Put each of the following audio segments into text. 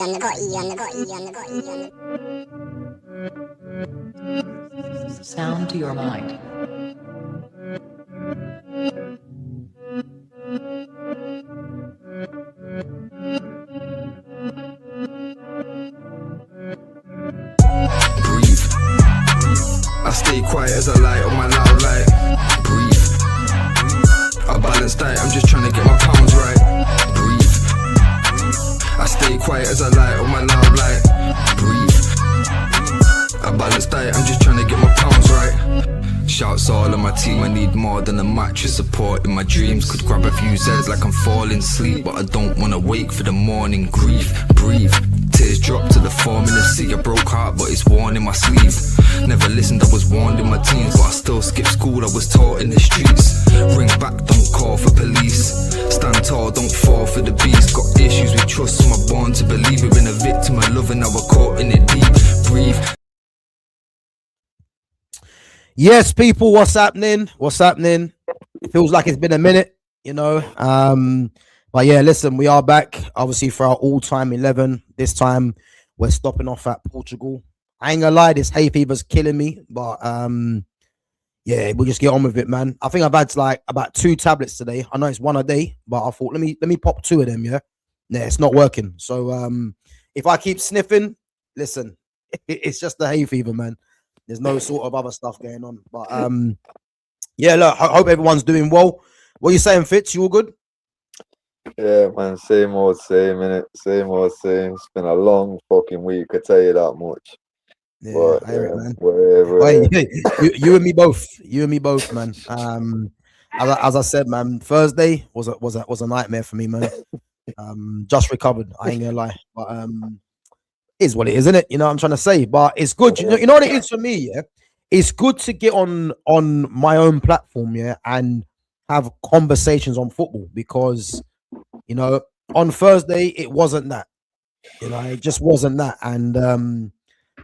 Sound to your mind. Breathe. I stay quiet as I light on my loud light. Breathe. I balance diet, I'm just trying to get my pounds right. Breathe. I stay quiet as I light on my loud light. Breathe. I balance diet, I'm just trying to get my pounds right. Shouts all on my team, I need more than a mattress support in my dreams. Could grab a few Z's like I'm falling asleep, but I don't wanna wake for the morning. Grief, breathe. Tears drop to the form in the sea. A broke heart, but it's worn in my sleeve. Never listened, I was warned in my teens, but I still skip school, I was taught in the streets. Ring back, don't call for police. Stand tall, don't fall for the beast. Got issues with trust, so I'm born to believe. We've been a victim of love and now we're caught in it deep. Breathe. Yes, people, what's happening? What's happening? It feels like it's been a minute, you know. But yeah, listen, we are back, obviously, for our all-time 11. This time, we're stopping off at Portugal. I ain't gonna lie, this hay fever's killing me, but yeah, we'll just get on with it, man. I think I've had like about 2 tablets today. I know it's 1 a day, but I thought let me pop 2 of them. Yeah, it's not working. So if I keep sniffing, listen, it's just the hay fever, man. There's no sort of other stuff going on. But yeah, look, I hope everyone's doing well. What are you saying, Fitz? You all good? Yeah, man, same old same, innit? Same old same. It's been a long fucking week, I tell you that much. Yeah, But, I hear it, man. whatever. You and me both. You and me both, man. As I said, man, Thursday was a nightmare for me, man. Just recovered. I ain't gonna lie, but is what it is, isn't it? You know what I'm trying to say. But it's good. You know what it is for me. Yeah, it's good to get on my own platform, yeah, and have conversations on football because you know on Thursday it wasn't that. You know, it just wasn't that, and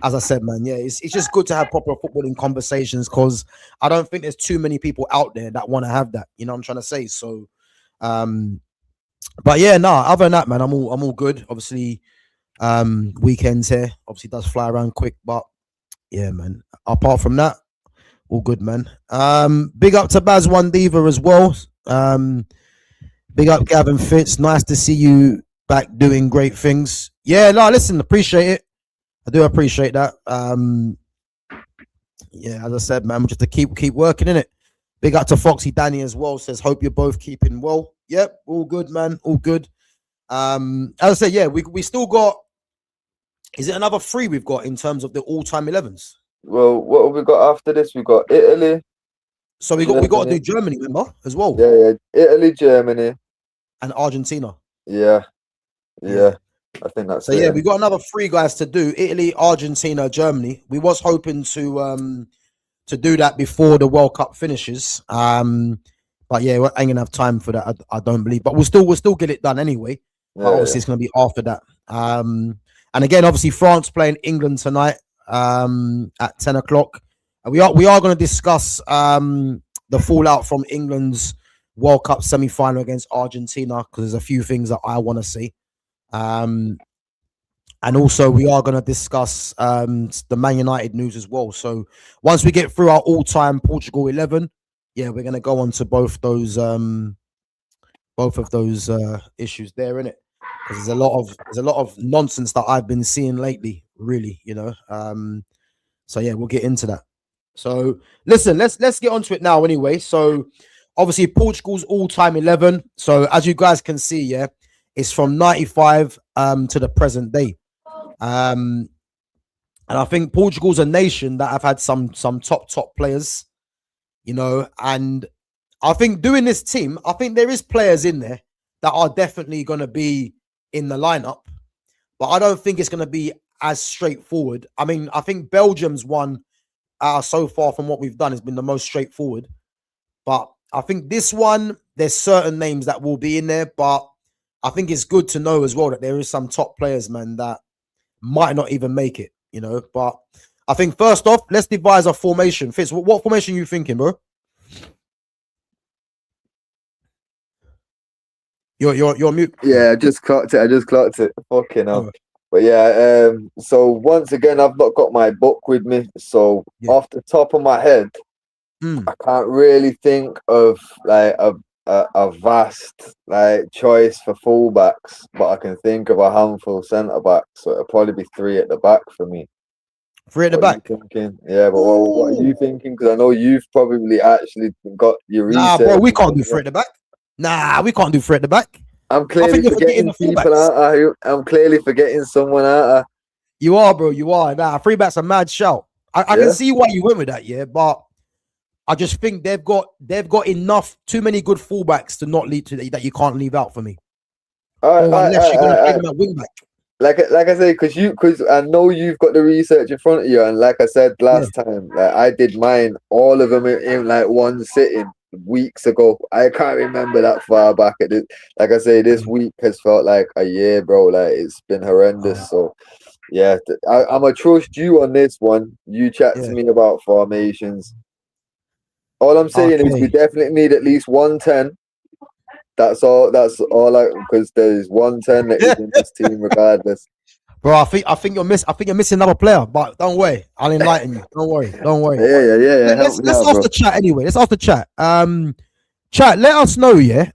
as I said, man, yeah, it's just good to have proper footballing conversations because I don't think there's too many people out there that want to have that. You know what I'm trying to say? So, but yeah, other than that, man, I'm all good. Obviously, weekends here obviously does fly around quick, but yeah, man. Apart from that, all good, man. Big up to Baz One Diva as well. Big up Gavin Fitz. Nice to see you back doing great things. Yeah, no, listen, appreciate it. I do appreciate that. Yeah, as I said, man, just to keep working in it. Big up to Foxy Danny as well. Says, hope you're both keeping well. Yep, all good, man. All good. As I said, yeah, we still got. Is it another 3 we've got in terms of the all-time 11s? Well, what have we got after this? We got Italy. So we got to do Germany, remember, as well. Yeah, Italy, Germany, and Argentina. Yeah. I think that's so. Yeah, we got another 3 guys to do: Italy, Argentina, Germany. We was hoping to do that before the World Cup finishes. But yeah, we ain't gonna have time for that. I don't believe, but we'll still get it done anyway. But obviously, it's gonna be after that. And again, obviously, France playing England tonight at 10 o'clock. And we are going to discuss the fallout from England's World Cup semi-final against Argentina because there's a few things that I want to see. And also, we are going to discuss the Man United news as well. So once we get through our all-time Portugal 11, yeah, we're going to go on to both of those issues there, innit? Because there's a lot of nonsense that I've been seeing lately, really, you know. So yeah, we'll get into that. So listen, let's get onto it now anyway. So obviously Portugal's all-time 11. So as you guys can see, yeah, it's from 95 to the present day. And I think Portugal's a nation that have had some top players, you know, and I think doing this team, I think there is players in there that are definitely going to be in the lineup, but I don't think it's going to be as straightforward. I mean, I think Belgium's one so far from what we've done has been the most straightforward, but I think this one, there's certain names that will be in there, but I think it's good to know as well that there is some top players, man, that might not even make it, you know. But I think first off, let's devise a formation. Fitz, what formation are you thinking, bro? You're mute. Yeah, I just clocked it. Fucking hell. But yeah, so once again, I've not got my book with me. So Yeah. off the top of my head, I can't really think of like a vast like choice for fullbacks, but I can think of a handful of centre backs. So it'll probably be three at the back for me. Three at the What are back. you thinking? Yeah, but what are you thinking? Because I know you've probably actually got your Nah, research. bro, we can't do three at the back. Nah, we can't do three at the back. I'm I clearly think you're forgetting forgetting the people, fullbacks. aren't I? I'm clearly forgetting someone, aren't I? You are, bro. You are. Nah, three backs a mad shout. I can Yeah. see why you went with that, yeah, but I just think they've got enough, too many good fullbacks to not lead to that you can't leave out for me. All Or right, unless you're gonna play them at wing back. like I say, because I know you've got the research in front of you, and like I said last time, like I did mine, all of them in like one sitting weeks ago. I can't remember that far back at it. Like I say, this week has felt like a year, bro. Like it's been horrendous. So yeah, I'm gonna trust you on this one. You chat to Yeah. me about formations. All I'm saying is we Okay. definitely need at least 110. That's all. That's all. Like because there's 110 that is in this team, regardless. Bro, I think you're missing another player, but don't worry. I'll enlighten you. Don't worry. Don't worry. Yeah. Help Let's me out, ask bro. the chat anyway. Let's ask the chat. Chat, let us know, yeah.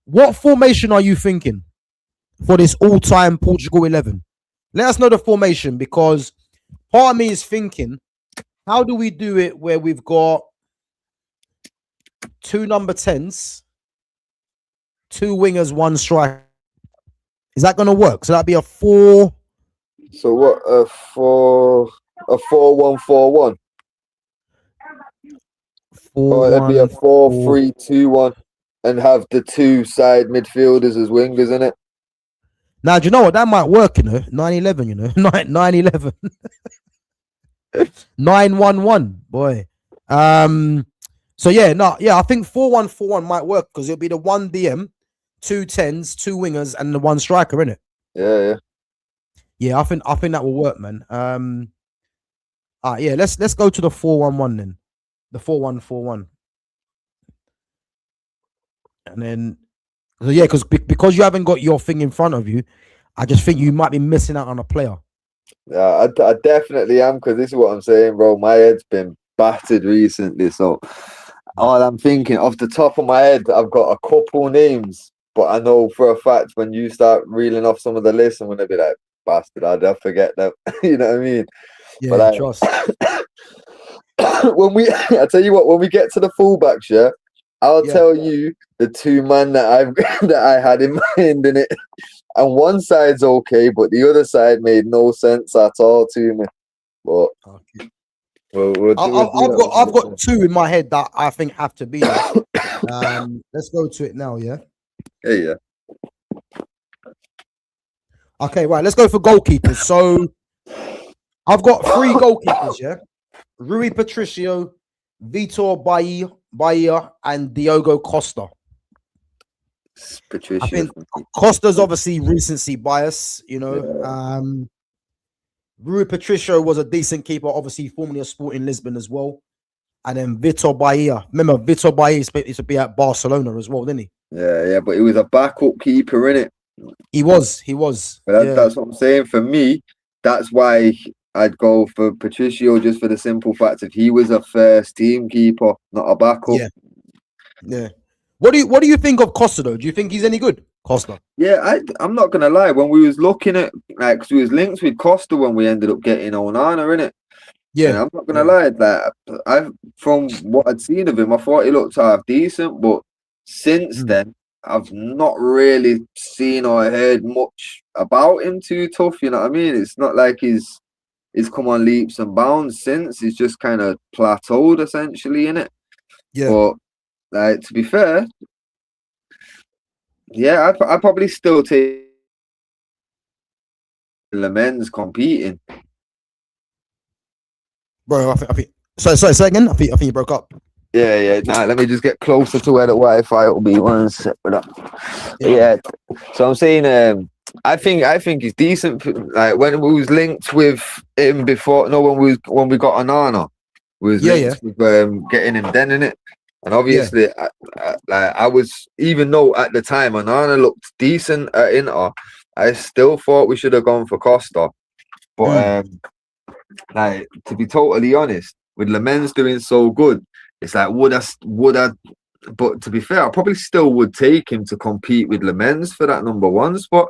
What formation are you thinking for this all-time Portugal 11? Let us know the formation, because part of me is thinking, how do we do it where we've got two number 10s, two wingers, one striker? Is that going to work? So that'd be a 4. So what? A 4-1-4-1, or it'd be a 4-3-2-1, and have the two side midfielders as wingers in it. Now, do you know what? That might work, you know. 9-11, you know. 9-11. 9-1-1, boy. So yeah, I think 4-1-4-1 might work, because it'll be the one DM, two 10s, two wingers, and the one striker, innit? Yeah. Yeah, I think that will work, man. Yeah, let's go to the 4-1-1 then. The 4-1-4-1. And then, so yeah, because you haven't got your thing in front of you, I just think you might be missing out on a player. Yeah, I definitely am, because this is what I'm saying, bro. My head's been battered recently, so all I'm thinking off the top of my head, I've got a couple names, but I know for a fact when you start reeling off some of the lists, I'm gonna be like, bastard, I'll forget them. You know what I mean? Yeah, But like, trust. I tell you what, when we get to the fullbacks, yeah, I'll tell you the two man that I had in mind in it. And one side's okay, but the other side made no sense at all to me. But Okay. I've I've got two in my head that I think have to be there. Let's go to it now, yeah. Yeah. Okay, right. Let's go for goalkeepers. So I've got 3 goalkeepers, yeah. Rui Patricio, Vitor Bahia, and Diogo Costa. Patricio. I think Costa's obviously recency bias, you know. Rui Patricio was a decent keeper, obviously formerly a Sporting Lisbon as well. And then Vitor Bahia. Remember, Vitor Bahia used to be at Barcelona as well, didn't he? Yeah, but he was a backup keeper, innit? He was. But that's what I'm saying. For me, that's why I'd go for Patricio, just for the simple fact that he was a first team keeper, not a backup. Yeah. What do you think of Costa though? Do you think he's any good, Costa? Yeah, I'm not gonna lie. When we was looking at, like, cause we was linked with Costa when we ended up getting Onana, innit? Yeah. And I'm not gonna lie, like from what I'd seen of him, I thought he looked half decent, but since then I've not really seen or heard much about him too tough. You know what I mean? It's not like he's come on leaps and bounds since. He's just kind of plateaued essentially, innit? Yeah. But like, to be fair, yeah, I'd probably still take Lemens competing. Bro, I think. Sorry, say again. I think you broke up. Yeah. Nah, let me just get closer to where the Wi-Fi will be. One sec for that. Yeah. So I'm saying, I think he's decent. Like when we was linked with him before. No, when we got Onana, we was linked with getting him then, innit? And obviously, I was, even though at the time Onana looked decent at Inter, I still thought we should have gone for Costa, but like to be totally honest, with Lemens doing so good, it's like would I? But to be fair, I probably still would take him to compete with Lemens for that number one spot.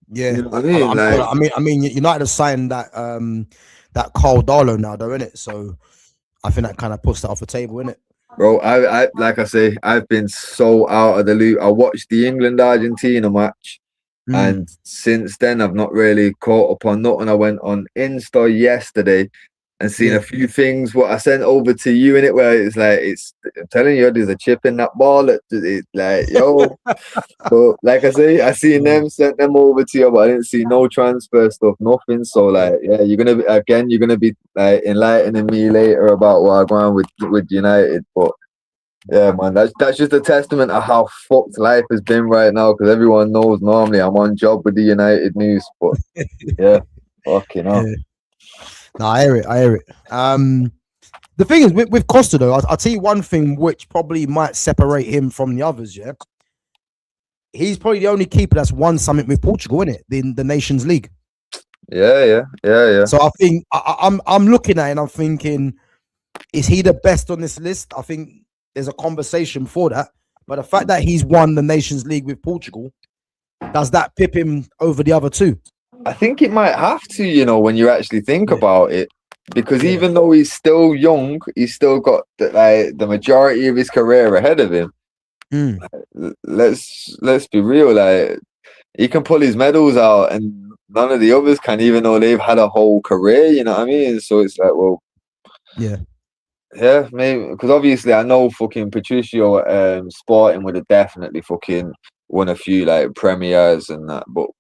Yeah, You know what I mean? I mean, United have signed that that Carl Darlow now, though, innit? So I think that kind of puts that off the table, innit? Bro, I like I say, I've been so out of the loop. I watched the England Argentina match, and since then I've not really caught up on nothing. I went on Insta yesterday and seen a few things what I sent over to you in it, where it's like I'm telling you, there's a chip in that ball. It's like, yo. But like I say, I seen them, sent them over to you, but I didn't see no transfer stuff, nothing. So like, yeah, you're gonna be like enlightening me later about what I'm going with United. But yeah, man, that's just a testament of how fucked life has been right now, because everyone knows normally I'm on job with the United news, but yeah, fucking hell. No, I hear it. The thing is with Costa though, I'll tell you one thing which probably might separate him from the others. Yeah, he's probably the only keeper that's won something with Portugal, isn't it? In the Nations League. Yeah. So I think I'm looking at it and I'm thinking, is he the best on this list? I think there's a conversation for that, but the fact that he's won the Nations League with Portugal, does that pip him over the other two? I think it might have to, when you actually think about it, because even though he's still young, he's still got the majority of his career ahead of him. Let's be real, like he can pull his medals out, and none of the others can, even though they've had a whole career. You know what I mean? So it's like, well, yeah, maybe, because obviously I know fucking Patricio Sporting would have definitely fucking won a few like premiers and that, but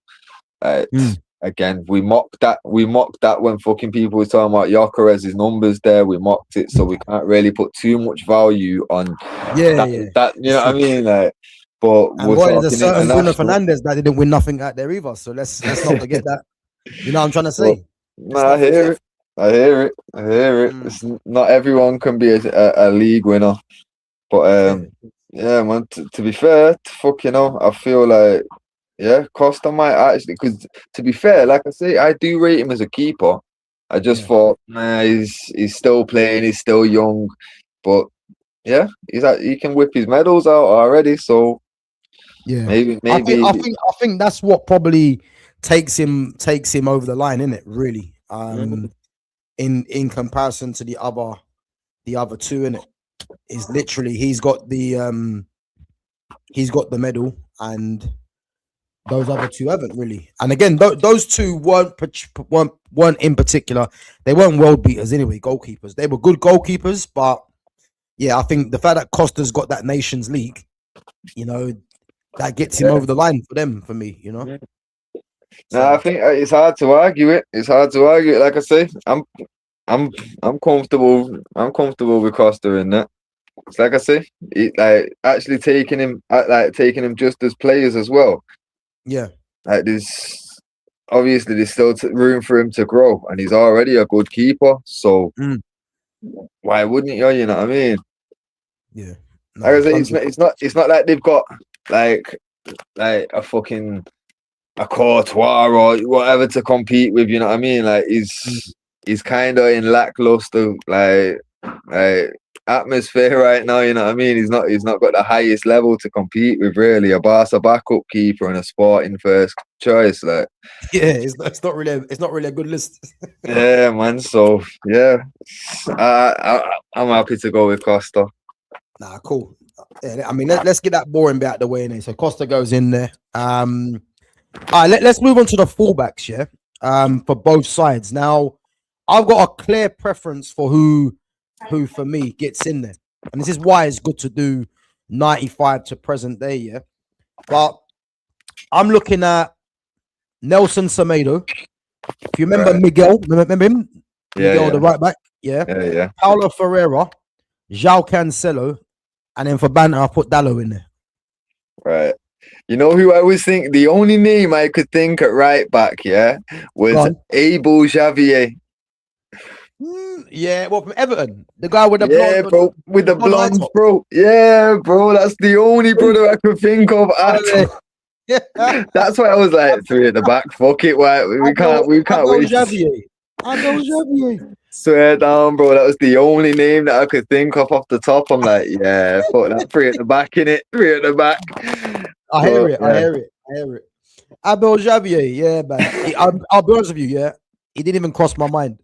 again, we mocked that when fucking people were talking about Gyökeres's numbers there. We mocked it, so we can't really put too much value on that. You know what I mean? Like, but there's a certain Bruno Fernandes that didn't win nothing out there either. So let's not forget that. You know what I'm trying to say? Well, I hear it. It's not everyone can be a league winner, but yeah, man. To be fair, I feel like. Yeah, Costa might actually, because to be fair, like I say, I do rate him as a keeper. I just thought, he's still playing, he's still young, but yeah, he can whip his medals out already. So maybe. I think that's what probably takes him over the line, isn't it? Really, in comparison to the other two, in it is literally he's got the medal and. Those other two haven't really, and again, those two weren't in particular. They weren't world beaters anyway. Goalkeepers, they were good goalkeepers, but yeah, I think the fact that Costa's got that Nations League, that gets him over the line for me. No, I think it's hard to argue it. Like I say, I'm comfortable. I'm comfortable with Costa in that. It's like I say, actually taking him just as players as well. Yeah, like there's still room for him to grow, and he's already a good keeper. So why wouldn't you? You know what I mean? Yeah. No, like I say, it's not like they've got like a fucking a Courtois or whatever to compete with. You know what I mean? Like he's kind of in lackluster like atmosphere right now. You know what I mean? He's not got the highest level to compete with, really. A Barca backup keeper and a Sporting first choice, like it's not really a good list. Yeah, man. So yeah, I'm happy to go with Costa. Nah, cool. Yeah, I mean, let's get that boring bit out of the way, innit? So Costa goes in there. All right, let's move on to the fullbacks, for both sides. Now, I've got a clear preference for who for me gets in there, and this is why it's good to do 95 to present day, yeah. But I'm looking at Nelson Semedo. If you remember Miguel, remember him? Miguel, the right back, yeah. Paulo Ferreira, João Cancelo, and then for banter, I put Dalot in there. Right. You know who I was thinking? The only name I could think at right back, was Abel Xavier. Yeah, well, from Everton, the guy with the blonde, bro, with the blonde, bro. Yeah, bro, that's the only brother I could think of. That's why I was like, three at the back. Fuck it, why we can't waste. Abel Javier. Swear down, bro. That was the only name that I could think of off the top. I'm like, yeah, fuck that. Three at the back, in it. Three at the back. I hear it. Abel Javier, yeah, man. I'll be honest with you, yeah. He didn't even cross my mind.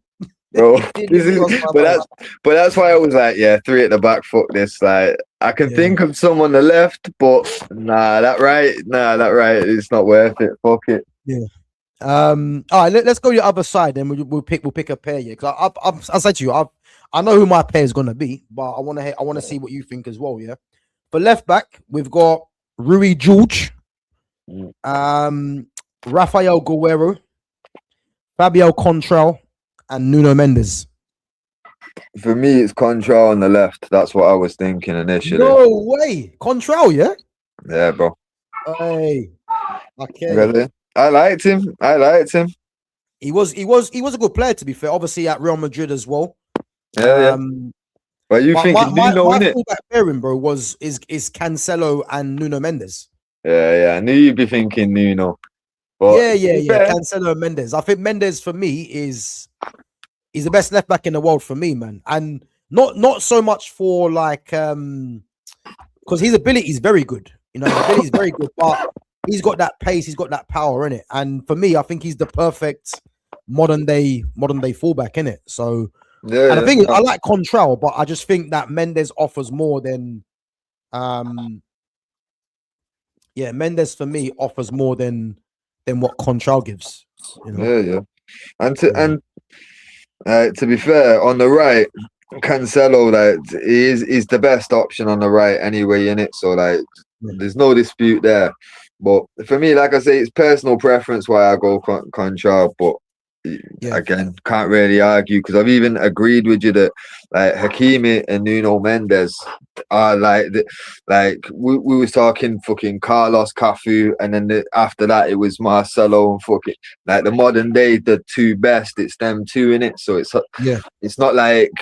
Bro, but that's why I was like, yeah, three at the back. Fuck this. Like, I can think of some on the left, but that right, it's not worth it. Fuck it. Yeah. All right, let's go to the other side, and we'll pick a pair. Yeah, because I said to you, I know who my pair is gonna be, but I want to see what you think as well. Yeah. For left back, we've got Rui George, Rafael Guerrero, Fabio Contral, and Nuno Mendes. For me, it's Contral on the left. That's what I was thinking initially. No way, Contral, yeah. Yeah, bro. Hey, okay. Really? I liked him. He was a good player, to be fair. Obviously at Real Madrid as well. Yeah. But you think Nuno in it? My pairing, bro, is Cancelo and Nuno Mendes. Yeah. I knew you'd be thinking Nuno. But yeah. Cancelo and Mendes. I think Mendes for me is the best left back in the world for me, man. And not so much for like because his ability is very good. You know, his ability is very good, but he's got that pace, he's got that power in it. And for me, I think he's the perfect modern day fullback in it. So and the thing is, I like Contral, but I just think that Mendes offers more than Mendes for me offers more than what Contral gives. You know? Yeah. And to be fair, on the right, Cancelo, like, is the best option on the right anyway, in it. So like, there's no dispute there. But for me, like I say, it's personal preference why I go Contral. But again, can't really argue, because I've even agreed with you that like Hakimi and Nuno Mendes are like we was talking fucking Carlos, Cafu, and then after that it was Marcelo and fucking like the modern day, the two best. It's them two in it. So it's not like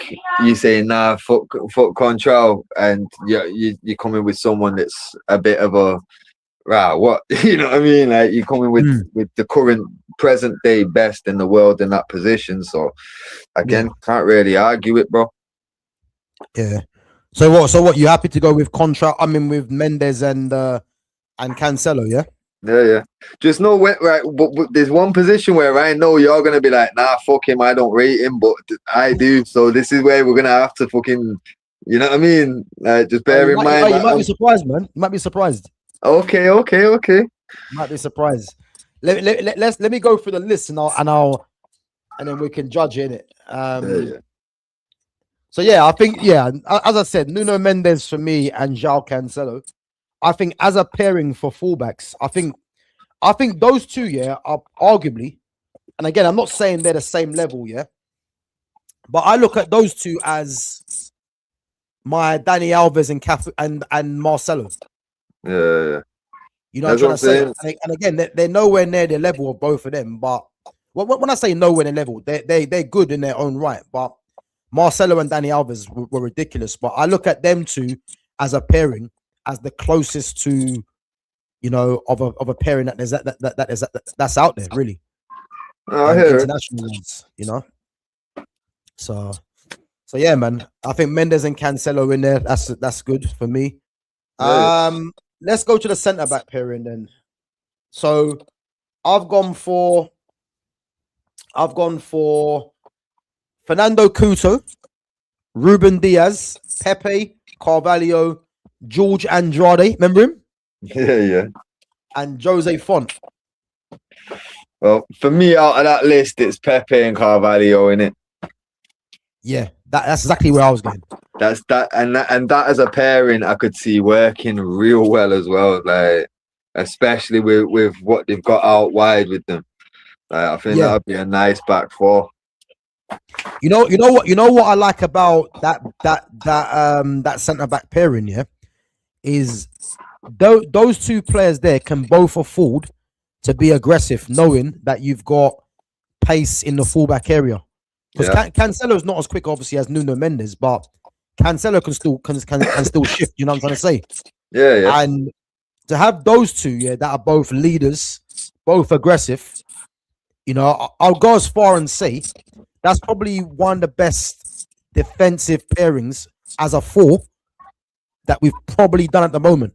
you saying nah, fuck Contral, and you're coming with someone that's a bit of a what you know what I mean? Like you're coming with the current present day best in the world in that position. So again, can't really argue it, bro. Yeah. So what? You happy to go with Contral? I mean, with Mendes and Cancelo, yeah. Yeah. Just know right, but there's one position where I know you're gonna be like, nah, fuck him, I don't rate him, but I do. So this is where we're gonna have to fucking, you know what I mean? Just bear in mind. You might be surprised, man. You might be surprised. Okay. Might be surprised. Let me go through the list and then we can judge it. So I think as I said, Nuno Mendes for me and João Cancelo. I think as a pairing for fullbacks, I think those two are arguably, and again, I'm not saying they're the same level, but I look at those two as my Dani Alves and Marcelo. Yeah. You know what I'm trying to say? And again, they're nowhere near the level of both of them. But when I say nowhere near level, they're good in their own right. But Marcelo and Dani Alves were ridiculous. But I look at them two as a pairing, as the closest to, you know, of a pairing that's out there, really. I hear international ones, you know. So yeah, man. I think Mendes and Cancelo in there. That's good for me. Let's go to the centre back pairing then. So I've gone for Fernando Couto, Ruben Diaz, Pepe, Carvalho, George Andrade. Remember him? Yeah. And Jose Font. Well, for me, out of that list, it's Pepe and Carvalho in it. Yeah, that's exactly where I was going. That's that, and that as a pairing, I could see working real well as well. Like, especially with what they've got out wide with them. Like, I think that would be a nice back four. You know what I like about that centre back pairing, is those two players there can both afford to be aggressive, knowing that you've got pace in the fullback area. Because Cancelo's not as quick, obviously, as Nuno Mendes, but Cancelo can still shift. You know what I'm trying to say? Yeah. And to have those two, yeah, that are both leaders, both aggressive. You know, I'll go as far and say that's probably one of the best defensive pairings as a four that we've probably done at the moment.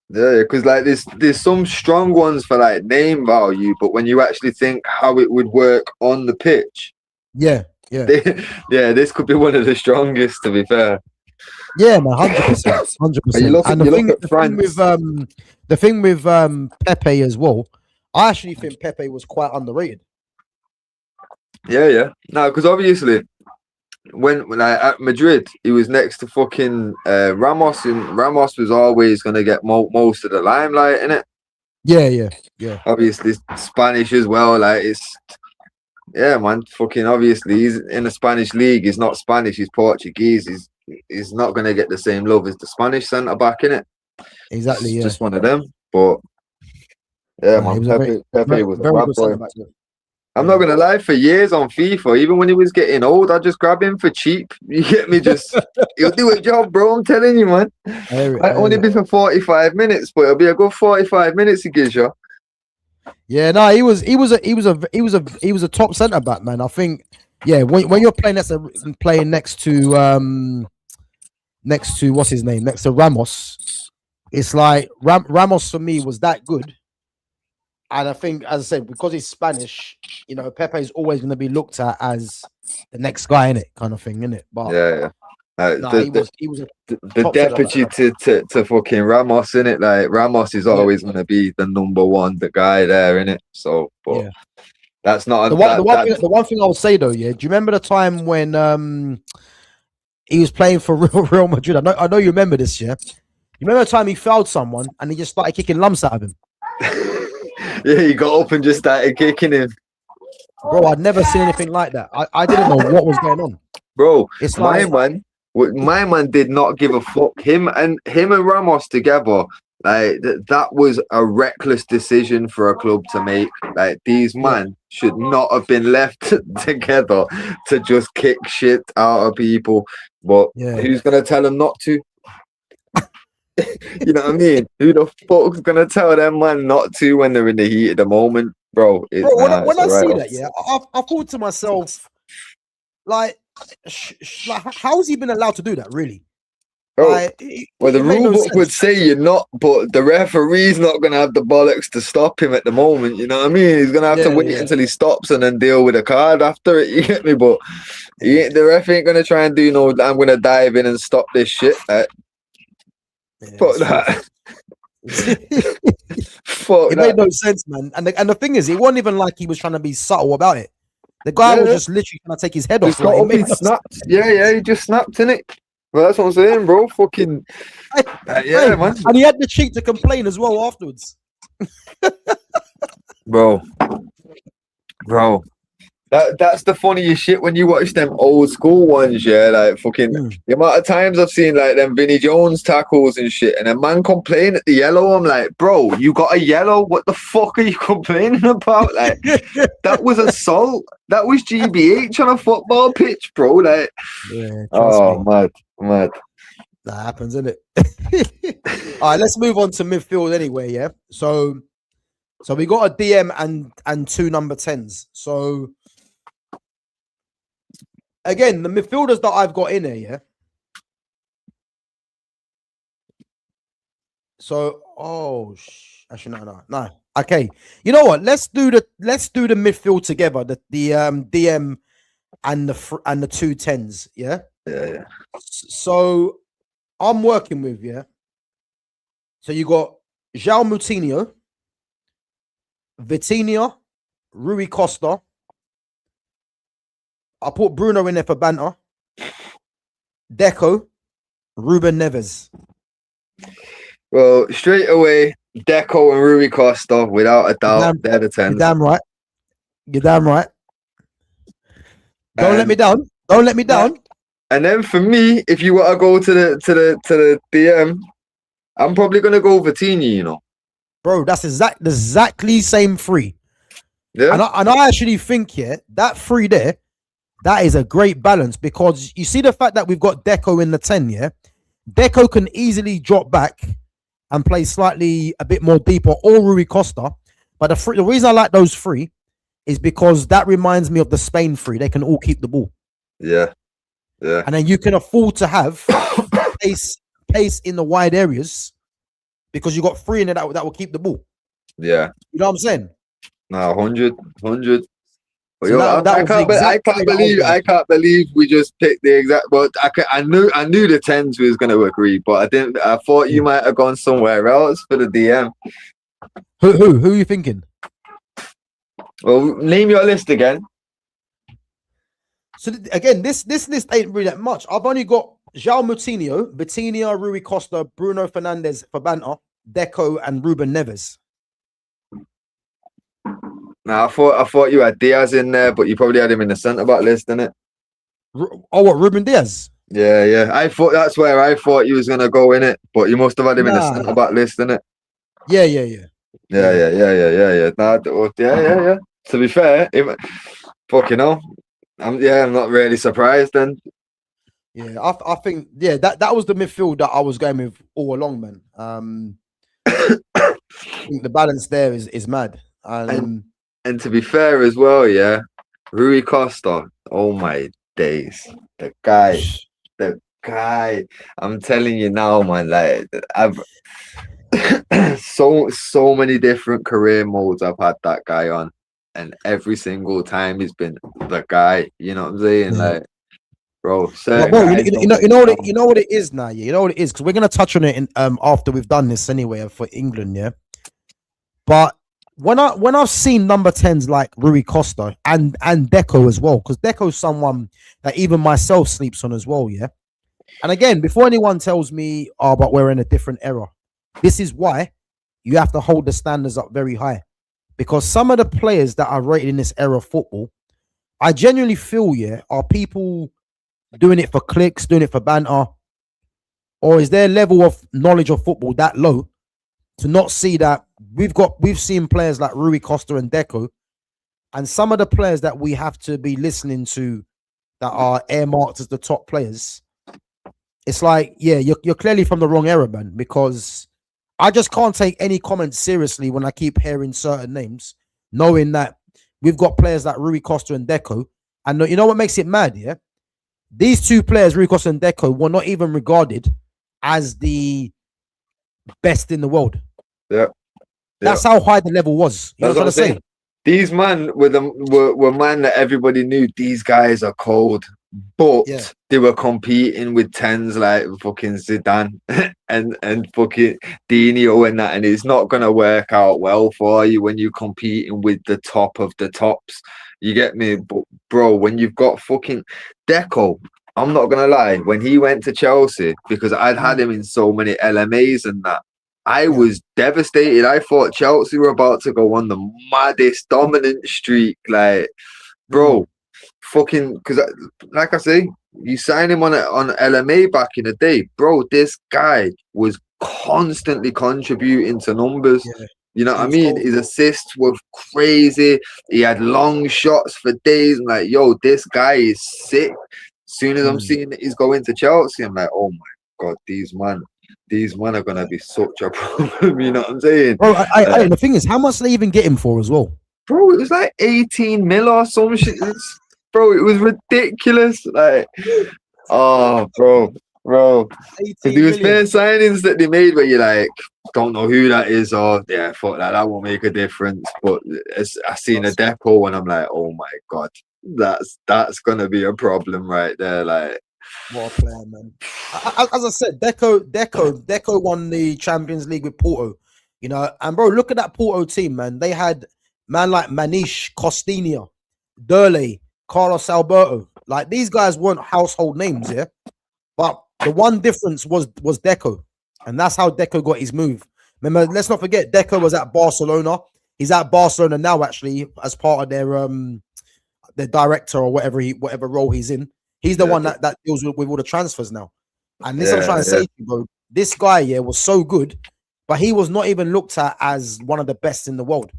Yeah, because like there's some strong ones for like name value, but when you actually think how it would work on the pitch, yeah, this could be one of the strongest. To be fair, yeah, man, 100%, 100%. And the thing with Pepe as well, I actually think Pepe was quite underrated. Yeah. No, because obviously when like at Madrid, he was next to fucking Ramos, and Ramos was always going to get most of the limelight in it. Yeah. Obviously, Spanish as well. Like yeah, man. Fucking obviously, he's in the Spanish league. He's not Spanish. He's Portuguese. He's not going to get the same love as the Spanish centre back in it. Exactly. It's just one of them. But yeah, man. Pepe was a bad boy. I'm not gonna lie, for years on FIFA, even when he was getting old, I just grab him for cheap. You get me? Just he'll do a job, bro. I'm telling you, man. Might only be for 45 minutes, but it'll be a good 45 minutes he gives you. Yeah, no, he was a top centre back, man. I think, yeah, when you're playing next to what's his name, next to Ramos, it's like Ramos for me was that good. And I think, as I said, because he's Spanish, you know, Pepe is always going to be looked at as the next guy in it, kind of thing, in it. But yeah. he was the deputy to fucking Ramos, in it. Like Ramos is always going to be the number one, the guy there, in it. So, but yeah, that's not the one thing I would say though. Yeah, do you remember the time when he was playing for Real Madrid? I know you remember this. Yeah, you remember the time he fouled someone and he just started kicking lumps out of him. Yeah, he got up and just started kicking him. Bro, I'd never seen anything like that. I didn't know what was going on. Bro, it's my man did not give a fuck. Him and Ramos together, like that was a reckless decision for a club to make. Like these men should not have been left together to just kick shit out of people. But who's gonna tell them not to? You know what I mean? Who the fuck's gonna tell them man not to when they're in the heat of the moment, bro? When I see that, I thought to myself, like, how has he been allowed to do that? Really? Bro, well, the rule book would say you're not, but the referee's not gonna have the bollocks to stop him at the moment. You know what I mean? He's gonna have to wait until he stops and then deal with a card after it. You get me? But the ref ain't gonna try and do I'm gonna dive in and stop this shit. Fuck that. It made no sense, man. And the thing is, it wasn't even like he was trying to be subtle about it. The guy was just literally trying to take his head off. He snapped. Yeah, he just snapped, innit? Well, that's what I'm saying, bro. Fucking man. And he had the cheek to complain as well afterwards. Bro. That's the funniest shit when you watch them old school ones, yeah. Like fucking the amount of times I've seen like them Vinnie Jones tackles and shit, and a man complain at the yellow. I'm like, bro, you got a yellow. What the fuck are you complaining about? Like, that was assault. That was GBH on a football pitch, bro. Like, mad. That happens, isn't it? All right, let's move on to midfield anyway. Yeah. So we got a DM and two number 10s. So. Again, the midfielders that I've got in here, yeah. So, actually, no. Okay, you know what? Let's do the midfield together. The DM and the two 10s, yeah. Yeah. So, I'm working with So you got João Moutinho, Vitinha, Rui Costa. I put Bruno in there for banter. Deco, Ruben Neves. Well, straight away, Deco and Rui Costa, without a doubt, they're the 10s. You're damn right. Don't let me down. And then for me, if you want to go to the DM, I'm probably gonna go Vitinha, you know. Bro, that's exactly same three. Yeah. And I actually think that three there. That is a great balance because you see the fact that we've got Deco in the 10, yeah? Deco can easily drop back and play slightly a bit more deeper, or Rui Costa. But the reason I like those three is because that reminds me of the Spain three. They can all keep the ball. Yeah. Yeah. And then you can afford to have pace in the wide areas because you got three in there that will keep the ball. Yeah. You know what I'm saying? No, 100. But So yo, that was the exact I play that I was going. can't believe we just picked the exact. But I knew the tens was going to agree, but I didn't. I thought you might have gone somewhere else for the DM. Who are you thinking? Well, name your list again. So again, this list ain't really that much. I've only got João Moutinho, Vitinha, Rui Costa, Bruno Fernandes for banter, Deco, and Ruben Neves. Now I thought you had Diaz in there, but you probably had him in the centre back list, innit? What, Ruben Diaz? Yeah. I thought that's where I thought you was gonna go in it, but you must have had him in the centre back list, innit? Yeah. Yeah. Yeah. To be fair, fucking hell, I'm not really surprised then. Yeah, I think that was the midfield that I was going with all along, man. I think the balance there is mad. And to be fair as well, yeah, Rui Costa. Oh my days, the guy. I'm telling you now, man. Like I've so many different career modes I've had that guy on, and every single time he's been the guy. You know what I'm saying? Yeah. Like, bro, you know what it is now. Yeah, you know what it is because we're gonna touch on it in after we've done this anyway for England. Yeah, but when I've seen number 10s like Rui Costa and Deco as well, because Deco's someone that even myself sleeps on as well. Yeah, and again, before anyone tells me, oh, but we're in a different era, this is why you have to hold the standards up very high, because some of the players that are rated in this era of football, I genuinely feel, are people doing it for clicks, doing it for banter, or is their level of knowledge of football that low to not see that we've seen players like Rui Costa and Deco, and some of the players that we have to be listening to that are earmarked as the top players. It's like, you're clearly from the wrong era, man, because I just can't take any comments seriously when I keep hearing certain names, knowing that we've got players like Rui Costa and Deco. And you know what makes it mad, yeah? These two players, Rui Costa and Deco, were not even regarded as the best in the world. Yeah. That's how high the level was. You know what I'm saying? These men were men that everybody knew these guys are cold, but they were competing with 10s like fucking Zidane and fucking Dino and that, and it's not gonna work out well for you when you're competing with the top of the tops. You get me? But bro, when you've got fucking Deco, I'm not gonna lie, when he went to Chelsea, because I'd had him in so many LMAs and that, I was devastated. I thought Chelsea were about to go on the maddest dominant streak. Like, bro, fucking, because like I say, you sign him on LMA back in the day, bro. This guy was constantly contributing to numbers. You know what I mean? His assists were crazy. He had long shots for days. I'm like, yo, this guy is sick. As soon as I'm seeing that he's going to Chelsea, I'm like, oh my God, these men are gonna be such a problem. You know what I'm saying? Bro, the thing is, how much they even get him for as well? Bro, it was like 18 mil or some shit. Bro, it was ridiculous. Like, oh, bro. There was fair signings that they made where you like don't know who that is, or fuck that won't make a difference. But I seen a Deco and I'm like, oh my God, that's gonna be a problem right there. Like, what a player, man. As I said, Deco won the Champions League with Porto, you know, and bro, look at that Porto team, man. They had man like Manish, Costinha, Derley, Carlos Alberto. Like, these guys weren't household names, but the one difference was Deco, and that's how Deco got his move. Remember, let's not forget, Deco was at Barcelona. He's at Barcelona now, actually, as part of their director or whatever role he's in. He's the one that deals with all the transfers now. And this I'm trying to say to you, bro. This guy, was so good, but he was not even looked at as one of the best in the world.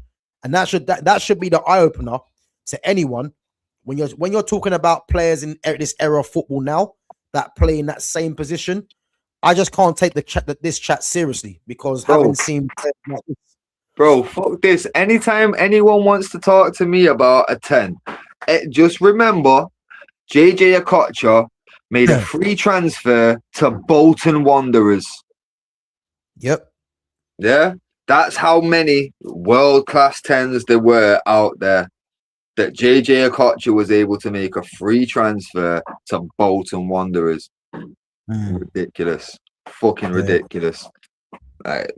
And that should be the eye opener to anyone when you're talking about players in this era of football now that play in that same position. I just can't take this chat seriously because Bro. having seen like this, Bro, fuck this. Anytime anyone wants to talk to me about a 10, just remember JJ Okocha made a free transfer to Bolton Wanderers. Yep. Yeah? That's how many world-class 10s there were out there that JJ Okocha was able to make a free transfer to Bolton Wanderers. Ridiculous. Fucking ridiculous. Like,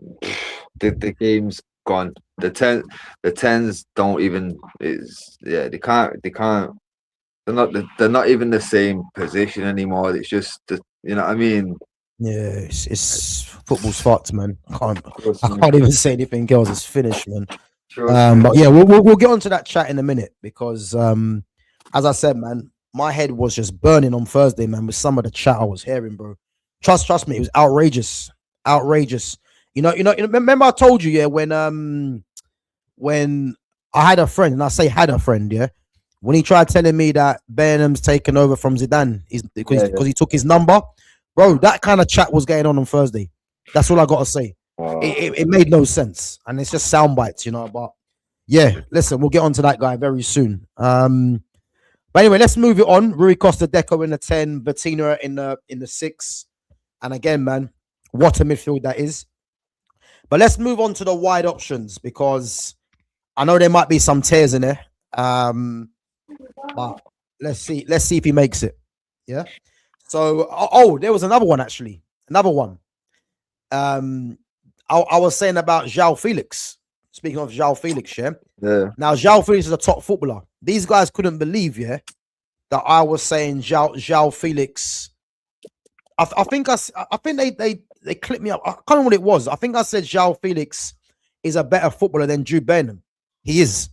the game's gone. The 10s don't even they can't they're not even the same position anymore. It's just you know what I mean? Yeah, it's football's fucked, man. I can't even say anything else. It's finished, man. But yeah, we'll get onto that chat in a minute because as I said, man, my head was just burning on Thursday, man, with some of the chat I was hearing, bro. Trust me, it was outrageous. You know, remember I told you, yeah, when I had a friend, and I say had a friend, yeah, when he tried telling me that Burnham's taken over from Zidane because he took his number, bro, that kind of chat was going on Thursday. That's all I got to say. It made no sense, and it's just sound bites, you know. But yeah, listen, we'll get onto that guy very soon. But anyway, let's move it on. Rui Costa Deco in the 10, Bettina in the 6, and again, man, what a midfield that is. But let's move on to the wide options because I know there might be some tears in there. But let's see if he makes it. Yeah. So there was another one actually. Another one. I was saying about João Felix. Speaking of João Felix, yeah. Now João Felix is a top footballer. These guys couldn't believe, yeah, that I was saying João Felix. I think they clipped me up. I can't remember what it was. I think I said João Felix is a better footballer than Jude Bellingham. He is.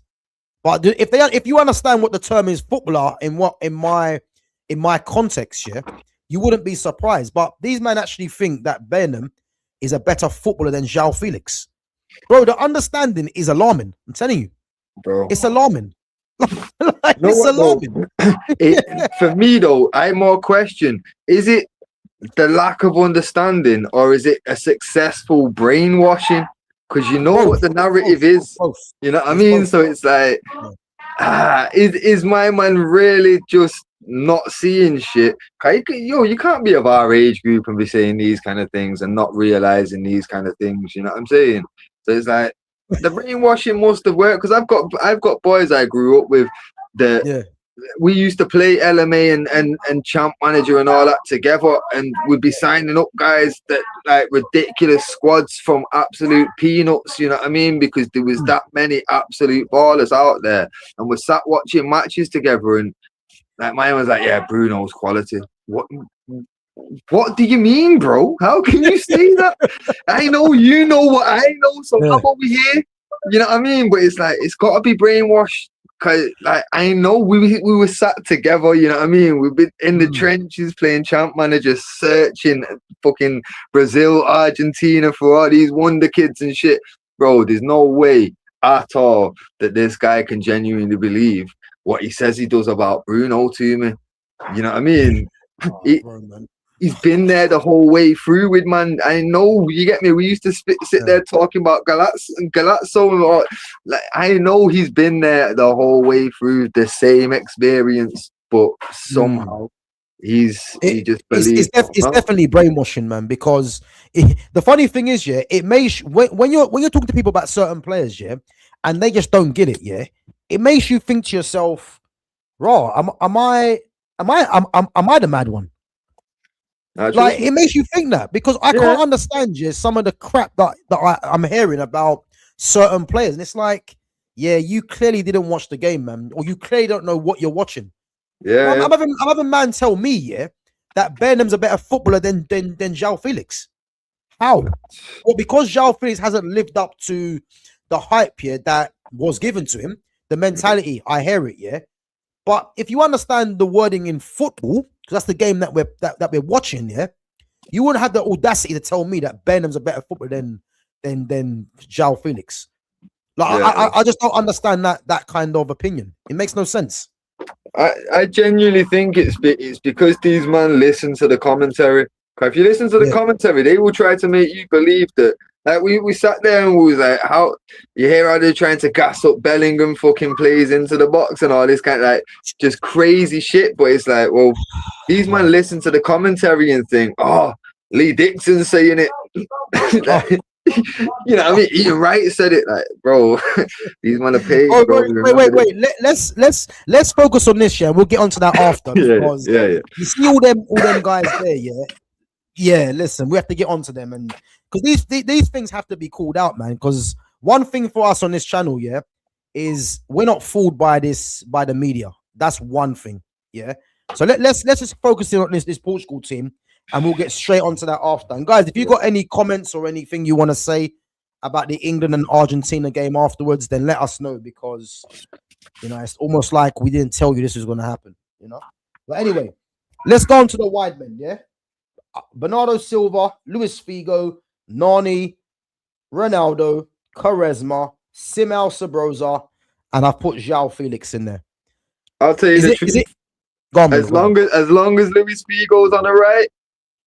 But if you understand what the term is footballer in my context, yeah, you wouldn't be surprised. But these men actually think that Bellingham is a better footballer than João Felix. Bro, the understanding is alarming. I'm telling you. Bro. It's alarming. It's alarming. For me though, I more question, is it the lack of understanding or is it a successful brainwashing? Because you know what the narrative is. You know what I mean? So it's like, is my man really just not seeing shit? You can't be of our age group and be saying these kind of things and not realizing these kind of things. You know what I'm saying? So it's like the brainwashing must have worked because I've got boys I grew up with that we used to play LMA and Champ Manager and all that together, and we'd be signing up guys that like ridiculous squads from absolute peanuts, you know what I mean? Because there was that many absolute ballers out there, and we sat watching matches together, and like mine was like, yeah, Bruno's quality. What do you mean, bro? How can you say that? I know you know what I know, so I'm over here. You know what I mean? But it's like it's got to be brainwashed. Cause like I know we were sat together, you know what I mean? We've been in the trenches playing Champ Manager, searching fucking Brazil, Argentina for all these wonder kids and shit. Bro, there's no way at all that this guy can genuinely believe what he says he does about Bruno to me. You know what I mean? He's been there the whole way through with man. I know, you get me. We used to sit there talking about Galazzo. Like I know he's been there the whole way through the same experience, but somehow he just believes. It's definitely brainwashing, man. Because the funny thing is, yeah, it makes when you're talking to people about certain players, yeah, and they just don't get it, yeah, it makes you think to yourself, "Raw, am I the mad one?" Like it makes you think that because I can't understand some of the crap that I'm hearing about certain players, and it's like, yeah, you clearly didn't watch the game, man, or you clearly don't know what you're watching. I'm having a man tell me, that Burnham's a better footballer than João Felix. How? Well, because João Felix hasn't lived up to the hype that was given to him, the mentality. I hear it, but if you understand the wording in football, because that's the game that we're watching, you wouldn't have the audacity to tell me that Burnham's a better footballer than João Felix. Like I just don't understand that kind of opinion. It makes no sense. I genuinely think it's because these men listen to the commentary If you listen to the commentary, they will try to make you believe that. Like we sat there and we was like, how you hear how they're trying to gas up Bellingham fucking plays into the box and all this kind of like just crazy shit. But it's like, well, these man listen to the commentary and think, oh, Lee Dixon's saying it. Like, you know what I mean? Ian Wright said it, like, bro. These man are paid. Oh, bro. wait. Let's focus on this, yeah. We'll get onto that after. Because yeah. You see all them guys there, yeah. Yeah, listen, we have to get onto them, and because these things have to be called out, man. Because one thing for us on this channel, yeah, is we're not fooled by the media. That's one thing, yeah. So let's just focus in on this Portugal team, and we'll get straight onto that after. And guys, if you got any comments or anything you want to say about the England and Argentina game afterwards, then let us know, because you know it's almost like we didn't tell you this was going to happen, you know. But anyway, let's go on to the wide men, yeah. Bernardo Silva, Luis Figo, Nani, Ronaldo, Quaresma, Simão Sabrosa, and I've put João Felix in there. I'll tell you the truth. As long as Luis Figo's on the right,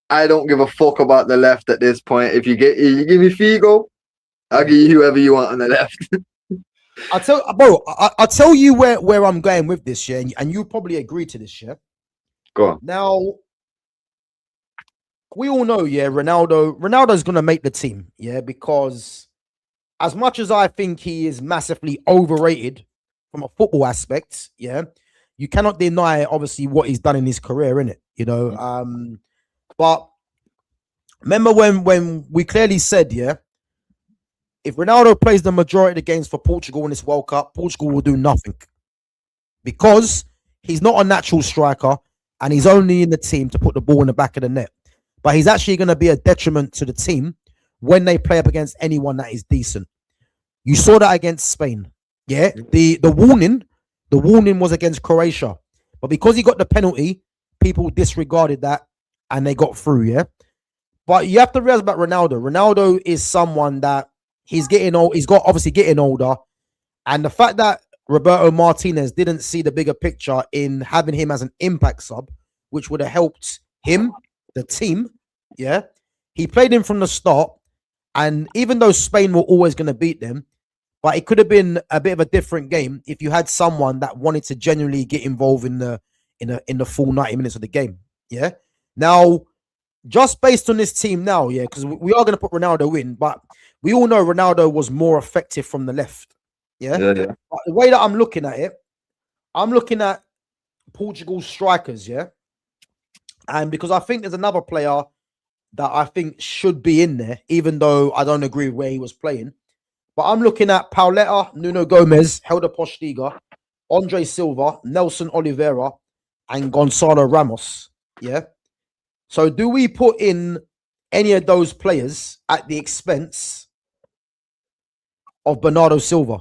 I don't give a fuck about the left at this point. If you give me Figo, I'll give you whoever you want on the left. I'll tell you where I'm going with this, yeah, and you probably agree to this, yeah. Go on. Now, we all know, yeah, Ronaldo's going to make the team, yeah, because as much as I think he is massively overrated from a football aspect, yeah, you cannot deny, obviously, what he's done in his career, innit? You know, but remember when we clearly said, yeah, if Ronaldo plays the majority of the games for Portugal in this World Cup, Portugal will do nothing, because he's not a natural striker and he's only in the team to put the ball in the back of the net. But he's actually going to be a detriment to the team when they play up against anyone that is decent. You saw that against Spain. Yeah, the warning was against Croatia, but because he got the penalty, people disregarded that and they got through. Yeah, but you have to realize about Ronaldo. Ronaldo is someone that he's getting old. He's got obviously getting older, and the fact that Roberto Martinez didn't see the bigger picture in having him as an impact sub, which would have helped him, the team, yeah, he played him from the start, and even though Spain were always going to beat them, but it could have been a bit of a different game if you had someone that wanted to genuinely get involved in the full 90 minutes of the game. Yeah. Now, just based on this team now, yeah, because we are going to put Ronaldo in, but we all know Ronaldo was more effective from the left. Yeah. Yeah. But the way that I'm looking at it, I'm looking at Portugal's strikers, yeah. And because I think there's another player that I think should be in there, even though I don't agree with where he was playing. But I'm looking at Pauleta, Nuno Gomes, Helder Postiga, Andre Silva, Nelson Oliveira, and Gonzalo Ramos. Yeah. So do we put in any of those players at the expense of Bernardo Silva?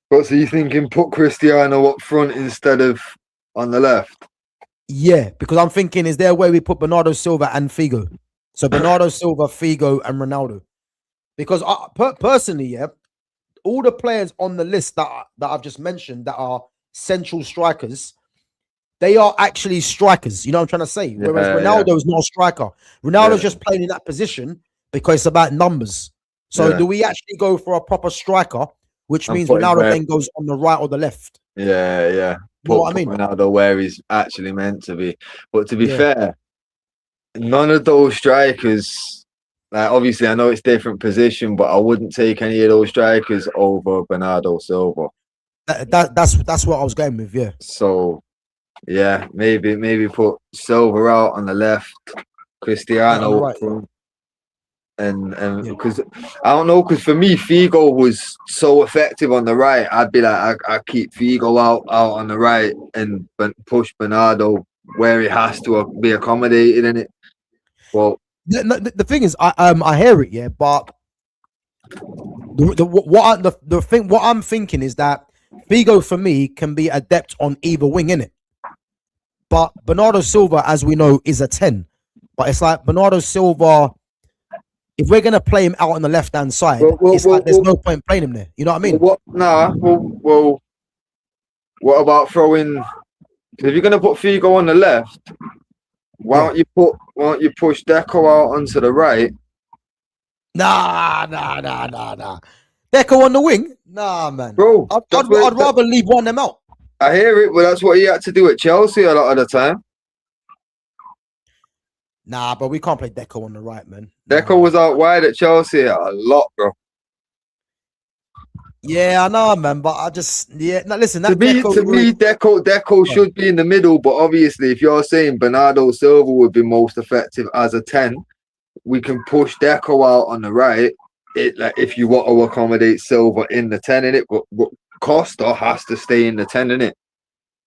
But so you thinking put Cristiano up front instead of on the left? Yeah, because I'm thinking, is there a way we put Bernardo Silva and Figo? So Bernardo Silva, Figo, and Ronaldo. Because personally, yeah, all the players on the list that I've just mentioned that are central strikers, they are actually strikers. You know what I'm trying to say? Whereas Ronaldo is not a striker. Ronaldo's just playing in that position because it's about numbers. So do we actually go for a proper striker, which means Ronaldo then goes on the right or the left? Yeah. You know what I mean? Ronaldo where he's actually meant to be. But to be fair, none of those strikers, like obviously I know it's different position, but I wouldn't take any of those strikers over Bernardo Silva. That's what I was going with, yeah. So yeah, maybe put Silva out on the left, Cristiano up front. And because I don't know, because for me Figo was so effective on the right, I'd be like I keep Figo out on the right and push Bernardo where he has to be accommodated in it. Well, the thing is, I hear it, yeah, but what I'm thinking is that Figo for me can be adept on either wing, innit? But Bernardo Silva, as we know, is a 10. But it's like Bernardo Silva, if we're gonna play him out on the left hand side, there's no point playing him there. You know what I mean? What about throwing So if you're gonna put Figo on the left, why don't you push Deco out onto the right? Nah. Deco on the wing? Nah, man. Bro, I'd rather leave one of them out. I hear it, but that's what he had to do at Chelsea a lot of the time. Nah, but we can't play Deco on the right, man. Deco was out wide at Chelsea a lot, bro. Yeah, I know, man, but I just listen. To me, Deco should be in the middle, but obviously, if you're saying Bernardo Silva would be most effective as a 10, we can push Deco out on the right. If you want to accommodate Silva in the 10 in it, but Costa has to stay in the 10 in it.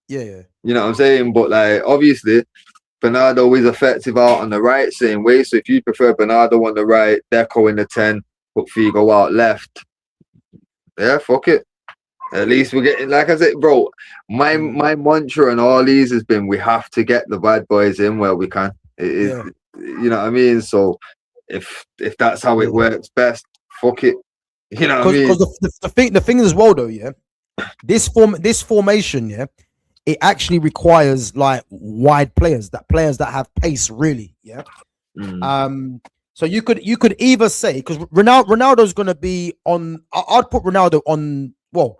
Yeah. You know what I'm saying? But like obviously, Bernardo is effective out on the right, same way. So if you prefer Bernardo on the right, Deco in the 10, put Figo out left. Yeah, fuck it. At least we're getting, like I said, bro, my mantra and all these has been we have to get the bad boys in where we can. You know what I mean? So if that's how it works best, fuck it. You know what I mean? Because the thing as well though, yeah, this formation, yeah, it actually requires like wide players that have pace, really, yeah. So you could either say, because Ronaldo's going to be on. I'd put Ronaldo on. Well,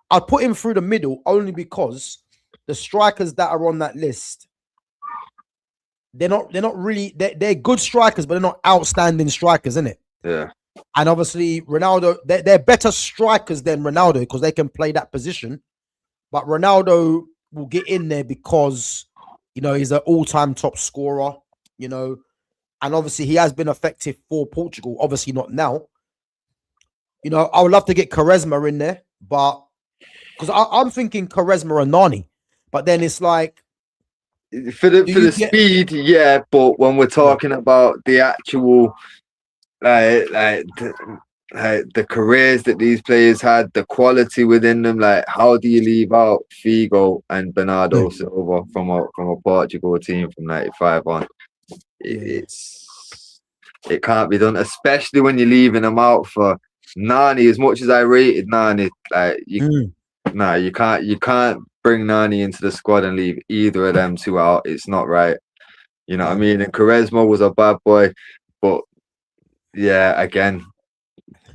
I'd put him through the middle only because the strikers that are on that list, they're not really. They're good strikers, but they're not outstanding strikers, isn't it? Yeah. And obviously Ronaldo, they're better strikers than Ronaldo because they can play that position. But Ronaldo will get in there because he's an all-time top scorer. And obviously he has been effective for Portugal. Obviously not now. I would love to get Quaresma in there, but because I'm thinking Quaresma and Nani, but then it's like for the speed, yeah. But when we're talking about the actual, the careers that these players had, the quality within them, like how do you leave out Figo and Bernardo Silva from a Portugal team from '95 on? It can't be done, especially when you're leaving them out for Nani. As much as I rated Nani, you can't bring Nani into the squad and leave either of them two out. It's not right. You know what I mean? And Quaresma was a bad boy, but yeah, again,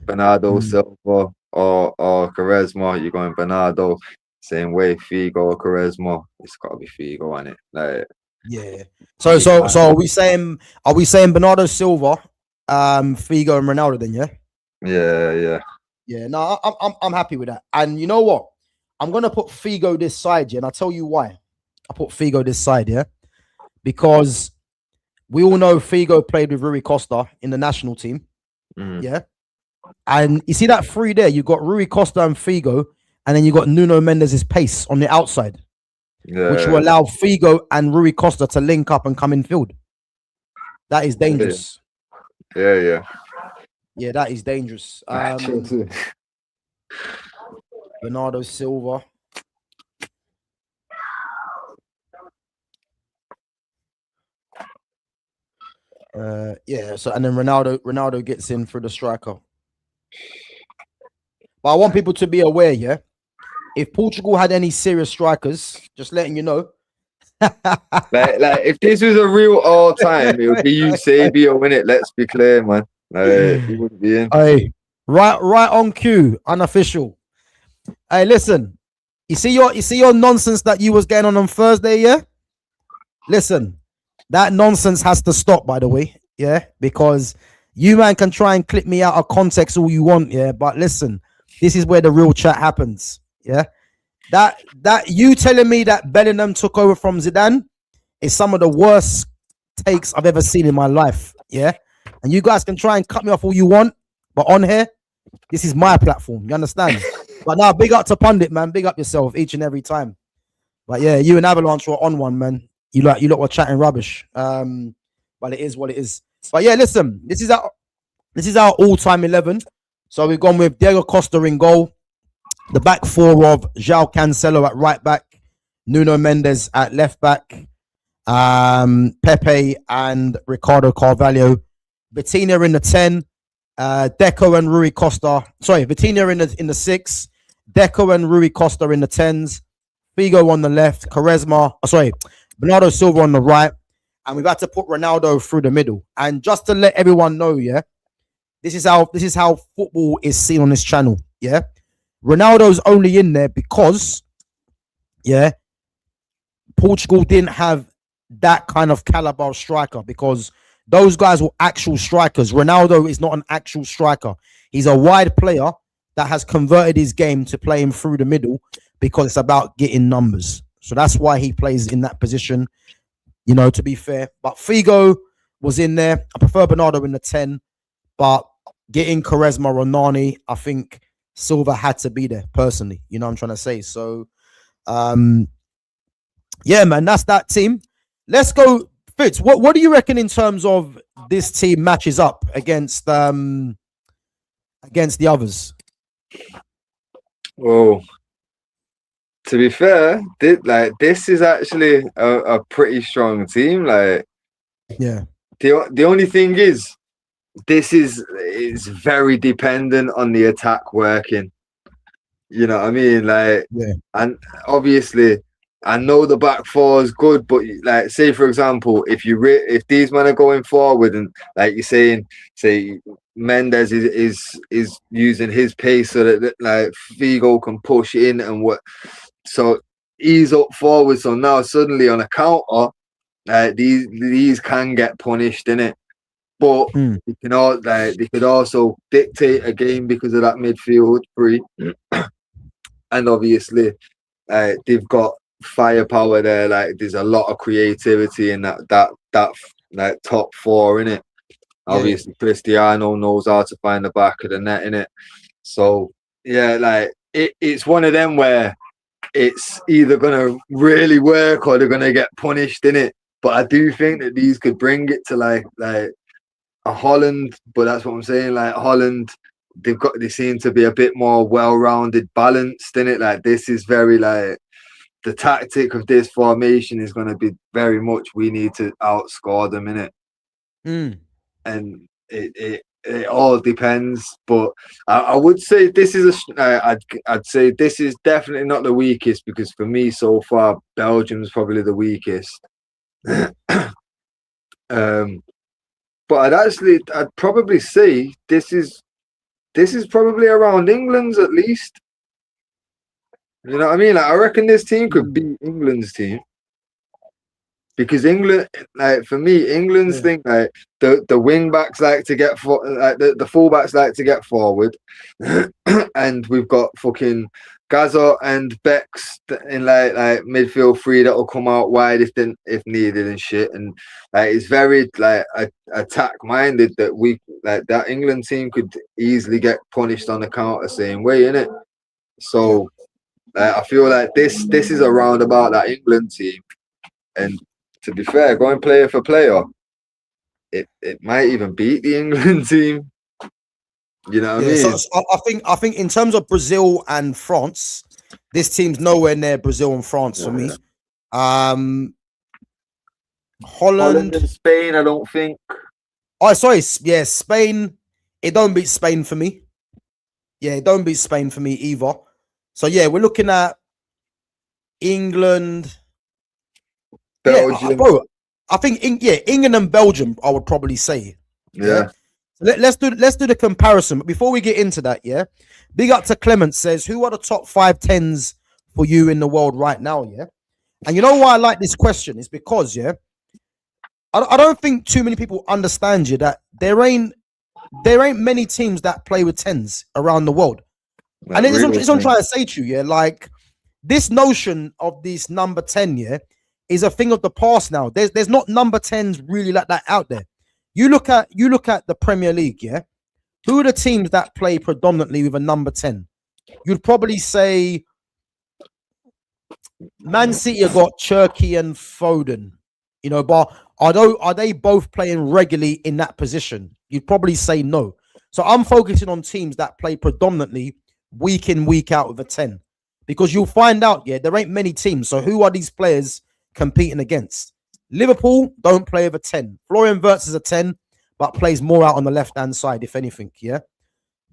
Bernardo Silva or Quaresma, you're going Bernardo. Same way, Figo or Quaresma. It's got to be Figo, on it. Yeah. So are we saying Bernardo Silva, Figo and Ronaldo then, yeah? Yeah. No, I'm happy with that. And you know what? I'm gonna put Figo this side, yeah, and I'll tell you why. I put Figo this side, yeah, because we all know Figo played with Rui Costa in the national team, yeah. And you see that three there, you got Rui Costa and Figo, and then you got Nuno Mendes' pace on the outside. Which will allow Figo and Rui Costa to link up and come in field. That is dangerous. Yeah, that is dangerous. Bernardo Silva. So and then Ronaldo gets in for the striker. But I want people to be aware, yeah. If Portugal had any serious strikers, just letting you know. like if this was a real all-time, it would be Eusebio, innit? Let's be clear, man. He wouldn't be in. Hey, right on cue, unofficial. Hey, listen. You see your nonsense that you was getting on Thursday, yeah? Listen, that nonsense has to stop, by the way, yeah? Because you man can try and clip me out of context all you want, yeah? But listen, this is where the real chat happens. Yeah, that you telling me that Bellingham took over from Zidane is some of the worst takes I've ever seen in my life. Yeah, and you guys can try and cut me off all you want, but on here, this is my platform. You understand? But now, big up to Pundit, man. Big up yourself each and every time. But yeah, you and Avalanche were on one, man. You lot were chatting rubbish. But it is what it is. But yeah, listen, this is our all-time 11. So we've gone with Diego Costa in goal. The back four of João Cancelo at right back, Nuno Mendes at left back, Pepe and Ricardo Carvalho. Vitinha in the 10, Deco and Rui Costa. Sorry, Vitinha in the 6, Deco and Rui Costa in the 10s, Figo on the left, Bernardo Silva on the right, and we've had to put Ronaldo through the middle. And just to let everyone know, yeah, this is how football is seen on this channel. Yeah, Ronaldo's only in there because, yeah, Portugal didn't have that kind of caliber of striker, because those guys were actual strikers. Ronaldo is not an actual striker. He's a wide player that has converted his game to play him through the middle, because it's about getting numbers. So that's why he plays in that position, you know, to be fair. But Figo was in there. I prefer Bernardo in the 10, but getting Quaresma or Nani, I think Silva had to be there personally. You know what I'm trying to say? So, yeah, man, that's that team. Let's go, Fitz. What do you reckon in terms of this team matches up against the others? Well, to be fair, this is actually a pretty strong team. Like, Yeah. The only thing is, it's very dependent on the attack working. You know what I mean? Like, Yeah. And obviously, I know the back four is good, but like, say for example, if these men are going forward and like you're saying, say Mendes is using his pace so that like Figo can push in and what, so he's up forward. So now suddenly on a counter, these can get punished in it, but they could also dictate a game because of that midfield three, and obviously they've got firepower there. Like, there's a lot of creativity in that like top four in it. Obviously, Cristiano knows how to find the back of the net in it. So yeah, like it's one of them where it's either gonna really work or they're gonna get punished in it. But I do think that these could bring it to like a Holland. But that's what I'm saying. Like Holland, they seem to be a bit more well-rounded, balanced in it. Like this is very like the tactic of this formation is going to be very much we need to outscore them in it. And it all depends. But I would say this is I'd say this is definitely not the weakest, because for me so far Belgium's probably the weakest. But I'd probably say this is probably around England's at least. You know what I mean? Like, I reckon this team could beat England's team, because England, like for me, England's thing, like the wing backs like to get like the fullbacks like to get forward, and we've got fucking Gaza and Bex in like midfield three that will come out wide if needed and shit. And like it's very like attack minded that we like that England team could easily get punished on the counter same way, innit? So I feel like this is around about that England team, and to be fair, going player for player, it might even beat the England team. You know what I mean? So I think in terms of Brazil and France, this team's nowhere near Brazil and France for me. Holland and Spain, I don't think. Oh, sorry, yeah, Spain. It don't beat Spain for me. Yeah, it don't beat Spain for me either. So yeah, we're looking at England, Belgium. Yeah, bro, I think England and Belgium, I would probably say. Yeah. Let's do the comparison. But before we get into that, yeah, big up to Clement says, who are the top 5 10s for you in the world right now? Yeah, and you know why I like this question is because I don't think too many people understand that there ain't many teams that play with 10s around the world. And it's what I'm trying to say to you, like this notion of this number 10, is a thing of the past now. There's not number 10s really like that out there. You look at the Premier League, who are the teams that play predominantly with a number 10? You'd probably say Man City have got Cherky and Foden, but are they both playing regularly in that position? You'd probably say no. So I'm focusing on teams that play predominantly week in, week out with a 10, because you'll find out, there ain't many teams. So who are these players competing against? Liverpool don't play with a 10. Florian Wirtz is a 10, but plays more out on the left-hand side, if anything,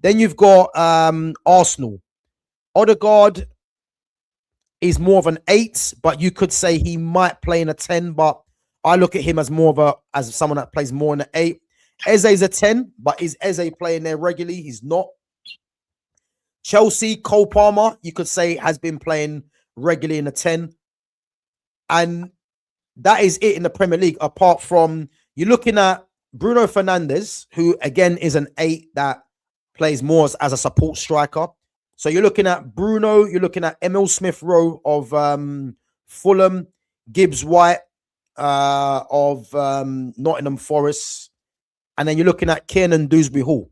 Then you've got Arsenal. Odegaard, is more of an 8, but you could say he might play in a 10, but I look at him as more of as someone that plays more in an 8. Eze's a 10, but is Eze playing there regularly? He's not. Chelsea, Cole Palmer, you could say, has been playing regularly in a 10. And that is it in the Premier League, apart from you're looking at Bruno Fernandes, who again is an 8 that plays more as a support striker. So you're looking at Bruno, you're looking at Emil Smith-Rowe of Fulham, Gibbs White of Nottingham Forest, and then you're looking at Kiernan Dewsbury-Hall.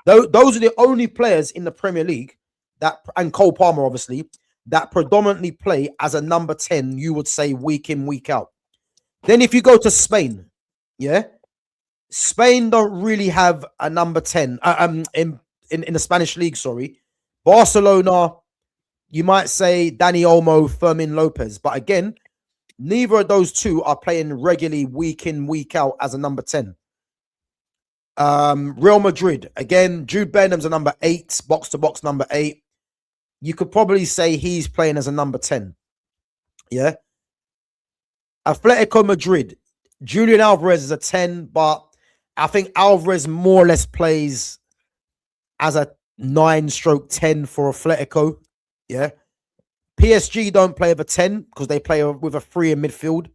Those are the only players in the Premier League that, and Cole Palmer obviously, that predominantly play as a number 10, you would say week in, week out. Then if you go to Spain, yeah, Spain don't really have a number 10 in the Spanish league, sorry. Barcelona, you might say Dani Olmo, Fermin Lopez. But again, neither of those two are playing regularly week in, week out as a number 10. Real Madrid, again, Jude Bellingham's a number 8, box-to-box number 8. You could probably say he's playing as a number 10. Yeah. Atletico Madrid, Julian Alvarez is a 10, but I think Alvarez more or less plays as a 9/10 for Atletico. Yeah. PSG don't play with a 10 because they play with a 3 in midfield.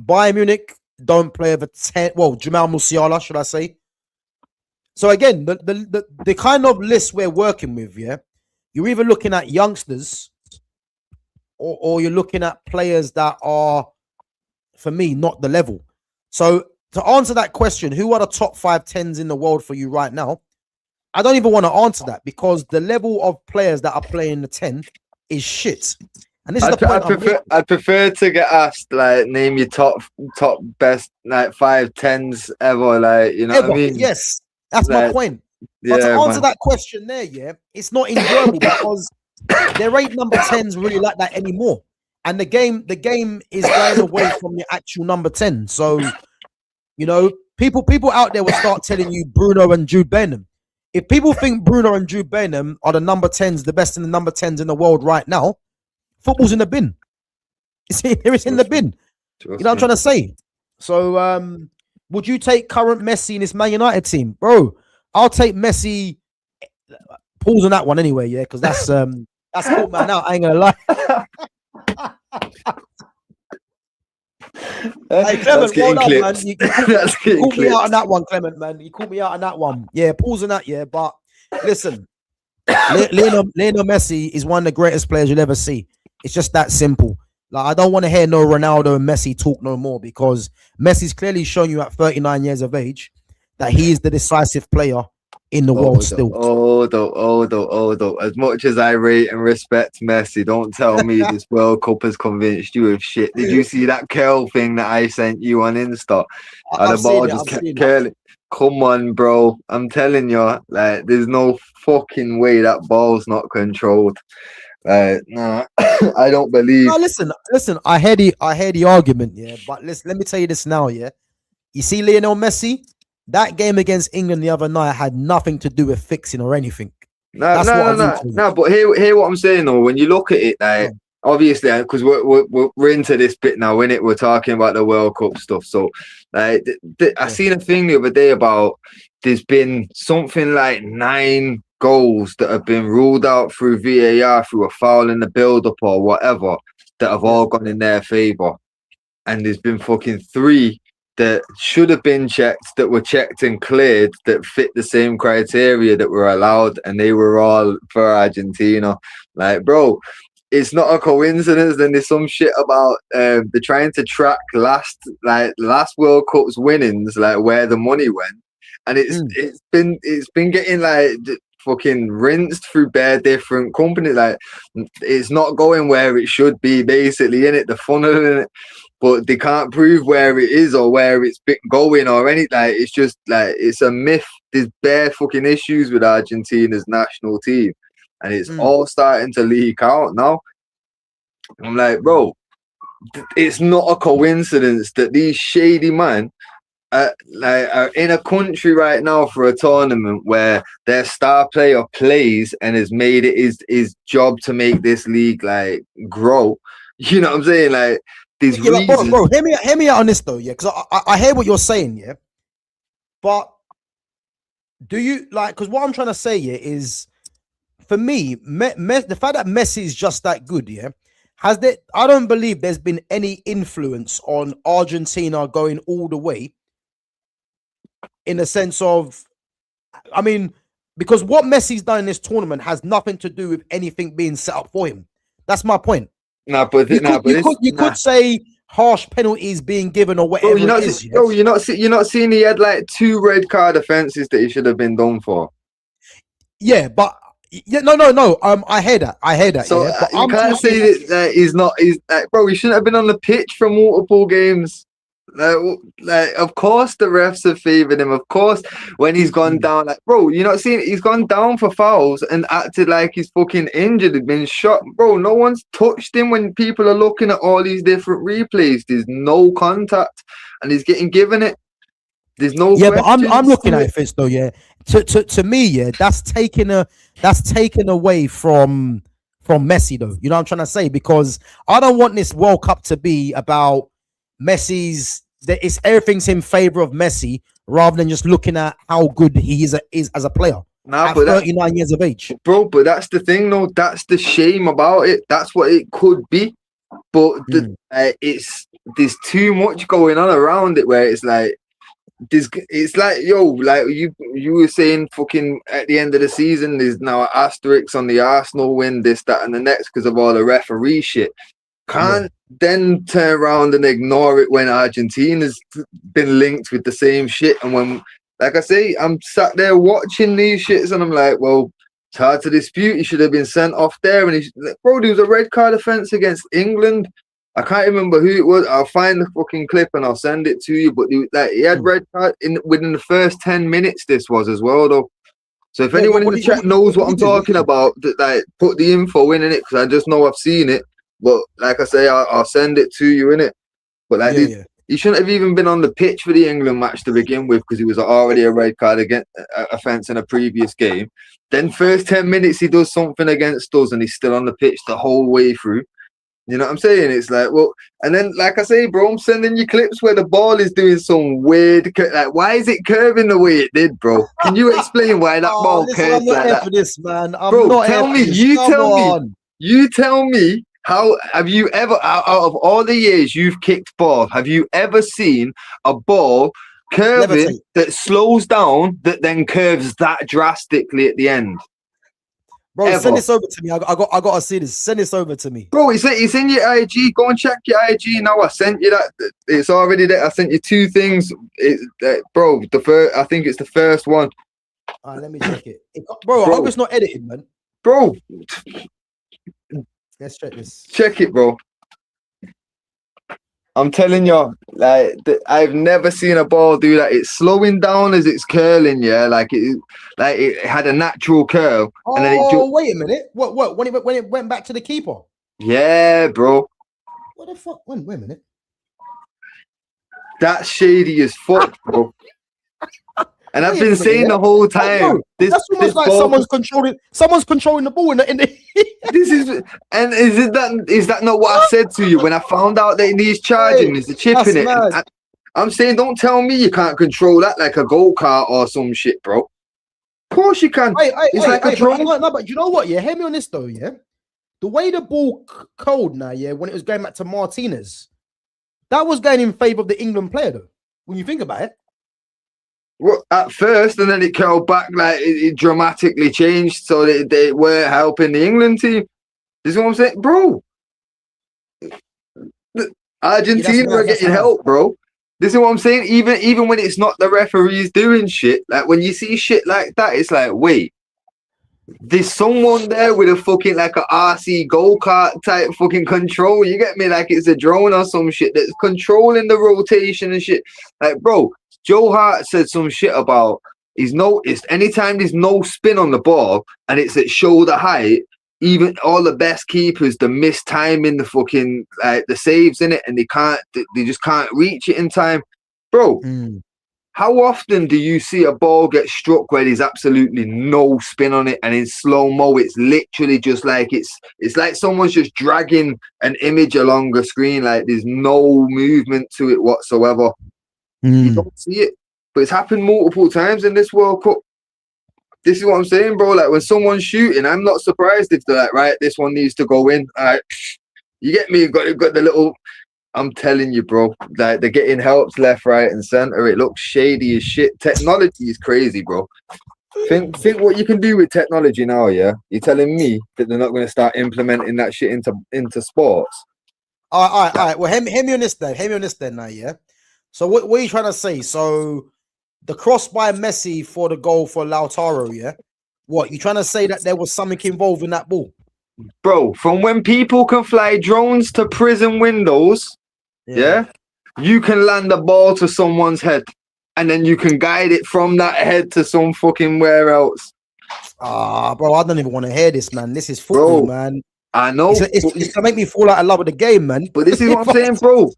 Bayern Munich don't play with a 10. Well, Jamal Musiala, should I say. So again, the kind of list we're working with, yeah, you're either looking at youngsters or you're looking at players that are, for me, not the level. So to answer that question, who are the top 5 10s in the world for you right now? I don't even want to answer that because the level of players that are playing the 10 is shit. And this is the point I'd prefer to get asked, like, name your top best, like, 5 10s ever, like, you know what I mean? Yes, that's my point. But to answer that question there, yeah, it's not enjoyable because there ain't number 10s really like that anymore. And the game is going away from the actual number 10. So, you know, people out there will start telling you Bruno and Jude Bellingham. If people think Bruno and Jude Bellingham are the number 10s, the best in the number 10s in the world right now, football's in the bin. It's in the bin. You know what I'm trying to say? So, would you take current Messi in this Man United team? Bro, I'll take Messi. Pause on that one anyway, yeah, because that's cool, man. Now I ain't gonna lie. Hey, Clement, well done, man. You called me out on that one, Clement, man. You called me out on that one. Yeah, pause on that, yeah. But listen, Lionel Messi is one of the greatest players you'll ever see. It's just that simple. Like, I don't want to hear no Ronaldo and Messi talk no more because Messi's clearly shown you at 39 years of age that he is the decisive player in the world still. Although, as much as I rate and respect Messi, don't tell me this World Cup has convinced you of shit. Did you see that curl thing that I sent you on Insta? I've seen it. Come on, bro. I'm telling you, like, there's no fucking way that ball's not controlled. Nah, I don't believe. No, listen. I hear the argument, yeah. But listen, let me tell you this now, yeah. You see, Lionel Messi, that game against England the other night had nothing to do with fixing or anything. No. But hear what I'm saying though. When you look at it, like, obviously, because we're into this bit now, innit? We're talking about the World Cup stuff. So, like, I seen a thing the other day about there's been something like 9 goals that have been ruled out through VAR through a foul in the build-up or whatever that have all gone in their favour, and there's been fucking 3 that should have been checked that were checked and cleared that fit the same criteria that were allowed, and they were all for Argentina. Like, bro, it's not a coincidence. Then there's some shit about they're trying to track last World Cup's winnings, like where the money went, and it's been getting like fucking rinsed through bare different companies. Like, it's not going where it should be, basically, in it, the funnel in it. But they can't prove where it is or where it's been going or anything. Like, it's just like, it's a myth. There's bare fucking issues with Argentina's national team, and it's all starting to leak out now. I'm like, bro, it's not a coincidence that these shady men in a country right now for a tournament where their star player plays and has made it his job to make this league like grow. You know what I'm saying? Like there's reasons. Bro, hear me out on this though, yeah, because I hear what you're saying, yeah. But do you like? Because what I'm trying to say here is, for me, the fact that Messi is just that good, yeah. Has there? I don't believe there's been any influence on Argentina going all the way. In the sense of, I mean, because what Messi's done in this tournament has nothing to do with anything being set up for him. That's my point. You could say harsh penalties being given or whatever. You're not seeing he had like 2 red card offenses that he should have been done for. Yeah, but no. I heard that. So yeah, but you can't say that he's not. He's like, bro, he shouldn't have been on the pitch for multiple games. Like, of course the refs have favoured him. Of course, when he's gone down, like, bro, you're not seeing it. He's gone down for fouls and acted like he's fucking injured. He'd been shot, bro. No one's touched him. When people are looking at all these different replays, there's no contact, and he's getting given it. There's no. Yeah, but I'm looking at it, Fitz, though. Yeah, to me, yeah, that's taken away from Messi, though. You know what I'm trying to say? Because I don't want this World Cup to be about Messi's. It's everything's in favor of Messi rather than just looking at how good he is as a player. At 39 years of age, bro. But that's the thing, though. That's the shame about it. That's what it could be, but there's too much going on around it where it's like. It's like, yo, like you were saying, fucking at the end of the season, there's now an asterisk on the Arsenal win, this, that, and the next because of all the referee shit. Can't then turn around and ignore it when Argentina's been linked with the same shit. And when, like I say, I'm sat there watching these shits and I'm like, well, it's hard to dispute. He should have been sent off there. And bro, there was a red card offence against England. I can't remember who it was. I'll find the fucking clip and I'll send it to you. But he had red card within the first 10 minutes. This was as well, though. So if anyone in the chat knows what I'm talking about, like put the info in it, because I just know I've seen it. But like I say, I'll send it to you in it. But like he shouldn't have even been on the pitch for the England match to begin with, because he was already a red card offence in a previous game. Then first 10 minutes he does something against us and he's still on the pitch the whole way through. You know what I'm saying? It's like, well, and then, like I say, bro, I'm sending you clips where the ball is doing some weird, like, why is it curving the way it did, bro? Can you explain why that ball curves like that? For this, man. Bro, tell me, you tell me, how have you ever, out of all the years you've kicked ball, have you ever seen a ball curving that slows down that then curves that drastically at the end? Bro, send this over to me. I gotta see this. Send this over to me. Bro, it's in your IG. Go and check your IG now. I sent you that. It's already there. I sent you 2 things. Bro, I think it's the first one. All right, let me check it. Bro, I hope it's not edited, man. Bro. Let's check this. Check it, bro. I'm telling you, like, I've never seen a ball do that. It's slowing down as it's curling, yeah. Like it had a natural curl, and then it wait a minute. What? When it went back to the keeper? Yeah, bro. What the fuck? Wait a minute. That's shady as fuck, bro. And I've been saying the whole time. That's almost like someone's controlling the ball in the. Is that not what I said to you when I found out that it needs charging? There's a chip in it. I'm saying, don't tell me you can't control that like a go-kart or some shit, bro. Of course you can. It's like a drone. No, but you know what? Yeah, hear me on this though. Yeah, the way the ball curled now, yeah, when it was going back to Martinez, that was going in favor of the England player though. When you think about it. Well, at first, and then it curled back, like it dramatically changed, so they were helping the England team. This is what I'm saying, bro. Argentina are getting help, bro. This is what I'm saying. Even when it's not the referees doing shit, like when you see shit like that, it's like, wait, there's someone there with a fucking like a RC go-kart type fucking control. You get me? Like it's a drone or some shit that's controlling the rotation and shit. Like, bro. Joe Hart said some shit about it's anytime there's no spin on the ball and it's at shoulder height, even all the best keepers, the missed time in the fucking like the saves in it, and they just can't reach it in time, bro. how often do you see a ball get struck where there's absolutely no spin on it, and in slow-mo it's literally just like it's like someone's just dragging an image along a screen, like there's no movement to it whatsoever. You don't see it, but it's happened multiple times in this World Cup. This is what I'm saying, bro. Like when someone's shooting, I'm not surprised if they're like, right, this one needs to go in. All right, you get me? Got the little. I'm telling you, bro, like they're getting helps left, right, and center. It looks shady as shit. Technology is crazy, bro. Think what you can do with technology now, yeah? You're telling me that they're not going to start implementing that shit into sports? All right. Well, hear me on this then now, yeah? So what are you trying to say? So the cross by Messi for the goal for Lautaro, yeah? What, you trying to say that there was something involved in that ball? Bro, from when people can fly drones to prison windows, yeah, you can land a ball to someone's head, and then you can guide it from that head to some fucking where else. Bro, I don't even want to hear this, man. This is football, Bro, man. I know. It's gonna make me fall out of love with the game, man. But this is what I'm saying, bro.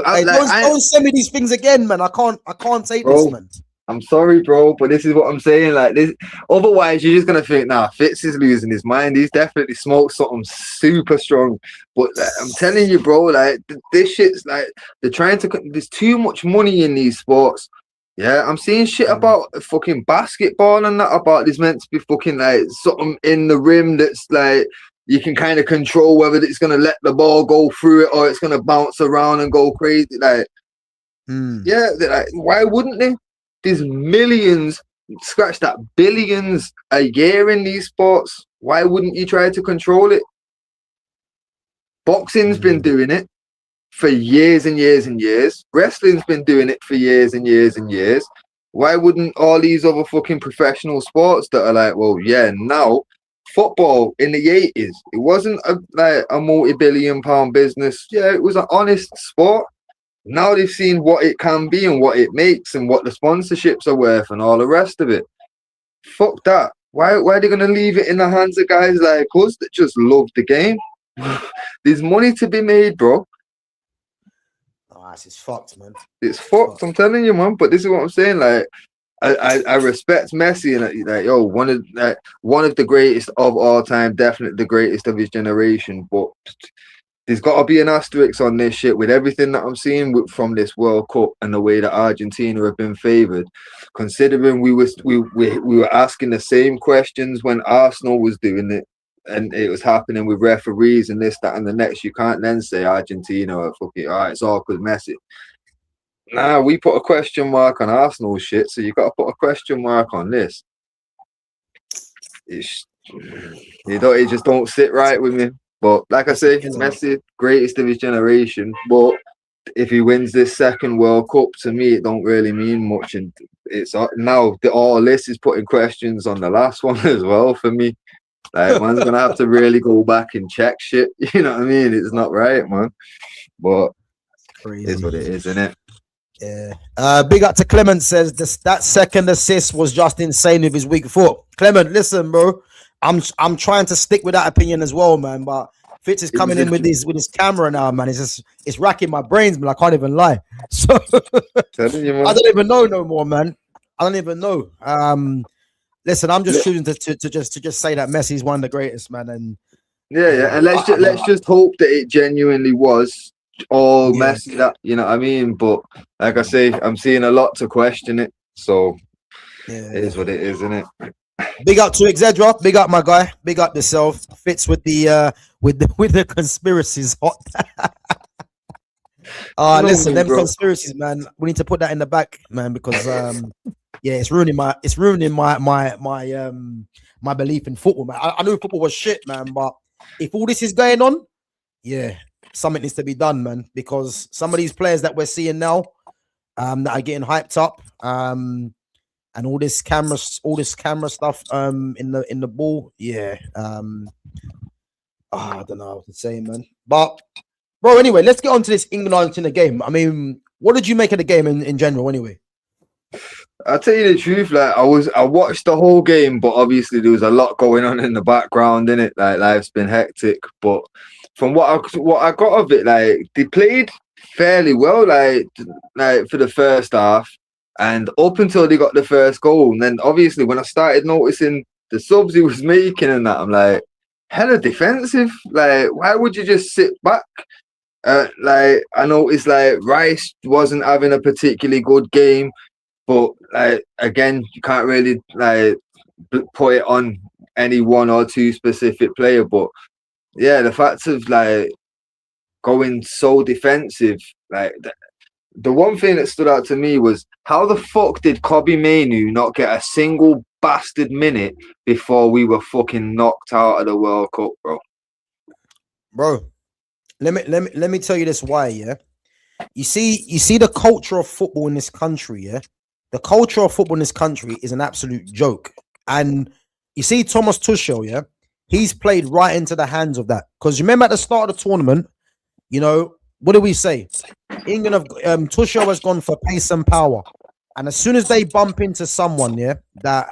Hey, don't send me these things again, man. I can't take this, man. I'm sorry, bro, but this is what I'm saying. Like this, otherwise you're just gonna think, nah, Fitz is losing his mind. He's definitely smoked something super strong. But like, I'm telling you, bro, like this shit's like they're trying to. There's too much money in these sports. Yeah, I'm seeing shit about fucking basketball and that. About there's meant to be fucking like something in the rim that's like you can kind of control whether it's gonna let the ball go through it or it's gonna bounce around and go crazy. Like, yeah, like, why wouldn't they? There's millions, scratch that, billions a year in these sports. Why wouldn't you try to control it? Boxing's been doing it for years and years and years. Wrestling's been doing it for years and years and years. Why wouldn't all these other fucking professional sports that are like, well, yeah, now football in the 80s, it wasn't like a multi-billion-pound business. Yeah, it was an honest sport. Now they've seen what it can be and what it makes and what the sponsorships are worth and all the rest of it. Fuck that. Why are they going to leave it in the hands of guys like us that just love the game? There's money to be made, bro. Oh, this is fucked, man. It's fucked. I'm telling you, man. But this is what I'm saying. Like, I respect Messi and like, yo, one of the greatest of all time, definitely the greatest of his generation. But there's got to be an asterisk on this shit with everything that I'm seeing from this World Cup and the way that Argentina have been favoured. Considering we were asking the same questions when Arsenal was doing it, and it was happening with referees and this, that, and the next. You can't then say Argentina are fucking all right. It's all because Messi. Nah, we put a question mark on Arsenal shit, so you got to put a question mark on this. It just don't sit right with me. But like I say, Messi, greatest of his generation. But if he wins this second World Cup, to me, it don't really mean much. And it's now all this is putting questions on the last one as well for me. Like, man's gonna have to really go back and check shit. You know what I mean? It's not right, man. But it's what it is, isn't it? Yeah. Big up to Clement says that second assist was just insane with his weak foot. Clement, listen, bro. I'm trying to stick with that opinion as well, man. But Fitz is coming in with his camera now, man. It's racking my brains, man. I can't even lie. So you, man. I don't even know no more, man. I don't even know. Listen, I'm just choosing to just say that Messi's one of the greatest, man. And yeah, and let's just hope that it genuinely was all Messi. That, you know what I mean? But like I say, I'm seeing a lot to question it. So it is what it is, isn't it? Big up to Exedra. Big up, my guy. Big up yourself. Fits with the conspiracies. Hot. Listen, them conspiracies, man. We need to put that in the back, man, because it's ruining my belief in football, man. I knew football was shit, man, but if all this is going on, something needs to be done, man, because some of these players that we're seeing now, that are getting hyped up, and all this camera stuff in the ball, I don't know what to say, man. But bro, anyway, let's get on to this England game. I mean, what did you make of the game in general, anyway? I'll tell you the truth, like I watched the whole game, but obviously there was a lot going on in the background, innit? Like, life's been hectic. But from what I got of it, like, they played fairly well, like for the first half. And up until they got the first goal, and then obviously when I started noticing the subs he was making and that, I'm like, hella defensive. Like, why would you just sit back? Like, I noticed like Rice wasn't having a particularly good game, but like again, you can't really like put it on any one or two specific player. But yeah, the fact of like going so defensive, like the one thing that stood out to me was how the fuck did Kobbie Mainoo not get a single bastard minute before we were fucking knocked out of the World Cup, bro? Bro, let me tell you this why, yeah. You see the culture of football in this country, yeah. The culture of football in this country is an absolute joke. And you see Thomas Tuchel, yeah, he's played right into the hands of that. Because remember at the start of the tournament, you know, what do we say? England have Tuchel has gone for pace and power, and as soon as they bump into someone, yeah, that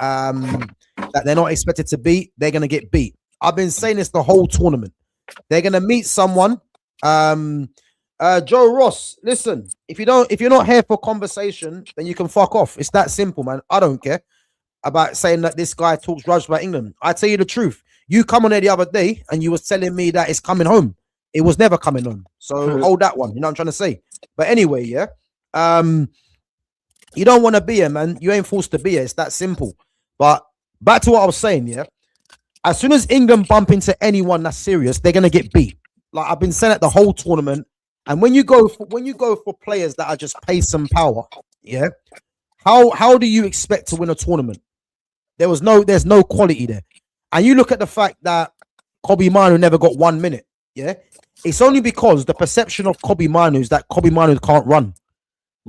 they're not expected to beat, they're gonna get beat. I've been saying this the whole tournament. They're gonna meet someone. Joe Ross, listen, if you're not here for conversation, then you can fuck off. It's that simple, man. I don't care about saying that this guy talks rubbish about England. I tell you the truth. You come on there the other day and you was telling me that it's coming home. It was never coming home. So hold that one. You know what I'm trying to say? But anyway, yeah. You don't want to be here, man. You ain't forced to be here. It's that simple. But back to what I was saying, yeah. As soon as England bump into anyone that's serious, they're gonna get beat. Like I've been saying it the whole tournament. And when you go for players that are just pace and power, yeah, how do you expect to win a tournament? There's no quality there. And you look at the fact that Kobbie Mainoo never got 1 minute, yeah. It's only because the perception of Kobbie Mainoo is that Kobbie Mainoo can't run.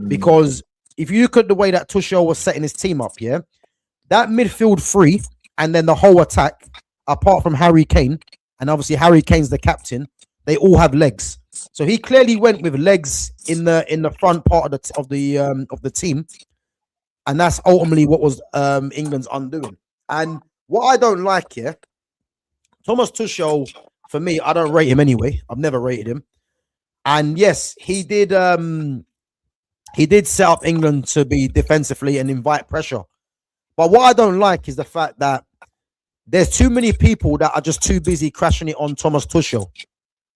Because if you look at the way that Tuchel was setting his team up, yeah, that midfield three and then the whole attack, apart from Harry Kane, and obviously Harry Kane's the captain, they all have legs. So he clearly went with legs in the front part of the team, and that's ultimately what was England's undoing. And what I don't like here, Thomas Tuchel, for me, I don't rate him anyway. I've never rated him. And yes, he did set up England to be defensively and invite pressure. But what I don't like is the fact that there's too many people that are just too busy crashing it on Thomas Tuchel,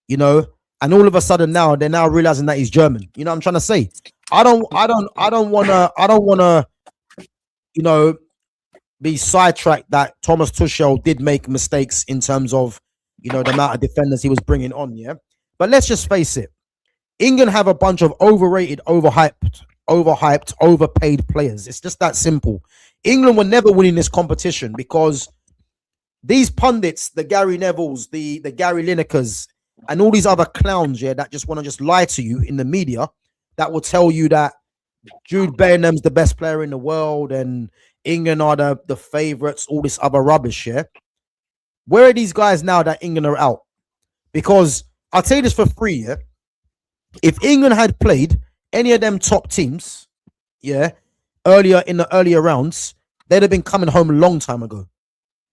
you know. And all of a sudden now they're now realizing that he's German. You know what I'm trying to say? I don't wanna, you know, be sidetracked that Thomas Tuchel did make mistakes in terms of, you know, the amount of defenders he was bringing on. Yeah, but let's just face it. England have a bunch of overrated, overhyped, overpaid players. It's just that simple. England were never winning this competition because these pundits, the Gary Nevilles, the Gary Linekers, and all these other clowns, yeah, that just want to just lie to you in the media, that will tell you that Jude Bellingham's the best player in the world and England are the favourites, all this other rubbish, yeah? Where are these guys now that England are out? Because I'll tell you this for free, yeah? If England had played any of them top teams, yeah, earlier in the earlier rounds, they'd have been coming home a long time ago.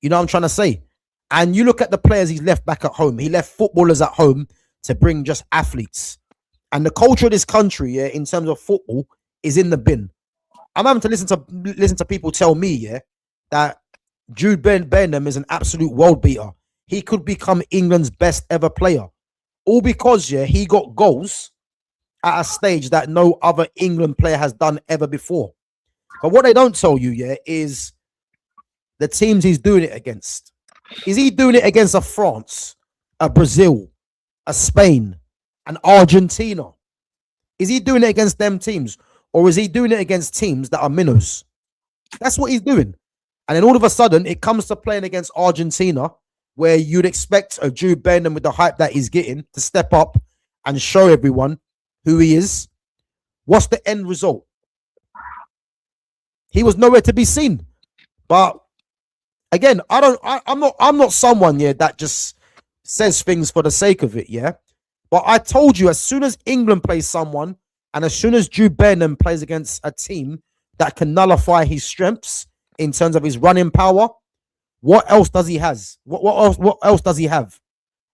You know what I'm trying to say? And you look at the players he's left back at home. He left footballers at home to bring just athletes. And the culture of this country, yeah, in terms of football, is in the bin. I'm having to listen to people tell me, yeah, that Jude Bellingham is an absolute world beater. He could become England's best ever player. All because, yeah, he got goals at a stage that no other England player has done ever before. But what they don't tell you, yeah, is the teams he's doing it against. Is he doing it against a France, a Brazil, a Spain, an Argentina? Is he doing it against them teams? Or is he doing it against teams that are minnows? That's what he's doing. And then all of a sudden, it comes to playing against Argentina, where you'd expect a Jude Bellingham with the hype that he's getting to step up and show everyone who he is. What's the end result? He was nowhere to be seen. But again, I'm not someone, yeah, that just says things for the sake of it, yeah. But I told you, as soon as England plays someone, and as soon as Jude Bellingham plays against a team that can nullify his strengths in terms of his running power, what else does he have? What else does he have?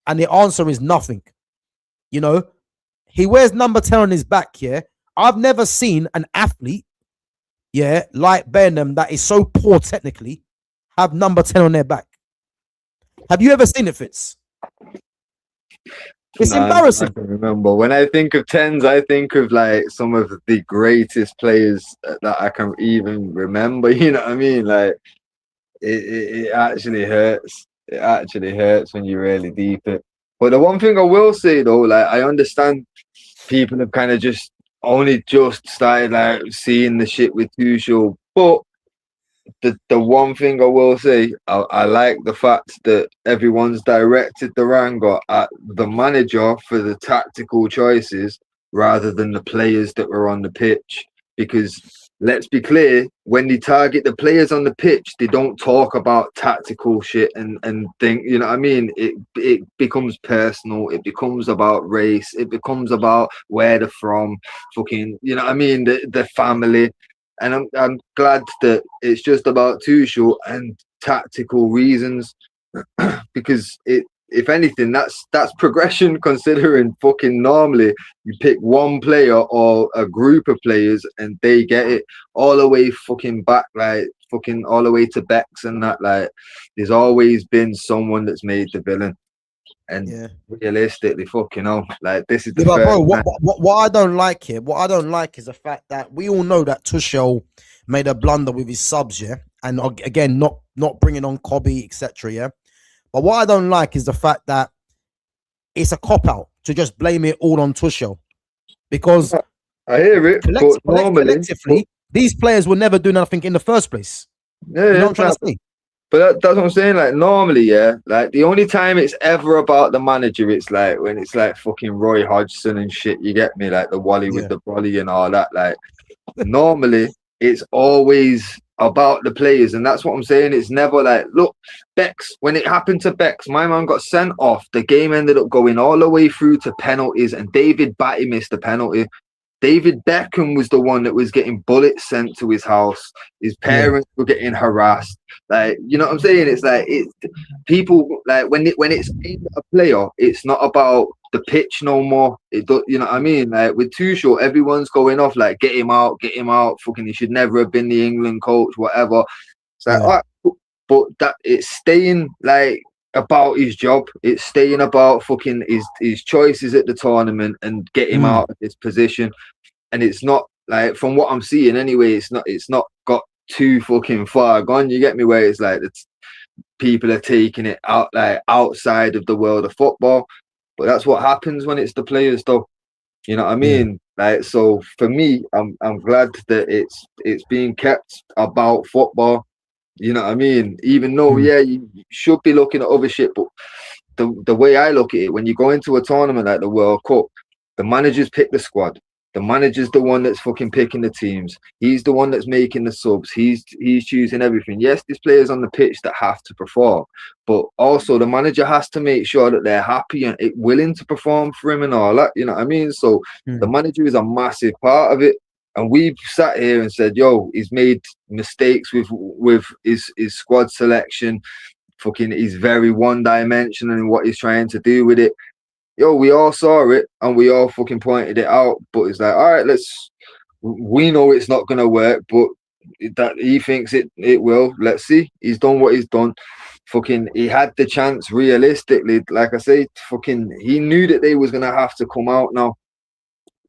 And the answer is nothing. You know, he wears number 10 on his back, yeah. I've never seen an athlete yeah, like Burnham, that is so poor technically, have number 10 on their back. Have you ever seen it, Fitz? It's Nah, I embarrassing. can remember. When I think of tens, I think of like some of the greatest players that I can even remember. You know what I mean? Like it actually hurts. It actually hurts when you really deep it. But the one thing I will say though, like I understand people have kind of just only just started like seeing the shit with Tuchel, but the one thing I will say, I like the fact that everyone's directed their anger at the manager for the tactical choices rather than the players that were on the pitch. Because let's be clear, when they target the players on the pitch, they don't talk about tactical shit and think, you know what I mean? It becomes personal, it becomes about race, it becomes about where they're from, fucking, you know what I mean? The family. And I'm glad that it's just about Tuchel and tactical reasons because if anything that's progression, considering fucking normally you pick one player or a group of players and they get it all the way fucking back, like fucking all the way to Bex and that. Like there's always been someone that's made the villain, and Yeah. realistically, fucking hell, like this is the Yeah, but bro, first time. what I don't like here, what I don't like is the fact that we all know that Tuchel made a blunder with his subs, yeah, and again, not bringing on Kobe, etc. Yeah, but what I don't like is the fact that it's a cop out to just blame it all on Tuchel because I hear it, but normally, collectively, these players will never do nothing in the first place. yeah, You know what I'm trying to say? but that's what I'm saying. Like normally, yeah, like the only time it's ever about the manager, it's like when it's like fucking Roy Hodgson and shit. You get me? Like the Wally with Yeah. the brolly and all that. Like normally, it's always about the players, and that's what I'm saying. It's never like, look, Bex. When it happened to Bex, my man got sent off. The game ended up going all the way through to penalties, and David Batty missed the penalty. David Beckham was the one that was getting bullets sent to his house. His parents were getting harassed. Like, you know what I'm saying? It's like people like when it's a player, it's not about the pitch no more. It do, you know what I mean? Like with Tuchel, everyone's going off like get him out. Fucking, he should never have been the England coach, whatever. It's like, all right, but that it's staying like about his job. It's staying about fucking his choices at the tournament and get him out of this position. And it's not like, from what I'm seeing anyway, it's not got too fucking far gone. You get me? Where it's like people are taking it out like outside of the world of football. But that's what happens when it's the players, though. You know what I mean? Like, so for me, I'm glad that it's being kept about football. You know what I mean? Even though, yeah, you should be looking at other shit, but the way I look at it, when you go into a tournament like the World Cup, the managers pick the squad. The manager's the one that's fucking picking the teams. He's the one that's making the subs. He's choosing everything. Yes, there's players on the pitch that have to perform, but also the manager has to make sure that they're happy and willing to perform for him and all that. You know what I mean? So the manager is a massive part of it. And we've sat here and said, yo, he's made mistakes with his squad selection. Fucking, he's very one-dimensional in what he's trying to do with it. Yo, we all saw it and we all fucking pointed it out. But it's like, all right, we know it's not going to work, but that he thinks it will. Let's see. He's done what he's done. Fucking, he had the chance realistically. Like I say, fucking, he knew that they was going to have to come out now.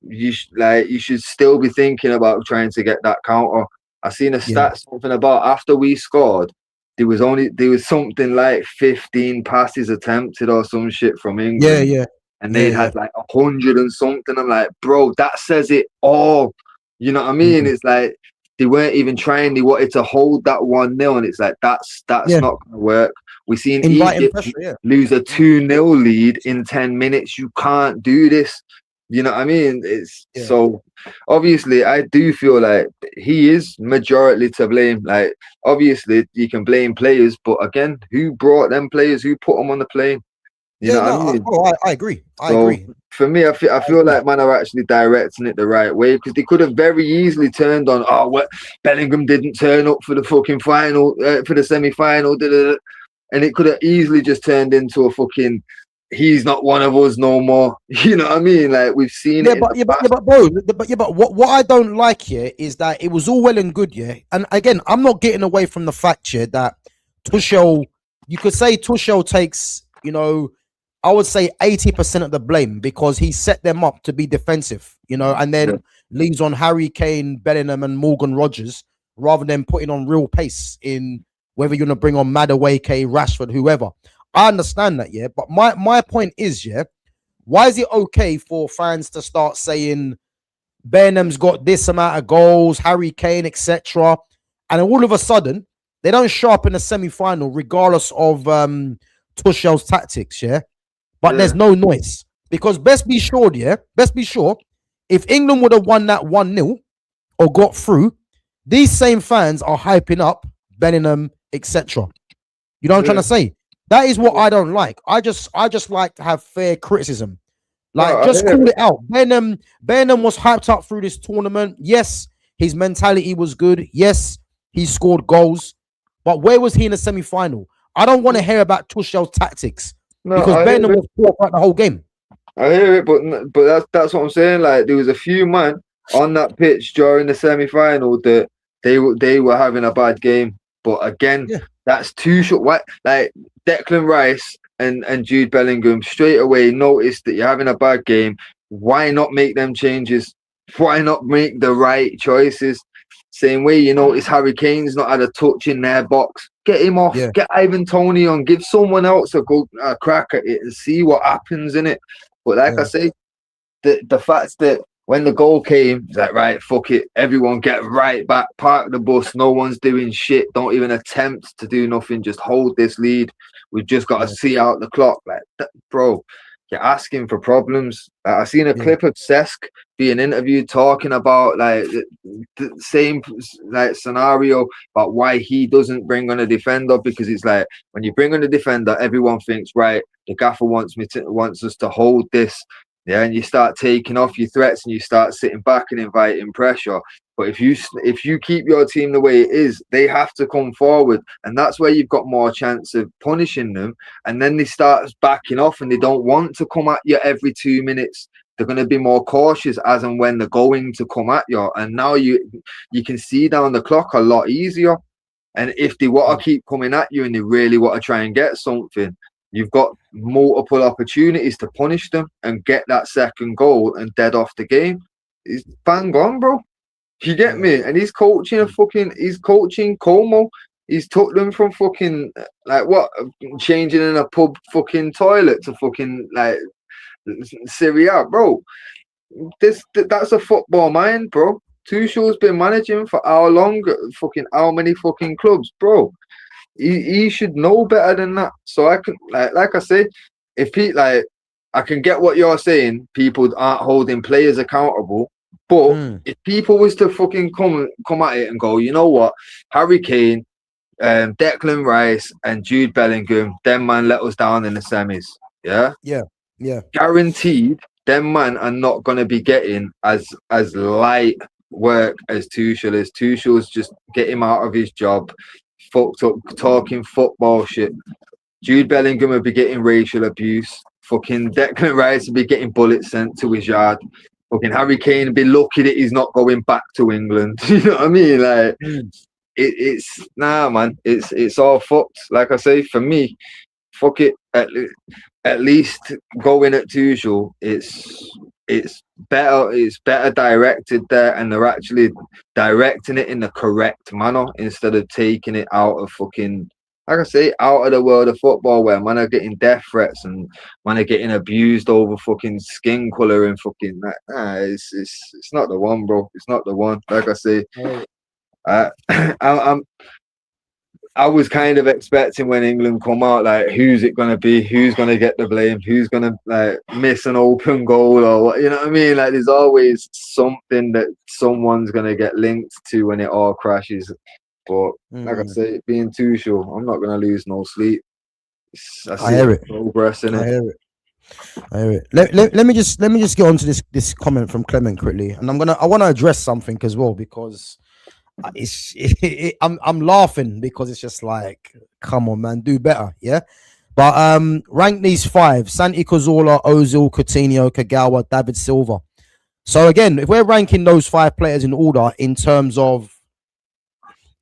You should still be thinking about trying to get that counter. I seen a stat, something about after we scored, there was something like 15 passes attempted or some shit from England. And they'd had like 100 and something. I'm like, bro, that says it all. You know what I mean? It's like they weren't even trying. They wanted to hold that 1-0, and it's like that's not going to work. We seen Egypt lose a 2-0 lead in 10 minutes. You can't do this. You know what I mean? So obviously I do feel like he is majority to blame. Like obviously you can blame players, but again, who brought them players? Who put them on the plane? You know what I mean? I agree. I agree. For me, I feel like man are actually directing it the right way, because they could have very easily turned on, oh, what, Bellingham didn't turn up for the fucking final, for the semi-final, and it could have easily just turned into a fucking he's not one of us no more. You know what I mean? Like we've seen it. But what I don't like here is that it was all well and good, yeah. And again, I'm not getting away from the fact here that Tuchel, you could say Tuchel takes, you know, I would say 80% of the blame because he set them up to be defensive, you know, and then leaves on Harry Kane, Bellingham, and Morgan Rogers rather than putting on real pace in whether you're gonna bring on Madueke, Rashford, whoever. I understand that, yeah. But my point is, yeah, why is it okay for fans to start saying Burnham's got this amount of goals, Harry Kane, etc., and all of a sudden they don't show up in the semi-final, regardless of Tuchel's tactics, yeah. But there's no noise because best be sure, yeah, best be sure, if England would have won that 1-0 or got through, these same fans are hyping up Bellingham, etc. You know what I'm trying to say? That is what I don't like. I just like to have fair criticism. Like, just call it out. Benham was hyped up through this tournament. Yes, his mentality was good. Yes, he scored goals. But where was he in the semi-final? I don't want to hear about Tuchel's tactics because Benham was poor throughout the whole game. I hear it, but that's what I'm saying. Like, there was a few man on that pitch during the semi-final that they were having a bad game. But again, that's too short. What, like Declan Rice and Jude Bellingham straight away noticed that you're having a bad game. Why not make them changes? Why not make the right choices? Same way, you notice Harry Kane's not had a touch in their box. Get him off. Get Ivan Toney on. Give someone else a crack at it and see what happens in it. But like I say, the fact that when the goal came, it's like, right, fuck it. Everyone get right back, park the bus. No one's doing shit. Don't even attempt to do nothing. Just hold this lead. We've just got to see out the clock. Like, bro, you're asking for problems. I seen a clip of Cesc being interviewed talking about like the same like scenario about why he doesn't bring on a defender, because it's like when you bring on a defender, everyone thinks, right, the gaffer wants us to hold this. Yeah, and you start taking off your threats and you start sitting back and inviting pressure. But if you keep your team the way it is, they have to come forward, and that's where you've got more chance of punishing them. And then they start backing off and they don't want to come at you every 2 minutes. They're going to be more cautious as and when they're going to come at you. And now you can see down the clock a lot easier. And if they want to keep coming at you and they really want to try and get something, you've got multiple opportunities to punish them and get that second goal and dead off the game. It's bang on, bro. You get me? And he's coaching Como. He's took them from fucking like what, changing in a pub fucking toilet to fucking like Syria, bro. That's a football mind, bro. Tuchel's been managing for how long? Fucking how many fucking clubs, bro? He should know better than that. So I can like I say, if I can get what you're saying. People aren't holding players accountable, but if people was to fucking come at it and go, you know what, Harry Kane, Declan Rice, and Jude Bellingham, them man let us down in the semis. Yeah. Guaranteed, them man are not gonna be getting as light work as Tuchel is. Tuchel's just get him out of his job. Fucked up talking football shit. Jude Bellingham would be getting racial abuse. Fucking Declan Rice would be getting bullets sent to his yard. Fucking Harry Kane would be lucky that he's not going back to England. You know what I mean? Like it's nah, man. It's all fucked. Like I say, for me, fuck it. At least going at Tuchel, it's better directed there, and they're actually directing it in the correct manner instead of taking it out of fucking, like I say, out of the world of football where man are getting death threats and man are getting abused over fucking skin color and fucking it's not the one, bro. It's not the one. Like I say, I was kind of expecting when England come out, like, who's it going to be? Who's going to get the blame? Who's going to like miss an open goal or what? You know what I mean? Like, there's always something that someone's going to get linked to when it all crashes. But like I say, being Tuchel, I'm not going to lose no sleep. I hear it. Progress in it. I hear it. Let me just get on to this comment from Clement quickly, and I want to address something as well, because I'm laughing because it's just like, come on, man, do better. Yeah. But rank these 5: Santi Cazorla, Ozil, Coutinho, Kagawa, David Silva. So again, if we're ranking those 5 players in order in terms of,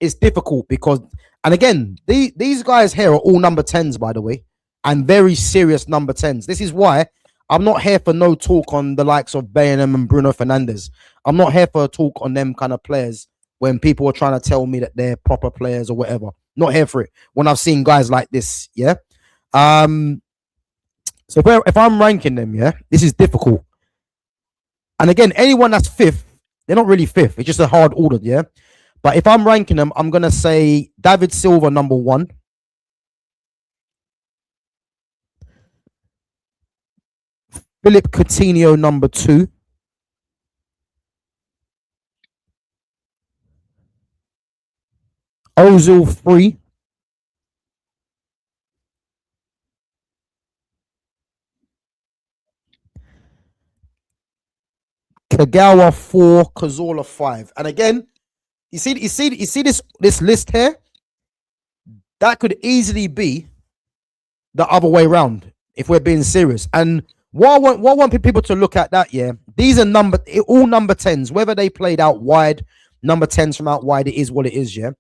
it's difficult because, and again, these guys here are all number 10s, by the way, and very serious number 10s. This is why I'm not here for no talk on the likes of Bayern and Bruno Fernandes. I'm not here for a talk on them kind of players when people are trying to tell me that they're proper players or whatever. Not here for it when I've seen guys like this. Yeah. So if I'm ranking them, yeah, this is difficult. And again, anyone that's 5th, they're not really 5th. It's just a hard order, yeah. But if I'm ranking them, I'm gonna say David Silva number 1. Philip Coutinho number 2. Ozil 3. Kagawa 4. Cazorla 5. And again, you see this list here. That could easily be the other way around if we're being serious. And what I want people to look at that, yeah, these are all number 10s, whether they played out wide, number 10s from out wide, it is what it is, yeah.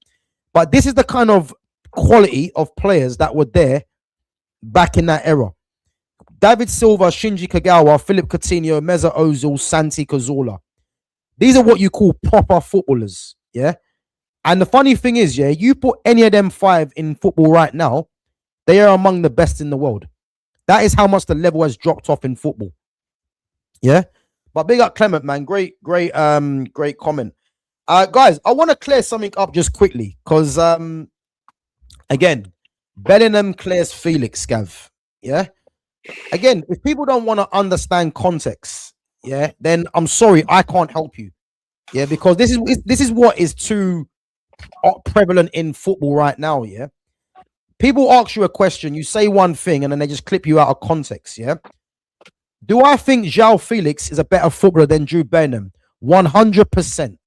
But this is the kind of quality of players that were there back in that era. David Silva, Shinji Kagawa, Philip Coutinho, Mesut Ozil, Santi Cazorla. These are what you call proper footballers, yeah. And the funny thing is, yeah, you put any of them 5 in football right now, they are among the best in the world. That is how much the level has dropped off in football. Yeah. But big up Clement, man. Great comment. Guys, I want to clear something up just quickly. Because again, Bellingham clears Felix, Gav. Yeah. Again, if people don't want to understand context, yeah, then I'm sorry, I can't help you. Yeah, because this is what is too prevalent in football right now, yeah. People ask you a question, you say one thing, and then they just clip you out of context, yeah? Do I think João Felix is a better footballer than Jude Bellingham? 100%.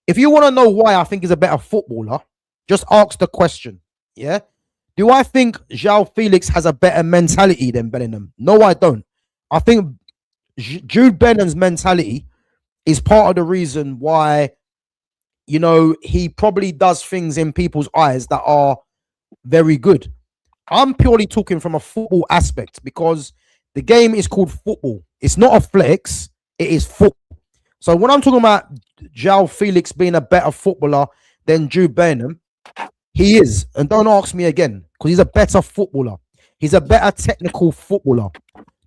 If you want to know why I think he's a better footballer, just ask the question, yeah? Do I think João Felix has a better mentality than Bellingham? No, I don't. I think Jude Bellingham's mentality is part of the reason why, you know, he probably does things in people's eyes that are very good. I'm purely talking from a football aspect because the game is called football. It's not a flex, it is football. So when I'm talking about João Felix being a better footballer than Jude Bellingham, he is. And don't ask me again, because he's a better footballer. He's a better technical footballer.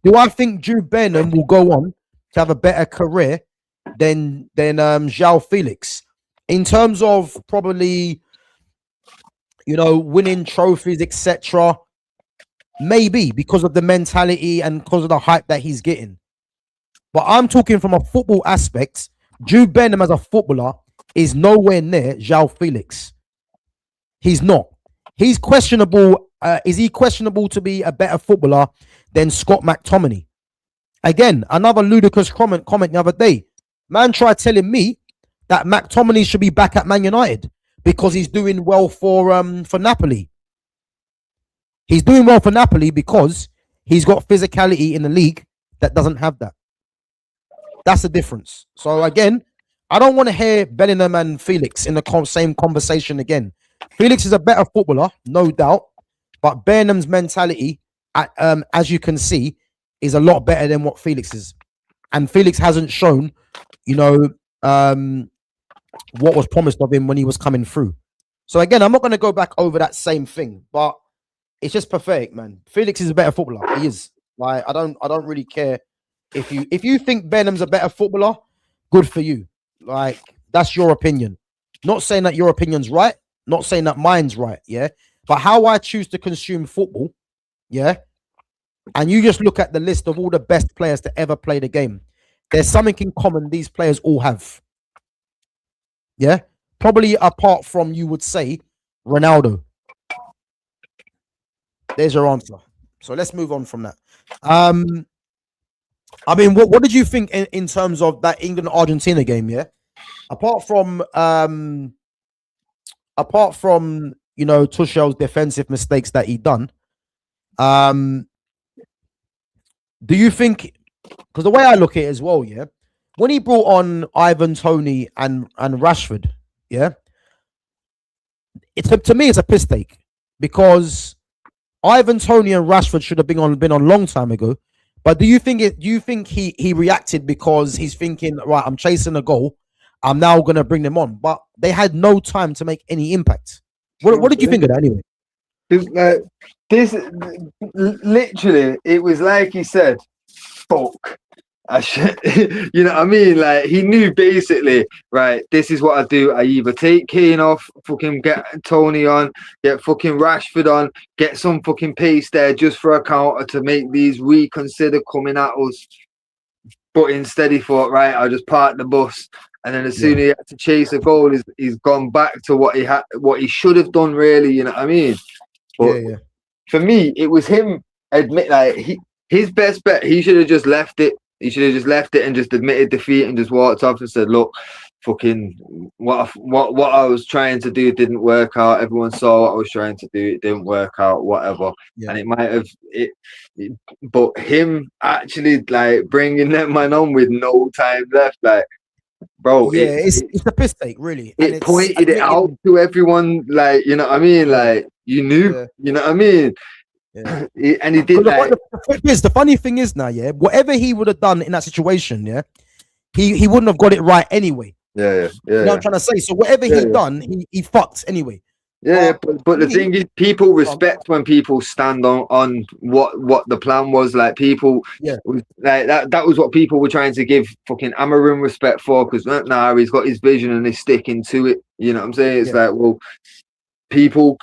Do I think Jude Bellingham will go on to have a better career than João Felix? In terms of probably, you know, winning trophies, etc. Maybe because of the mentality and because of the hype that he's getting. But I'm talking from a football aspect. Jude Bellingham as a footballer is nowhere near João Felix. He's not. He's questionable. Is he questionable to be a better footballer than Scott McTominay? Again, another ludicrous comment the other day. Man tried telling me that McTominay should be back at Man United because he's doing well for Napoli. He's doing well for Napoli because he's got physicality in the league that doesn't have that. That's the difference. So again, I don't want to hear Bellingham and Felix in the same conversation again. Felix is a better footballer, no doubt, but Bellingham's mentality, as you can see, is a lot better than what Felix is. And Felix hasn't shown, you know, what was promised of him when he was coming through. So again, I'm not going to go back over that same thing, but it's just pathetic, man. Felix is a better footballer. He is. Like, I don't really care if you think Bellingham's a better footballer. Good for you. Like, that's your opinion. Not saying that your opinion's right. Not saying that mine's right. Yeah. But how I choose to consume football. Yeah. And you just look at the list of all the best players to ever play the game. There's something in common these players all have. Yeah. Probably apart from, you would say, Ronaldo. There's your answer. So let's move on from that. I mean, what did you think in terms of that England-Argentina game? Yeah. Apart from you know, Tuchel's defensive mistakes that he done, Um, do you think? Because the way I look at it as well, yeah, when he brought on Ivan, Tony, and Rashford, yeah, it's to me it's a piss take because Ivan, Tony, and Rashford should have been on long time ago. But do you think Do you think he reacted because he's thinking, right, I'm chasing a goal, I'm now gonna bring them on, but they had no time to make any impact. What did you think of that anyway? It's like this, literally, it was like he said, "Fuck." I should, you know what I mean? Like he knew basically, right? This is what I do. I either take Kane off, fucking get Tony on, get fucking Rashford on, get some fucking pace there just for a counter to make these reconsider coming at us. But instead, he thought, right, I'll just park the bus. And then as soon as he had to chase a goal, he's gone back to what he should have done, really. You know what I mean? But for me, it was him admit like his best bet. He should have just left it. He should have just left it and just admitted defeat and just walked off and said, "Look, fucking what I was trying to do didn't work out. Everyone saw what I was trying to do. It didn't work out. Whatever." And it might have but him actually like bringing that man on with no time left, like, bro, it's a piss take, really. It pointed it out to everyone, like, you know what I mean? Like, you knew, you know what I mean? Yeah. And he did like, the funny thing is now, yeah, whatever he would have done in that situation, yeah, he wouldn't have got it right anyway. You know what I'm trying to say? So whatever he done, he fucked anyway. But the thing is, people respect when people stand on what the plan was. Like people, like that was what people were trying to give fucking Amarin respect for, because he's got his vision and he's sticking to it. You know what I'm saying? It's like, well, people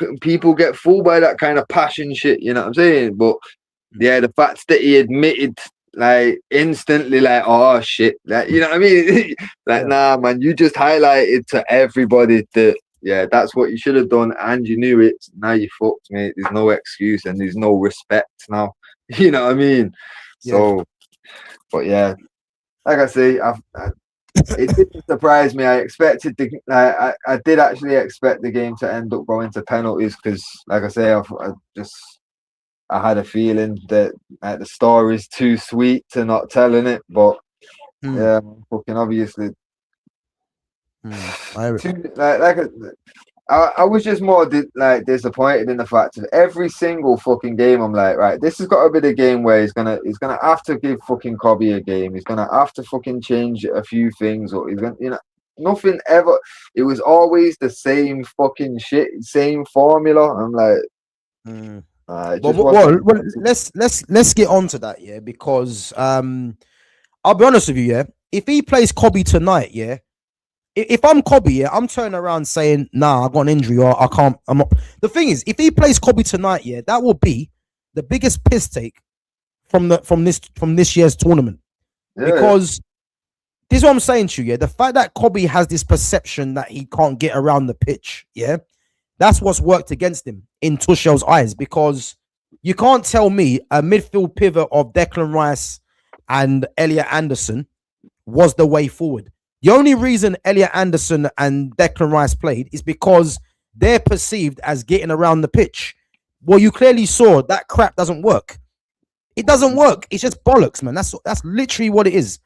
get fooled by that kind of passion shit. You know what I'm saying? But yeah, the fact that he admitted like instantly, like, oh shit, like, you know what I mean? Like, nah, man, you just highlighted to everybody that. Yeah, that's what you should have done, and you knew it. Now you fucked, mate. There's no excuse, and there's no respect now. You know what I mean? So, but yeah, like I say, it didn't surprise me. I expected I did actually expect the game to end up going to penalties because, like I say, I had a feeling that the story's too sweet to not telling it, but yeah, fucking obviously. I was just more disappointed in the fact that every single fucking game I'm like, right, this has got to be the game where he's gonna have to give fucking Cobby a game. He's gonna have to fucking change a few things, or he's gonna, you know, nothing ever. It was always the same fucking shit, same formula. I'm like, well, let's get on to that, yeah, because I'll be honest with you, yeah, if he plays Cobby tonight, yeah. If I'm Cobby, yeah, I'm turning around saying, nah, I got an injury or I can't. I'm not. The thing is, if he plays Cobby tonight, yeah, that will be the biggest piss take from this year's tournament. Because this is what I'm saying to you, yeah. The fact that Cobby has this perception that he can't get around the pitch, yeah, that's what's worked against him in Tuchel's eyes. Because you can't tell me a midfield pivot of Declan Rice and Elliot Anderson was the way forward. The only reason Elliot Anderson and Declan Rice played is because they're perceived as getting around the pitch. Well, you clearly saw that crap doesn't work. It doesn't work. It's just bollocks, man. That's literally what it is.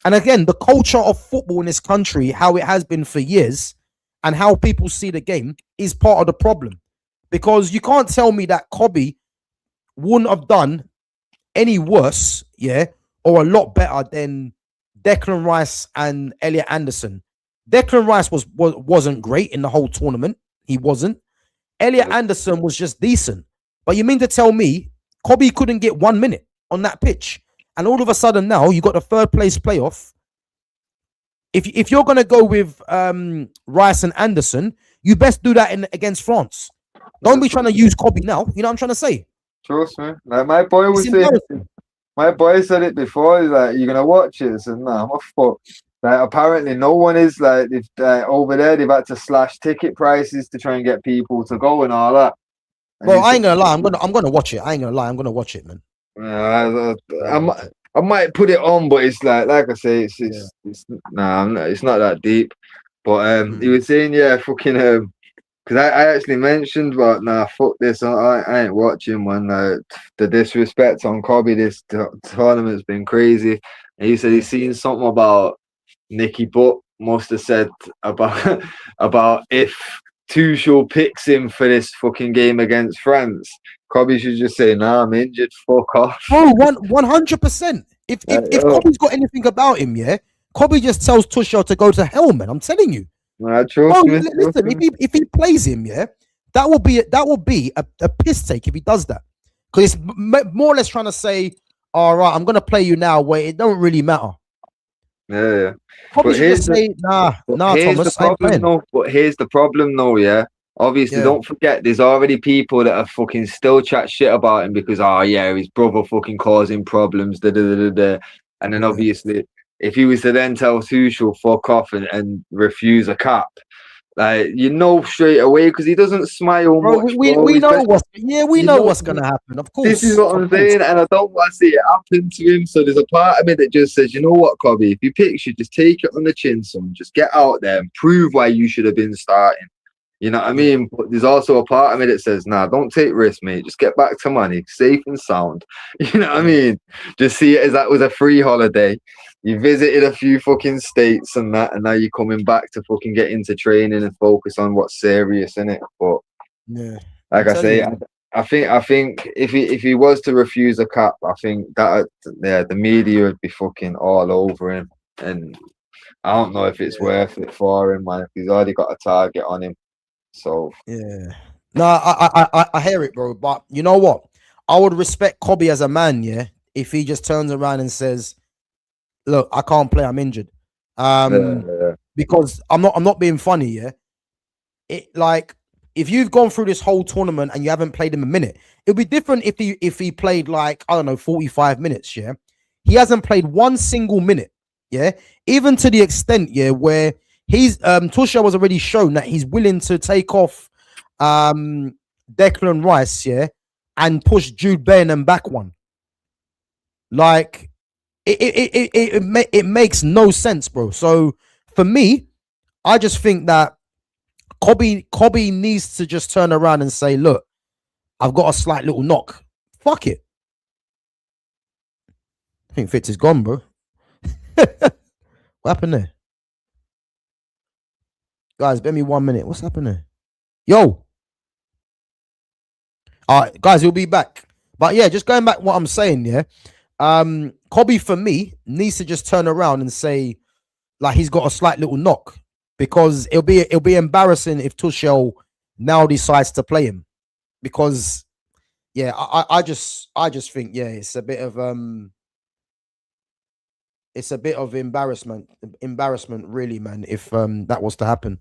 And again, the culture of football in this country, how it has been for years, and how people see the game is part of the problem. Because you can't tell me that Cobby wouldn't have done any worse, yeah, or a lot better than Declan Rice and Elliot Anderson. Declan Rice wasn't great in the whole tournament. He wasn't. Elliot Anderson was just decent. But you mean to tell me Cobby couldn't get 1 minute on that pitch? And all of a sudden now you got the third place playoff. If you're going to go with Rice and Anderson, you best do that against France. Don't be trying to use Cobby now. You know what I'm trying to say? Trust me. Like my boy was saying. My boy said it before. He's like, "You're gonna watch it?" I said, "Nah, what fuck?" Like, apparently, no one is like, if over there, they've had to slash ticket prices to try and get people to go and all that. And well, I ain't gonna lie. I'm gonna watch it. I ain't gonna lie. I'm gonna watch it, man. I might put it on, but it's like I say, it's not that deep. But he was saying, yeah, fucking, because Because I actually mentioned, but nah, fuck this. I ain't watching, man. The disrespect on Kobe this tournament's been crazy. And he said he's seen something about Nicky Butt must have said about about if Tuchel picks him for this fucking game against France, Kobe should just say, "Nah, I'm injured. Fuck off." Oh, 100%. If Kobe's got anything about him, yeah, Kobe just tells Tuchel to go to hell, man. I'm telling you. Trust me, listen, if he plays him, yeah, that will be a piss take if he does that, because it's more or less trying to say, all right, I'm gonna play you now, where it don't really matter. Yeah. Probably should just say, nah, Thomas, I ain't playing. But here's the problem, though. Yeah, obviously, don't forget, there's already people that are fucking still chat shit about him because, oh yeah, his brother fucking causing problems. And then obviously, if he was to then tell Tuchel fuck off and refuse a cap, like, you know, straight away, because he doesn't smile much. We know what's gonna happen. Of course, this is what I'm saying, and I don't want to see it happen to him. So there's a part of me that just says, you know what, Kobe, if he picks you, just take it on the chin, son. Just get out there and prove why you should have been starting. You know what I mean? But there's also a part of me that says, nah, don't take risks, mate. Just get back to money, safe and sound. You know what I mean? Just see it as that was a free holiday. You visited a few fucking states and that, and now you're coming back to fucking get into training and focus on what's serious, innit? But yeah, like I say, I think if he was to refuse a cap, I think that the media would be fucking all over him, and I don't know if it's worth it for him, man. If he's already got a target on him, so yeah. No, I hear it, bro. But you know what? I would respect Kobe as a man, yeah, if he just turns around and says, look, I can't play, I'm injured. Because I'm not being funny, yeah. It, like, if you've gone through this whole tournament and you haven't played him a minute, it'd be different if he played, like, I don't know, 45 minutes, yeah. He hasn't played one single minute, yeah. Even to the extent, yeah, where he's Tuchel was already shown that he's willing to take off Declan Rice, yeah, and push Jude Bellingham back one. Like, it makes no sense, bro. So for me, I just think that Kobe needs to just turn around and say, look, I've got a slight little knock. Fuck it. I think Fitz is gone, bro. What happened there? Guys, bear me 1 minute. What's happened there? Yo. All right, guys, he'll be back. But yeah, just going back what I'm saying, yeah. Kobe, for me, needs to just turn around and say, like, he's got a slight little knock, because it'll be embarrassing if Tuchel now decides to play him, because yeah, I just think, yeah, it's a bit of embarrassment really, man, if that was to happen.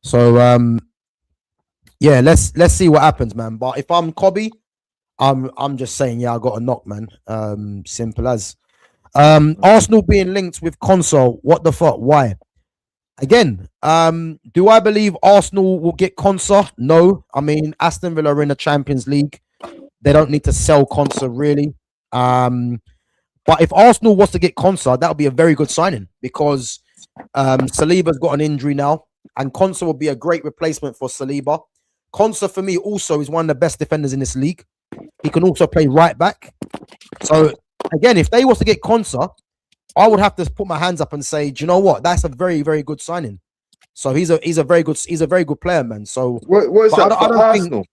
So yeah, let's see what happens, man. But if I'm Kobe, I'm just saying, yeah, I got a knock, man. Simple as. Arsenal being linked with Console. What the fuck? Why? Again, do I believe Arsenal will get Konsa? No. I mean, Aston Villa are in the Champions League. They don't need to sell Konsa, really. But if Arsenal was to get Konsa, that would be a very good signing, because Saliba's got an injury now, and Konsa will be a great replacement for Saliba. Konsa, for me, also is one of the best defenders in this league. He can also play right back. So again, if they was to get Konsa, I would have to put my hands up and say, do you know what? That's a very, very good signing. So he's a very good player, man. So what's that for Arsenal?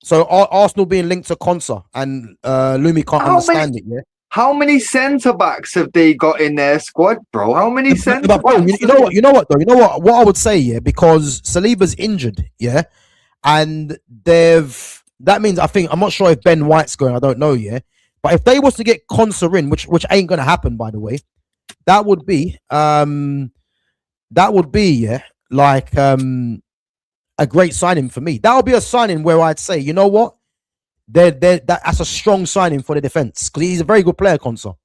So Arsenal being linked to Konsa, and Lumi can't understand it. Yeah. How many centre backs have they got in their squad, bro? How many centre backs? You know what though? You know what I would say, yeah, because Saliba's injured, yeah, and that means, I'm not sure if Ben White's going, I don't know, yeah. But if they was to get Konsa in, which ain't gonna happen, by the way, that would be yeah, like a great signing for me. That would be a signing where I'd say, you know what? That's a strong signing for the defense, because he's a very good player, Konsa.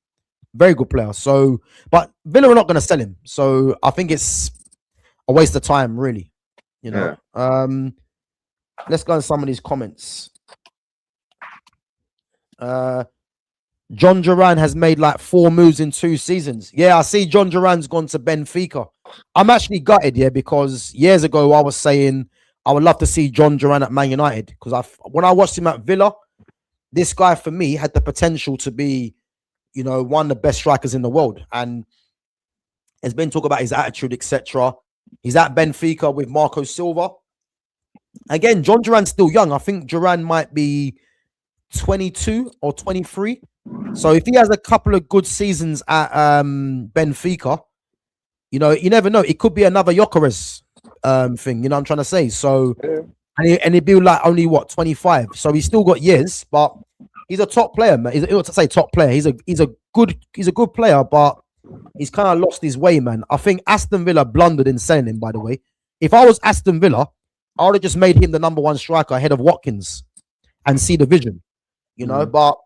Very good player. So, but Villa are not gonna sell him. So I think it's a waste of time, really. You know. Yeah. Let's go on some of these comments. John Duran has made like 4 moves in 2 seasons. Yeah, I see John Duran's gone to Benfica. I'm actually gutted, yeah, because years ago I was saying I would love to see John Duran at Man United, because when I watched him at Villa, this guy for me had the potential to be, you know, one of the best strikers in the world. And there's been talk about his attitude, etc. He's at Benfica with Marco Silva. Again, John Duran's still young. I think Duran might be 22 or 23. So if he has a couple of good seasons at Benfica, you know, you never know. It could be another Gyökeres thing. You know what I'm trying to say? So, and he'd be like only what, 25. So he's still got years, but he's a top player, man. He's not to say top player. He's a good player, but he's kind of lost his way, man. I think Aston Villa blundered in selling him. By the way, if I was Aston Villa, I would have just made him the #1 striker ahead of Watkins and see the vision, you know. But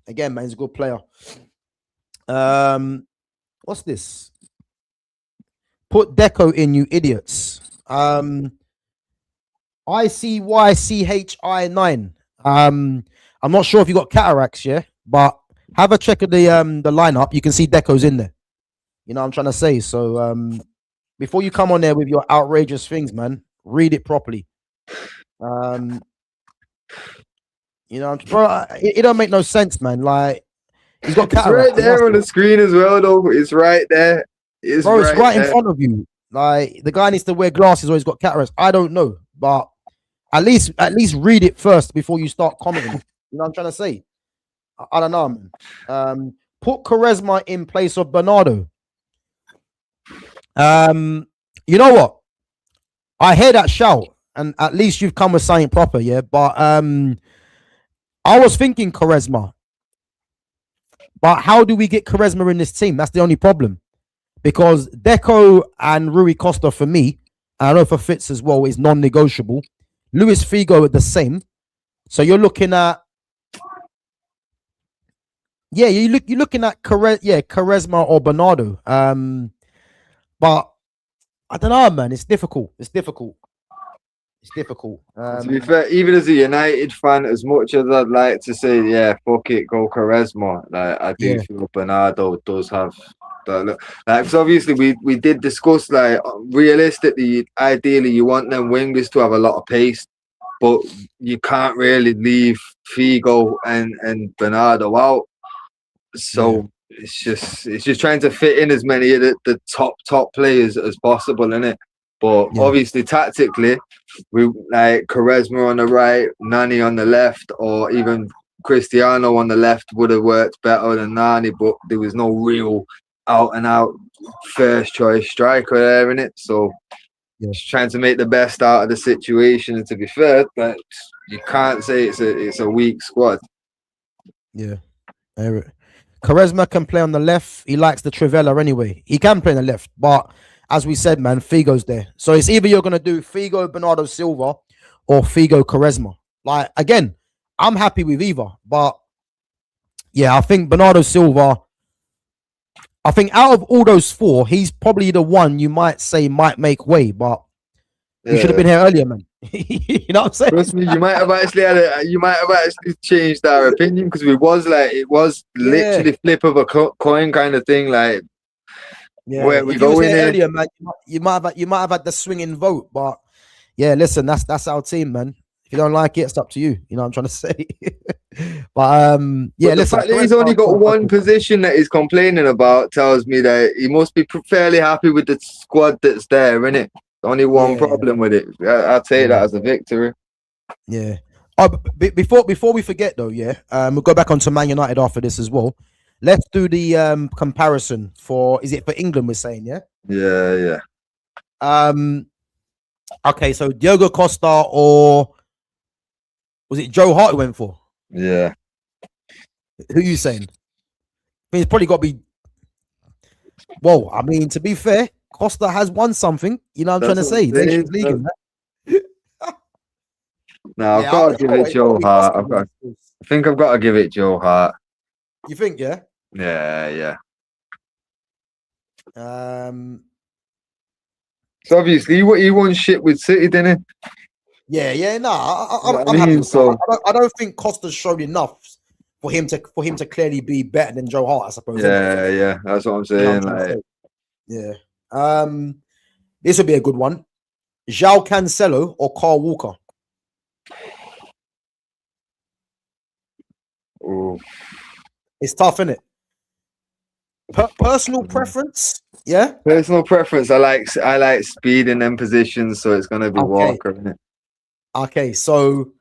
again, man, he's a good player. What's this? Put Deco in, you idiots. ICYCHI9. I'm not sure if you got cataracts, yeah, but have a check of the lineup. You can see Deco's in there. You know what I'm trying to say? So before you come on there with your outrageous things, man, read it properly. You know, bro, it don't make no sense, man. Like, he's got cataracts. It's right there on the screen as well, though. It's right there. It's right in front of you. Like, the guy needs to wear glasses or he's got cataracts. I don't know, but at least read it first before you start commenting. You know what I'm trying to say? I don't know, man. Put Quaresma in place of Bernardo. You know what? I hear that shout, and at least you've come with something proper, yeah. But I was thinking Quaresma, but how do we get Quaresma in this team? That's the only problem, because Deco and Rui Costa for me, and I know for Fitz as well, is non-negotiable. Luis Figo are the same, so you're looking at you're looking at Quaresma or Bernardo. But I don't know, man. It's difficult. To be fair, even as a United fan, as much as I'd like to say, yeah, fuck it, go Quaresma, like, I do feel Bernardo does have that look. Like, because obviously we did discuss, like, realistically, ideally you want them wingers to have a lot of pace, but you can't really leave Figo and Bernardo out. So it's just trying to fit in as many of the top players as possible, innit? But obviously, tactically, we like Quaresma on the right, Nani on the left, or even Cristiano on the left would have worked better than Nani. But there was no real out-and-out first choice striker there, innit? So just trying to make the best out of the situation. And to be fair, but you can't say it's a weak squad. Yeah, Quaresma can play on the left. He likes the Trivela anyway. He can play on the left, but as we said, man, Figo's there. So it's either you're going to do Figo, Bernardo Silva, or Figo, Quaresma. Like, again, I'm happy with either. But, yeah, I think Bernardo Silva, I think out of all those four, he's probably the one you might say might make way. But you should have been here earlier, man. You know what I'm saying? Trust me, you might have actually changed our opinion, because it was literally flip of a coin kind of thing. Like, where we go in earlier, man, you might have had the swinging vote, but yeah, listen, that's our team, man. If you don't like it, it's up to you. You know what I'm trying to say. But listen, he's only got one position that he's complaining about tells me that he must be fairly happy with the squad that's there, innit? Only one problem with it. I'll take that as a victory. Yeah. Oh, but before we forget though, we'll go back onto Man United after this as well. Let's do the comparison for England, we're saying, yeah? Yeah. Okay, so Diogo Costa or was it Joe Hart who went for? Yeah. Who are you saying? I mean, it's probably got to be. Well, I mean, to be fair, Costa has won something. You know what I'm trying to say? Nations League and that. No, I've got to give it Joe Hart. I think I've got to give it Joe Hart. You think, yeah? Yeah. So obviously he won shit with City, didn't he? Yeah. No, I'm happy with that. I don't think Costa's showed enough for him to clearly be better than Joe Hart, I suppose. Yeah. That's what I'm saying. Yeah. This will be a good one. João Cancelo or Carl Walker? Ooh. It's tough, isn't it? Personal preference, yeah. Personal preference. I like speed in them positions, so it's gonna be Walker, isn't it? Okay, so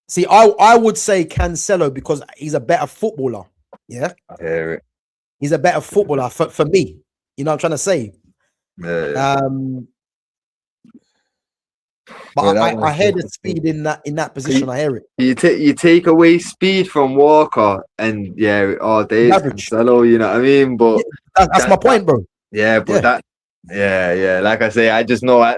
see, I would say Cancelo because he's a better footballer. Yeah, I hear it. he's a better footballer for me. You know what I'm trying to say? Yeah. But Yeah, I hear the speed in that position. I hear it. You take away speed from Walker, and yeah, all day it's Average. Cancelo. You know what I mean? But That's my point, bro. Yeah, but yeah. Like I say, I just know I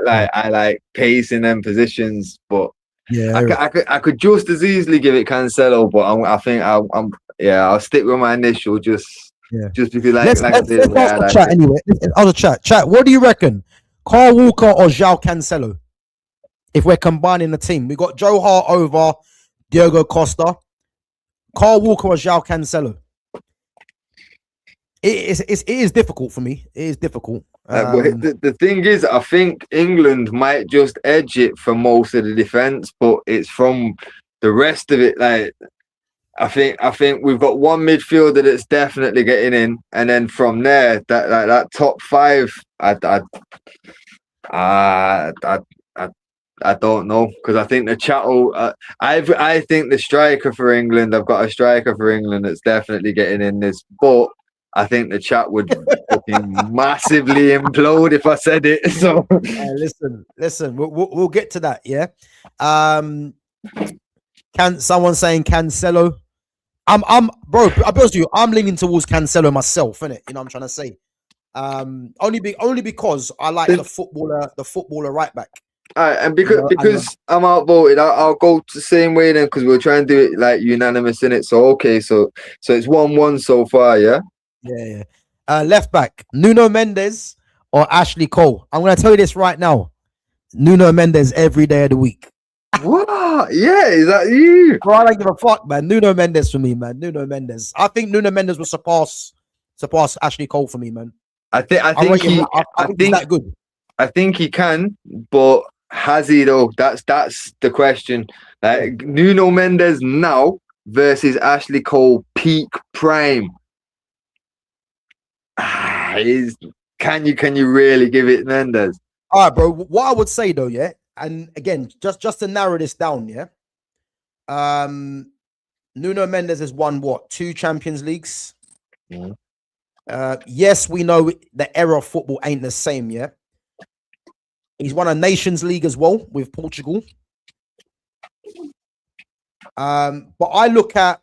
like pace in them positions, but Yeah, I could just as easily give it Cancelo, but I think I'll stick with my initial just because let's I ask did. the chat anyway. Other chat. What do you reckon? Carl Walker or João Cancelo? If we're combining the team, we got Joe Hart over Diogo Costa. Carl Walker or João Cancelo? It is difficult for me. It is difficult. But the thing is, I think England might just edge it for most of the defense, but it's from the rest of it. Like I think we've got one midfielder that's definitely getting in, and then from there, that top five, I don't know, because I think the chattel. I think the striker for England. I've got a striker for England that's definitely getting in this, but I think the chat would fucking massively implode if I said it. So listen, we'll get to that. Yeah. Can someone saying Cancelo? Bro. I'll be honest with you. I'm leaning towards Cancelo myself, innit? You know what I'm trying to say. Only because I like the footballer right back. And because I'm outvoted, I'll go the same way then, because we're trying to do it like unanimous in it. So okay, so it's 1-1 so far, yeah. Yeah. Left back, Nuno Mendes or Ashley Cole? I'm gonna tell you this right now. Nuno Mendes every day of the week. What? Yeah, is that you? Bro, I don't give a fuck, man. Nuno Mendes for me, man. Nuno Mendes. I think Nuno Mendes will surpass Ashley Cole for me, man. I think he's that good. I think he can, but has he though? That's the question. Like Nuno Mendes now versus Ashley Cole peak prime. Can you really give it Mendes? All right, bro. What I would say though, yeah, and again, just to narrow this down, yeah. Nuno Mendes has won what? 2 Champions Leagues. Yes, we know the era of football ain't the same, yeah. He's won a Nations League as well with Portugal. But I look at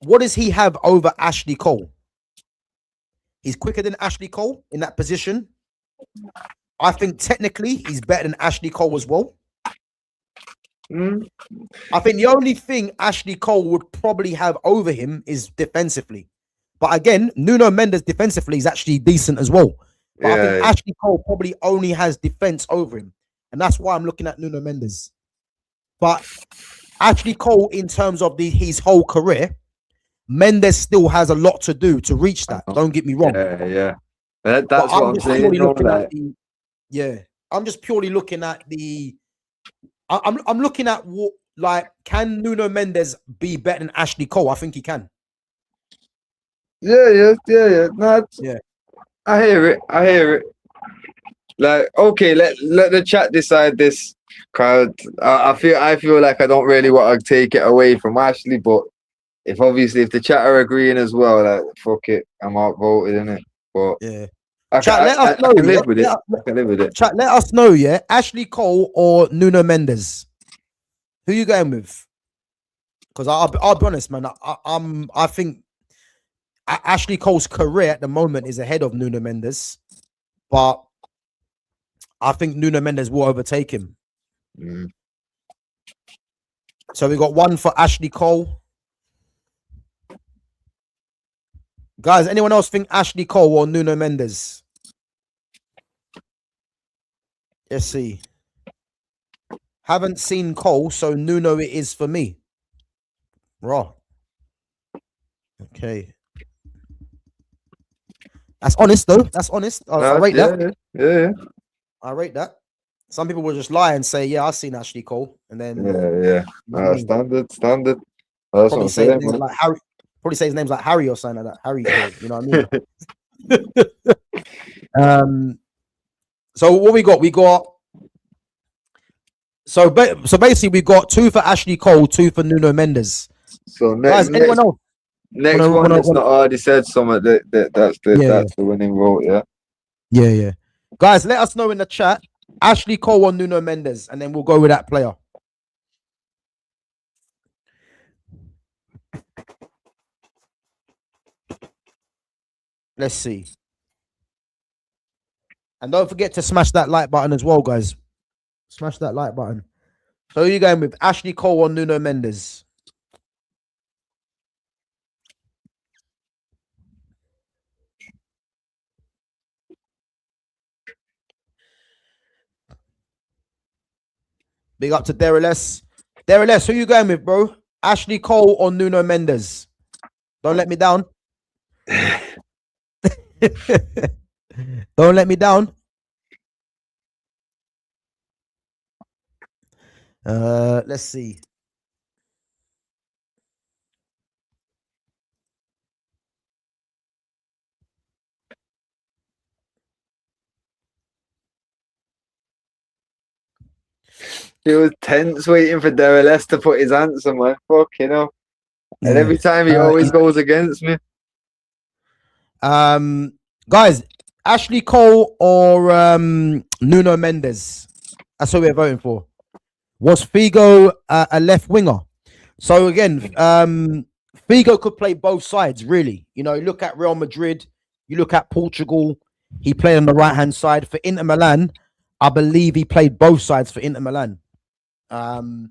what does he have over Ashley Cole? He's quicker than Ashley Cole in that position. I think technically he's better than Ashley Cole as well. I think the only thing Ashley Cole would probably have over him is defensively. But again, Nuno Mendes defensively is actually decent as well. But I think Ashley Cole probably only has defense over him. And that's why I'm looking at Nuno Mendes. But Ashley Cole, in terms of his whole career, Mendes still has a lot to do to reach that. Don't get me wrong. Yeah. That's what I'm saying. I'm just purely looking at the. I'm looking at what, like, can Nuno Mendes be better than Ashley Cole? I think he can. Yeah. No, I hear it. Like, okay, let the chat decide this. Crowd. I feel like I don't really want to take it away from Ashley, but if the chat are agreeing as well, like, fuck it, I'm outvoted, innit? But yeah. I can live with it. Chat, let us know, yeah. Ashley Cole or Nuno Mendes? Who you going with? Because I'll be honest, man. I think Ashley Cole's career at the moment is ahead of Nuno Mendes, but I think Nuno Mendes will overtake him. So we got one for Ashley Cole. Guys, anyone else think Ashley Cole or Nuno Mendes? Let's see. Haven't seen Cole, so Nuno it is for me. Raw. Okay. That's honest, though. That's honest. I rate that. Yeah. I rate that. Some people will just lie and say, "Yeah, I've seen Ashley Cole," and then Yeah. you know what I mean? Standard. That's what Probably I'm say his saying, name's man. like Harry. Probably say his name's like Harry or something like that. Harry Cole. You know what I mean? So what we got? We got so basically we got 2 for Ashley Cole, 2 for Nuno Mendes. So Guys, anyone else? next one that's not already said something that's the winning vote, yeah. Yeah. Guys, let us know in the chat. Ashley Cole or Nuno Mendes, and then we'll go with that player. Let's see. And don't forget to smash that like button as well, guys. Smash that like button. So who are you going with? Ashley Cole or Nuno Mendes? Big up to Derriles. Derriles, who you going with, bro? Ashley Cole or Nuno Mendes? Don't let me down. Don't let me down. Let's see. He was tense waiting for Derriles to put his answer, man. Fucking hell. And every time he always goes against me. Guys, Ashley Cole or Nuno Mendes? That's what we're voting for. Was Figo a left winger? So again, Figo could play both sides, really. You know, look at Real Madrid, you look at Portugal, he played on the right-hand side. For Inter Milan, I believe he played both sides for Inter Milan. But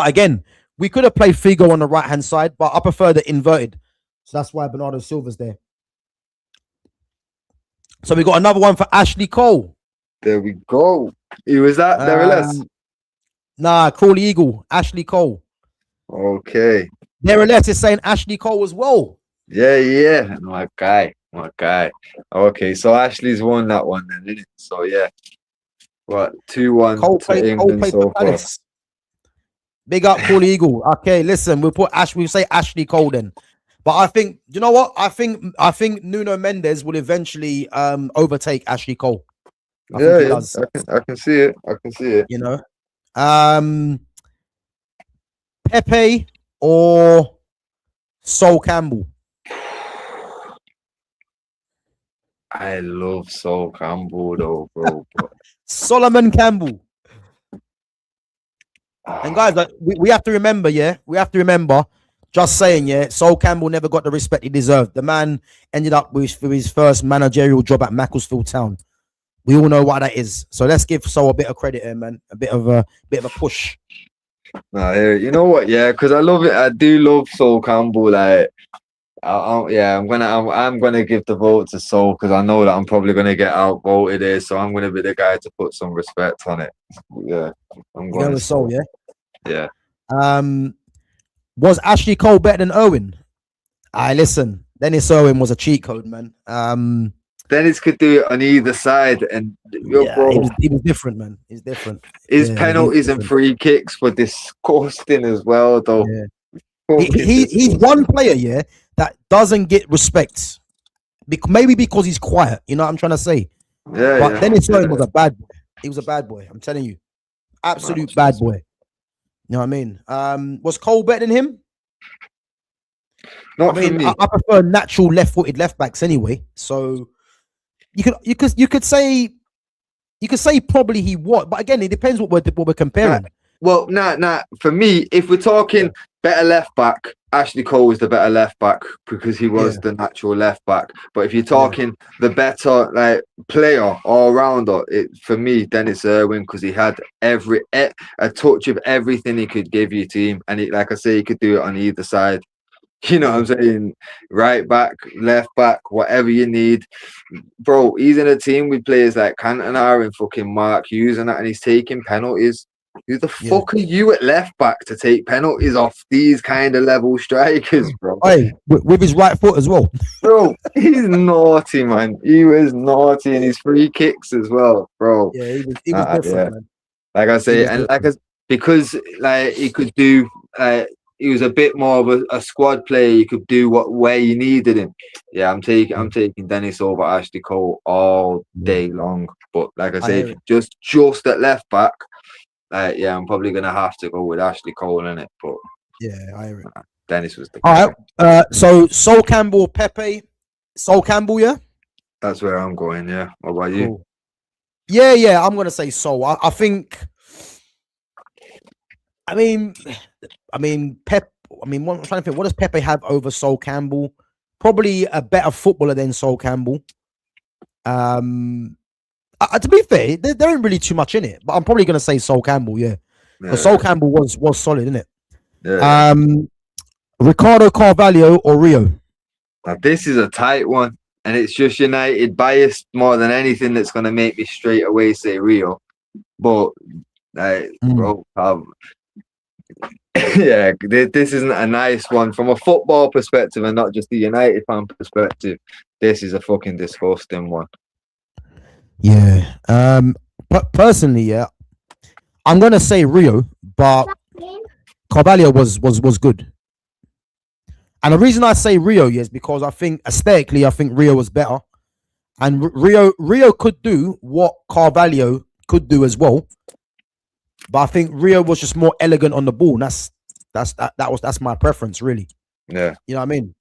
again, we could have played Figo on the right-hand side, but I prefer the inverted. So that's why Bernardo Silva's there. So we got another one for Ashley Cole. There we go. He was that Derriles. Nah, Crawley Eagle, Ashley Cole. Okay. Derriles is saying Ashley Cole as well. Yeah. My guy. Okay, so Ashley's won that one then, didn't it? So yeah. What, 2-1 to England so far. Big up Crawley Eagle. Okay, listen, we'll say Ashley Cole then. But I think, you know what? I think Nuno Mendes will eventually overtake Ashley Cole. I think he does. I can see it. You know. Pepe or Sol Campbell? I love Sol Campbell though, bro. Solomon Campbell. And guys, like, we have to remember, just saying, Sol Campbell never got the respect he deserved. The man ended up with his first managerial job at Macclesfield Town. We all know what that is. So let's give Sol a bit of credit here, man. A bit of a push. Nah, you know what? Yeah, because I love it. I do love Sol Campbell. Like, I'm gonna give the vote to Sol because I know that I'm probably gonna get outvoted here. So I'm gonna be the guy to put some respect on it. Yeah, I'm going with Sol. Yeah. Was Ashley Cole better than Owen? Listen, Dennis Owen was a cheat code, man. Dennis could do it on either side, and bro, he was different, man. He's different. His penalties and free kicks were disgusting as well, though. Yeah. He's one player, that doesn't get respect. Maybe because he's quiet. You know what I'm trying to say? Yeah. But Dennis Owen was a bad boy. He was a bad boy. I'm telling you, absolute bad boy. You know what I mean? Was Cole better than him? Not for me. I prefer natural left-footed left backs anyway. So you could say probably he was, but again, it depends what we're comparing. Nah. For me, if we're talking better left back, Ashley Cole is the better left back because he was the natural left back. But if you're talking the better like player all rounder, for me, Dennis Irwin, because he had a touch of everything he could give you team, and like I say, he could do it on either side. You know what I'm saying? Right back, left back, whatever you need. Bro, he's in a team with players like Cantona and fucking Mark Hughes and that, and he's taking penalties. Who the fuck are you at left back to take penalties off these kind of level strikers, bro? Hey, with his right foot as well. Bro, he's naughty, man. He was naughty, and his free kicks as well, bro. Yeah, he was different, man. Like I say, was and because like he could do, he was a bit more of a squad player. He could do where you needed him. Yeah, I'm taking Dennis over Ashley Cole all day long. But like I say, just at left back, yeah, I'm probably gonna have to go with Ashley Cole in it. But yeah, I agree. Dennis was the all right. So Sol Campbell, Pepe, Sol Campbell, yeah. That's where I'm going. Yeah. What about you? Cool. Yeah. I'm gonna say Sol. I think. I mean, Pep. I mean, I'm trying to think. What does Pepe have over Sol Campbell? Probably a better footballer than Sol Campbell. To be fair, there ain't really too much in it, but I'm probably gonna say Sol Campbell. Yeah, because Sol Campbell was solid, isn't it? Yeah. Ricardo Carvalho or Rio? Now, this is a tight one, and it's just United biased more than anything that's going to make me straight away say Rio. But, bro, yeah, this isn't a nice one from a football perspective and not just the United fan perspective. This is a fucking disgusting one. Yeah. But personally, yeah, I'm going to say Rio, but Carvalho was good. And the reason I say Rio is because I think aesthetically, I think Rio was better. And Rio could do what Carvalho could do as well. But I think Rio was just more elegant on the ball. And that's my preference, really. Yeah. You know what I mean?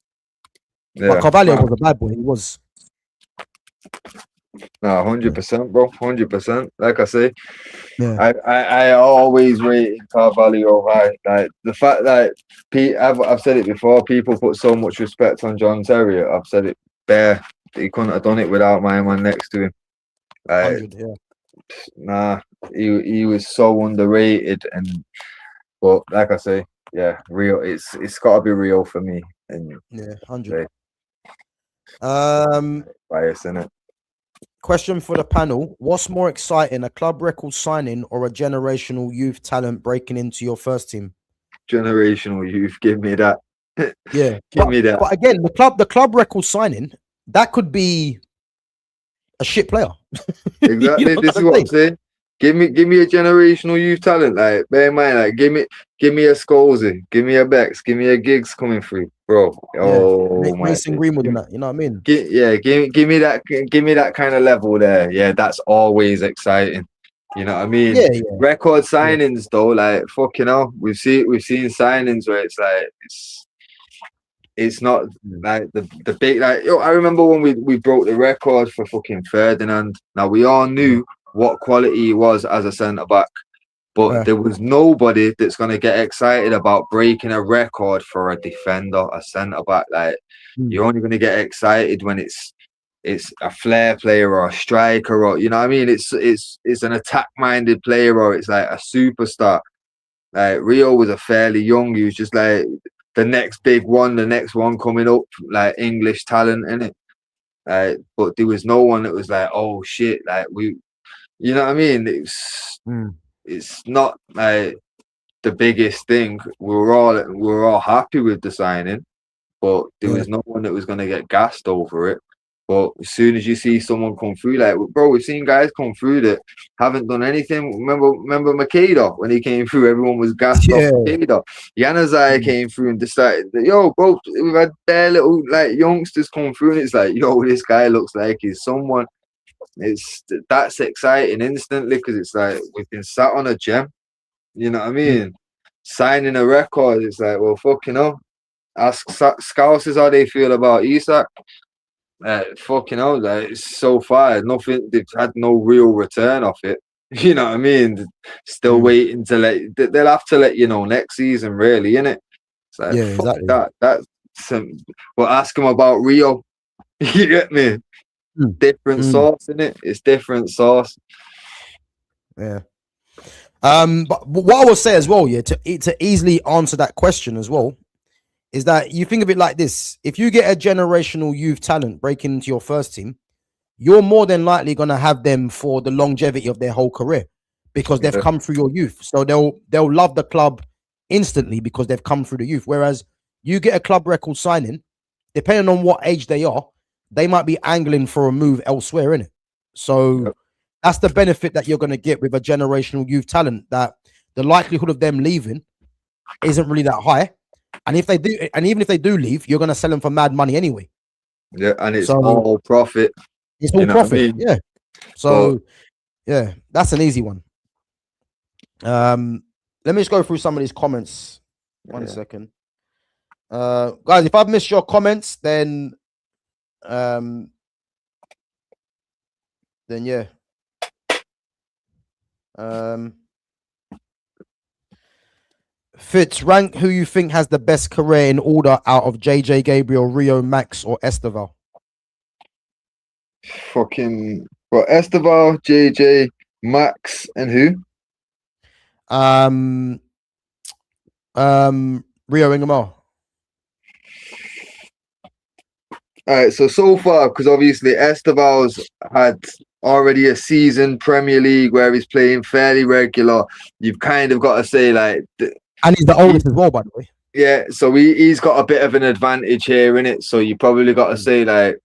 Yeah. But Carvalho was a bad boy. He was. No, 100%, bro. 100%. Like I say, yeah. I always rate Carvalho high. Like the fact that I've said it before. People put so much respect on John Terry. I've said it bare. He couldn't have done it without my man next to him. Nah, he was so underrated. But like I say, yeah, real. It's got to be real for me. And yeah, 100. Bias in it. Question for the panel: what's more exciting, a club record signing or a generational youth talent breaking into your first team? Generational youth, give me that. Yeah, give me that. But again, the club record signing, that could be a shit player. Exactly. You know this is what I'm saying. Give me a generational youth talent. Like, bear in mind, like give me a Scholesy, give me a Bex, give me a Giggs coming through, bro. Oh my, Mason Greenwood and that. You know what I mean? Give me that kind of level there. Yeah, that's always exciting. You know what I mean? Yeah. Record signings though, like fucking hell, we've seen signings where it's like it's not like the big like. I remember when we broke the record for fucking Ferdinand. Now we all knew what quality he was as a centre back, but there was nobody that's going to get excited about breaking a record for a defender, a centre back. Like you're only going to get excited when it's a flair player or a striker, or you know what I mean. It's an attack minded player, or it's like a superstar. Like Rio was a fairly young. He was just like the next big one, the next one coming up, like English talent in it. But there was no one that was like, oh shit, like you know what I mean? It's not like the biggest thing. We were all happy with the signing, but there was no one that was going to get gassed over it. But as soon as you see someone come through, like bro, we've seen guys come through that haven't done anything. Remember Makeda when he came through, everyone was gassed off Makeda. Januzaj came through and decided, yo, bro, we've had their little like youngsters come through, and it's like, yo, this guy looks like he's someone. That's exciting instantly because it's like we've been sat on a gem. You know what I mean? Signing a record, it's like, well, fucking hell. Ask Scousers how they feel about Isak. Fucking hell, like so far, nothing. They've had no real return off it. You know what I mean? Still waiting to they'll have to let you know next season, really, innit? It's like, exactly. That's but ask them about Rio. You get me? Different sauce in it. It's different sauce. Yeah. But what I will say as well, to easily answer that question as well, is that you think of it like this: if you get a generational youth talent breaking into your first team, you're more than likely going to have them for the longevity of their whole career, because they've come through your youth. So they'll love the club instantly because they've come through the youth. Whereas you get a club record signing, depending on what age they are, they might be angling for a move elsewhere, innit? So that's the benefit that you're going to get with a generational youth talent, that the likelihood of them leaving isn't really that high. And if they do, and even if they do leave, you're going to sell them for mad money anyway. Yeah, and it's all profit. It's all profit. Yeah. So yeah, that's an easy one. Let me just go through some of these comments. One second. Guys, if I've missed your comments, then yeah. Fitz, rank who you think has the best career in order out of JJ, Gabriel, Rio, Max, or Esteval. Fucking Esteval, JJ, Max, and who? Rio Ingemar. All right, so far, because obviously Esteval's had already a season Premier League where he's playing fairly regular. You've kind of got to say, like, and he's the oldest as well, by the way. Yeah, so he's got a bit of an advantage here, innit? So you probably got to say, like,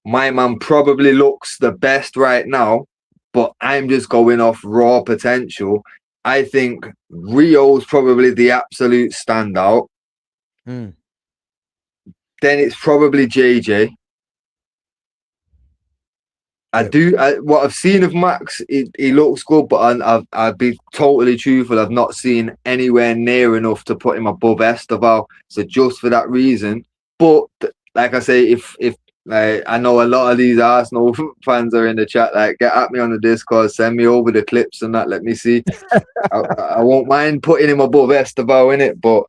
my man probably looks the best right now, but I'm just going off raw potential. I think Rio's probably the absolute standout. Then it's probably JJ. What I've seen of Max, he looks good, but I'll be totally truthful. I've not seen anywhere near enough to put him above Esteval. So just for that reason. But like I say, if I know a lot of these Arsenal fans are in the chat, like, get at me on the Discord, send me over the clips and that. Let me see. I won't mind putting him above Esteval in it, but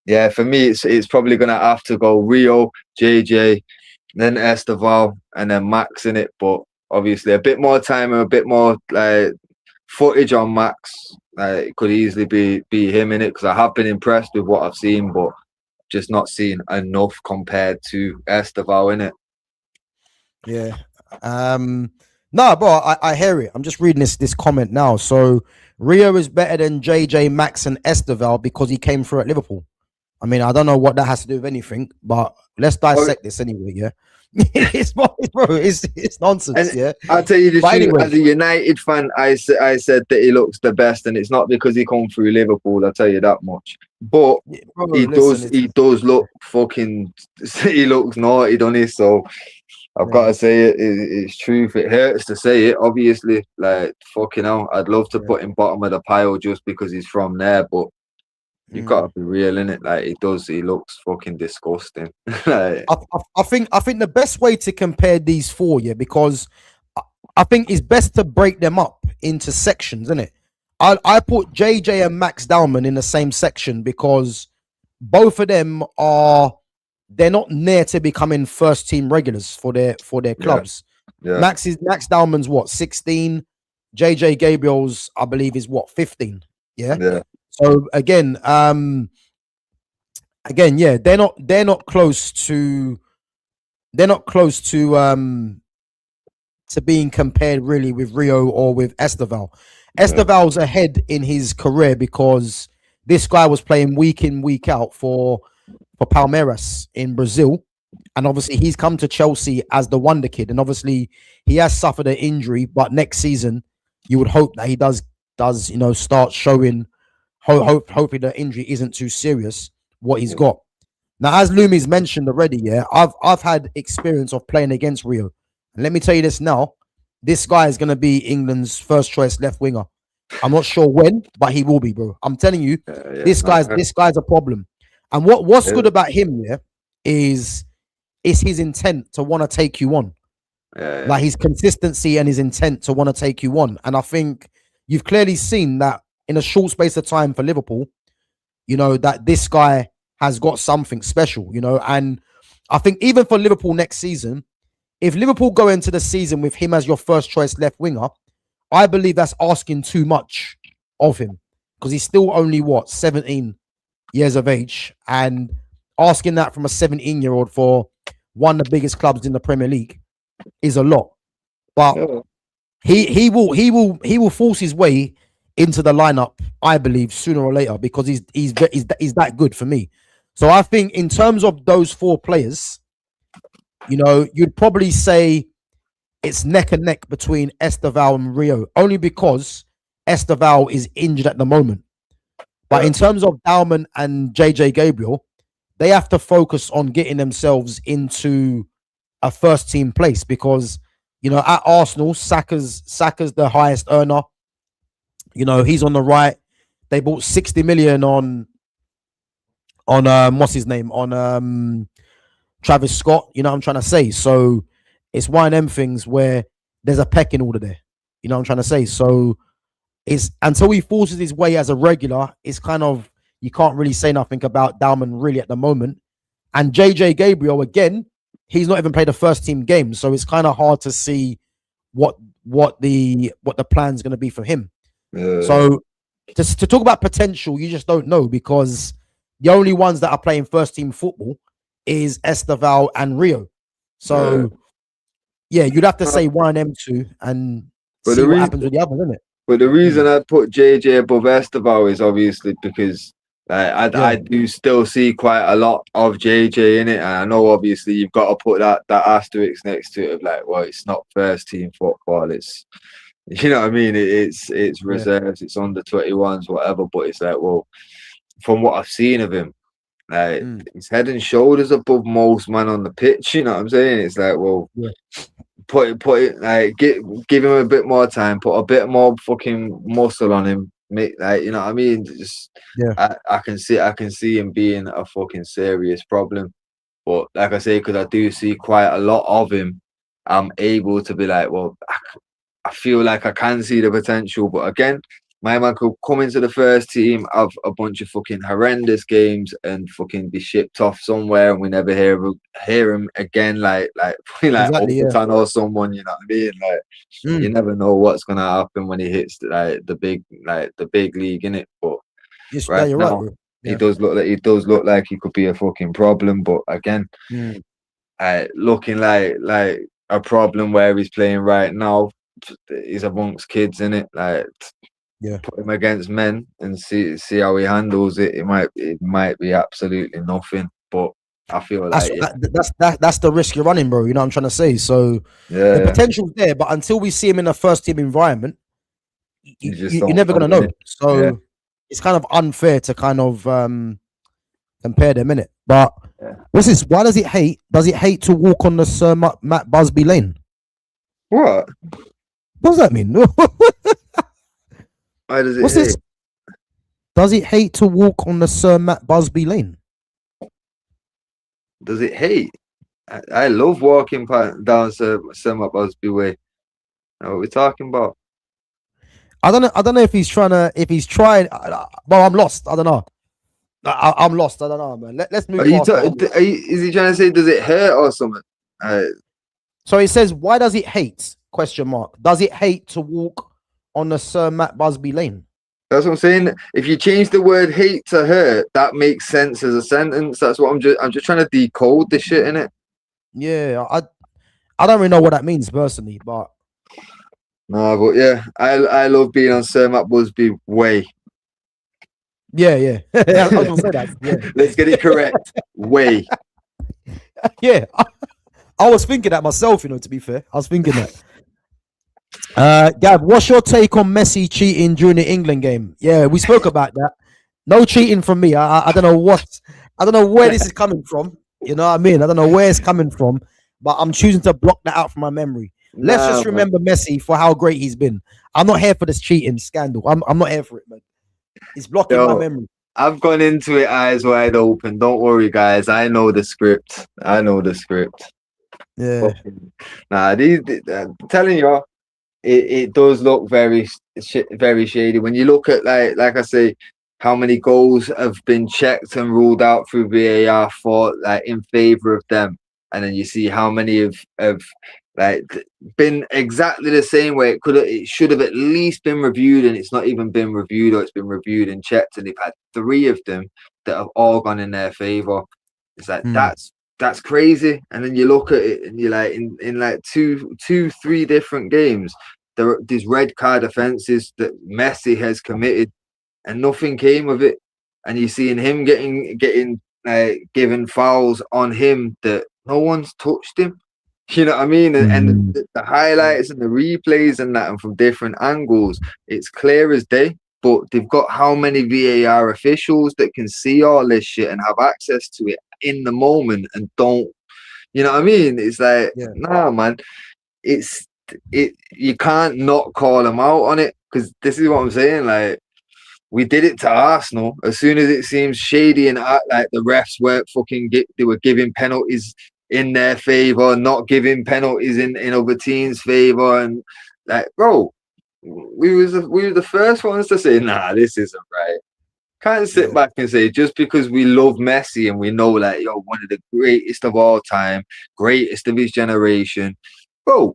yeah, for me, it's probably gonna have to go Rio, JJ, then Esteval, and then Max in it. But obviously, a bit more time and a bit more footage on Max. It could easily be him in it, because I have been impressed with what I've seen, but just not seen enough compared to Esteval in it. Yeah. No, bro, I hear it. I'm just reading this comment now. So Rio is better than JJ, Max, and Esteval because he came through at Liverpool. I mean, I don't know what that has to do with anything, but let's dissect this anyway. Yeah, it's nonsense. And yeah, I'll tell you the truth. Anyway, as a United fan, I said that he looks the best, and it's not because he come through Liverpool. I'll tell you that much. But he does look fucking. He looks naughty, doesn't he? So I've got to say it's truth. It hurts to say it, obviously. Like, fucking hell, I'd love to put him bottom of the pile just because he's from there, but you've got to be real, innit? Like, he looks fucking disgusting. Like, I think the best way to compare these four, because I think it's best to break them up into sections, isn't it? I put JJ and Max Dowman in the same section because both of them they're not near to becoming first team regulars for their clubs. Yeah. Max Dowman's what, 16? JJ Gabriel's, I believe, is what, 15? Yeah. So again, yeah, they're not close to being compared really with Rio or with Esteval. Esteval's ahead in his career because this guy was playing week in, week out for Palmeiras in Brazil, and obviously he's come to Chelsea as the wonder kid, and obviously he has suffered an injury, but next season you would hope that he does start showing. Hoping the injury isn't too serious. What he's got now, as Lumi's mentioned already, I've had experience of playing against Rio, and let me tell you this now: this guy is going to be England's first choice left winger. I'm not sure when, but he will be, bro. I'm telling you, this guy's a problem. And what's good about him, is his intent to want to take you on, like his consistency and his intent to want to take you on. And I think you've clearly seen that in a short space of time for Liverpool, that this guy has got something special, and I think even for Liverpool next season, if Liverpool go into the season with him as your first choice left winger, I believe that's asking too much of him because he's still only 17 years of age, and asking that from a 17-year-old for one of the biggest clubs in the Premier League is a lot. But he will force his way into the lineup, I believe, sooner or later, because he's that good for me. So I think in terms of those four players, you'd probably say it's neck and neck between Esteval and Rio, only because Esteval is injured at the moment. But in terms of Dalman and JJ Gabriel, they have to focus on getting themselves into a first team place, because at Arsenal, Saka's the highest earner. He's on the right. They bought 60 million on what's his name, on Travis Scott. You know what I'm trying to say? So it's one of them things where there's a pecking order there. You know what I'm trying to say? So it's until he forces his way as a regular, it's kind of, you can't really say nothing about Dalman really at the moment. And JJ Gabriel, again, he's not even played a first team game, so it's kind of hard to see what the plan's going to be for him. So to talk about potential, you just don't know, because the only ones that are playing first team football is Esteval and Rio. So yeah, you'd have to say one of them two and see what happens with the others, isn't it? But the reason I put JJ above Esteval is obviously because I do still see quite a lot of JJ in it, and I know obviously you've got to put that asterisk next to it of like, well, it's not first team football, it's, you know what I mean, it's reserves, it's under 21s, whatever. But it's like, well, from what I've seen of him, like he's head and shoulders above most man on the pitch. You know what I'm saying? It's like, well, put it like give him a bit more time, put a bit more fucking muscle on him. Make, like, you know what I mean? Just I can see him being a fucking serious problem. But like I say, because I do see quite a lot of him, I'm able to be like, well, I feel like I can see the potential. But again, my man could come into the first team, have a bunch of fucking horrendous games, and fucking be shipped off somewhere, and we never hear him again. Like Exactly, Overton or someone. You know what I mean? Like you never know what's gonna happen when he hits the big league, innit? But right now, he does look like he could be a fucking problem. But again, looking like a problem where he's playing right now. He's amongst kids, innit? Like, put him against men and see how he handles it. It might be absolutely nothing. But I feel like that's the risk you're running, bro. You know what I'm trying to say? So the potential's there, but until we see him in a first team environment, you're never gonna know. So it's kind of unfair to kind of compare them, innit? But what's this? Why does it hate? Does it hate to walk on the Sir Matt Busby lane? What? What does that mean? Why does it What's hate? this? Does it hate to walk on the Sir Matt Busby lane? Does it hate? I love walking down Sir Matt Busby way. Now, what we're talking about? I don't know if he's trying. Well, I'm lost. I don't know. I'm lost. I don't know, man. Let's move. Is he trying to say, does it hurt or something? So he says, why does it hate? Question mark. Does it hate to walk on the Sir Matt Busby lane? That's what I'm saying. If you change the word hate to hurt, that makes sense as a sentence. That's what I'm just trying to decode the shit in it. Yeah, I don't really know what that means personally, but no, but yeah, I love being on Sir Matt Busby way. Yeah. I was gonna say that. Yeah. Let's get it correct. Way. Yeah. I was thinking that myself, to be fair. I was thinking that. Gav, what's your take on Messi cheating during the England game? Yeah, we spoke about that. No cheating from me. I don't know where this is coming from. You know what I mean? I don't know where it's coming from, but I'm choosing to block that out from my memory. Let's just remember Messi for how great he's been. I'm not here for this cheating scandal. I'm not here for it, man. It's blocking my memory. I've gone into it eyes wide open. Don't worry, guys. I know the script. Yeah. Nah, I'm telling you, it does look very shady when you look at like I say, how many goals have been checked and ruled out through VAR for in favor of them, and then you see how many have been exactly the same way. It should have at least been reviewed, and it's not even been reviewed, or it's been reviewed and checked, and they've had 3 of them that have all gone in their favor. It's like that's crazy. And then you look at it and you're like in 2-3 different games, these red card offences that Messi has committed, and nothing came of it. And you're seeing him getting given fouls on him that no one's touched him. You know what I mean? And the highlights and the replays and that, and from different angles, it's clear as day. But they've got how many VAR officials that can see all this shit and have access to it in the moment and don't, you know what I mean? It's like, nah, man, you can't not call them out on it, because this is what I'm saying. Like, we did it to Arsenal. As soon as it seems shady and like the refs weren't they were giving penalties in their favor, not giving penalties in other teams' favor, and like, bro, we were the first ones to say, nah, this isn't right. Can't sit back and say just because we love Messi and we know, like, yo, one of the greatest of all time, greatest of his generation, bro.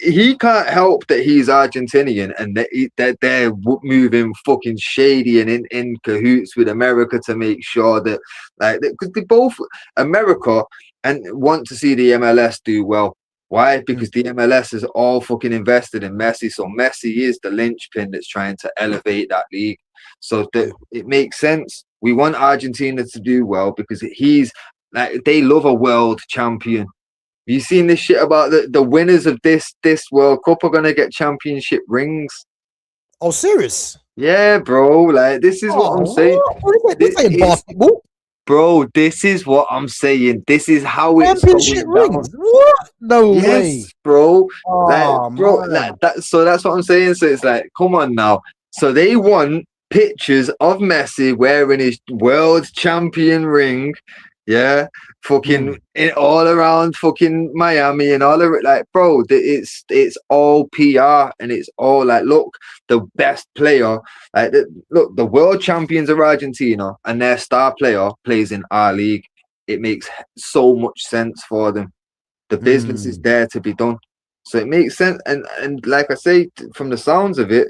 He can't help that he's Argentinian and that they're moving fucking shady and in cahoots with America to make sure that, like, because they both America and want to see the MLS do well. Why? Because the MLS is all fucking invested in Messi. So Messi is the linchpin that's trying to elevate that league. So that it makes sense. We want Argentina to do well because he's like, they love a world champion. You seen this shit about the winners of this World Cup are gonna get championship rings? Oh, serious? Yeah, bro. Like, this is what I'm saying. This ain't basketball. Bro, this is what I'm saying. This is how it's championship going rings. down. What? No way, Yes, bro. Oh, Like, bro, like that. So that's what I'm saying. So it's like, come on now. So they want pictures of Messi wearing his world champion ring. Yeah, fucking all around fucking Miami and all of it. Like, bro, it's all PR and it's all like, look, the best player, like, look, the world champions of Argentina and their star player plays in our league. It makes so much sense for them. The business is there to be done, so it makes sense. And like I say, from the sounds of it,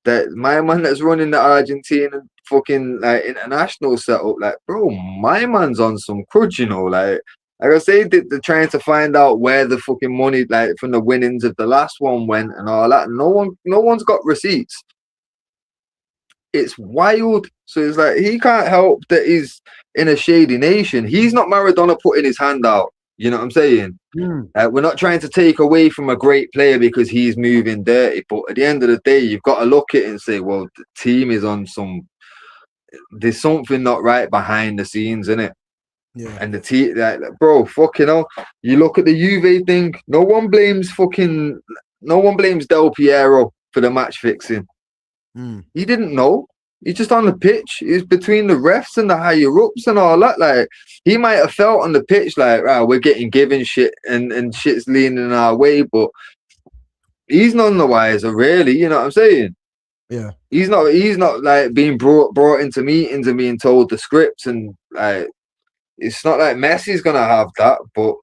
that my man that's running the Argentina fucking like international setup, like, bro, my man's on some crutch, you know. Like I say, they're trying to find out where the fucking money, like, from the winnings of the last one went and all that. No one's got receipts. It's wild. So it's like, he can't help that he's in a shady nation. He's not Maradona putting his hand out. You know what I'm saying? We're not trying to take away from a great player because he's moving dirty. But at the end of the day, you've got to look at it and say, well, the team is on there's something not right behind the scenes, innit? Yeah. And the team, like, bro, fucking hell. You look at the Juve thing. No one blames Del Piero for the match fixing. He didn't know. He's just on the pitch. He's between the refs and the higher ups and all that. Like, he might have felt on the pitch like, right, we're getting given shit and shit's leaning our way, but he's none the wiser, really. You know what I'm saying? Yeah. He's not like being brought into meetings and being told the scripts, and like, it's not like Messi's gonna have that, but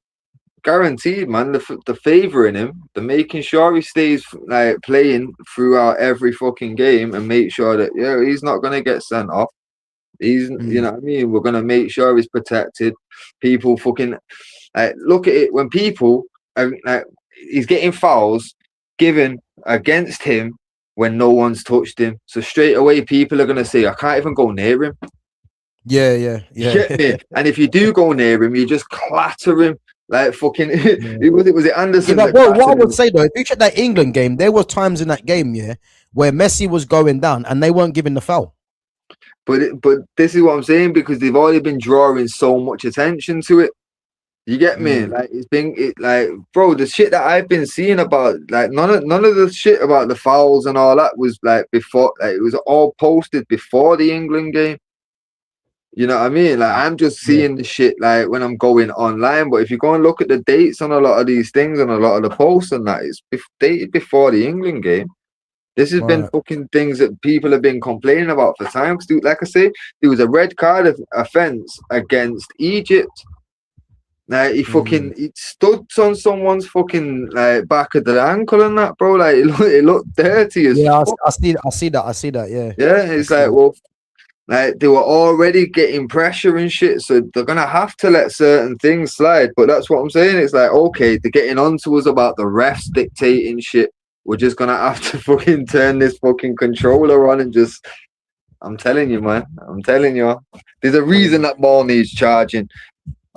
guaranteed, man, the favouring him, the making sure he stays like playing throughout every fucking game and make sure that he's not gonna get sent off. He's you know what I mean. We're gonna make sure he's protected. People fucking like, look at it when people are like, he's getting fouls given against him when no one's touched him. So straight away, people are gonna say, I can't even go near him. Yeah. Get me? And if you do go near him, you just clatter him. Like, fucking, was it Anderson? Yeah, but what I would say though, if you check that England game, there were times in that game, where Messi was going down and they weren't giving the foul. But this is what I'm saying, because they've already been drawing so much attention to it. You get me? Like, like, bro, the shit that I've been seeing about, like, none of the shit about the fouls and all that was like before. Like, it was all posted before the England game. You know what I mean? Like, I'm just seeing the shit like when I'm going online. But if you go and look at the dates on a lot of these things and a lot of the posts and that, it's dated before the England game. This has been fucking things that people have been complaining about for time. Because, like I say, there was a red card offense against Egypt. Like, he stood on someone's fucking like back of the ankle and that, bro. Like, it looked dirty as fuck. I see that. Yeah. Yeah, it's like, well, Like they were already getting pressure and shit, so they're gonna have to let certain things slide. But that's what I'm saying. It's like, okay, they're getting on to us about the refs dictating shit. We're just gonna have to fucking turn this fucking controller on and just. I'm telling you, man. I'm telling you. There's a reason that ball needs charging.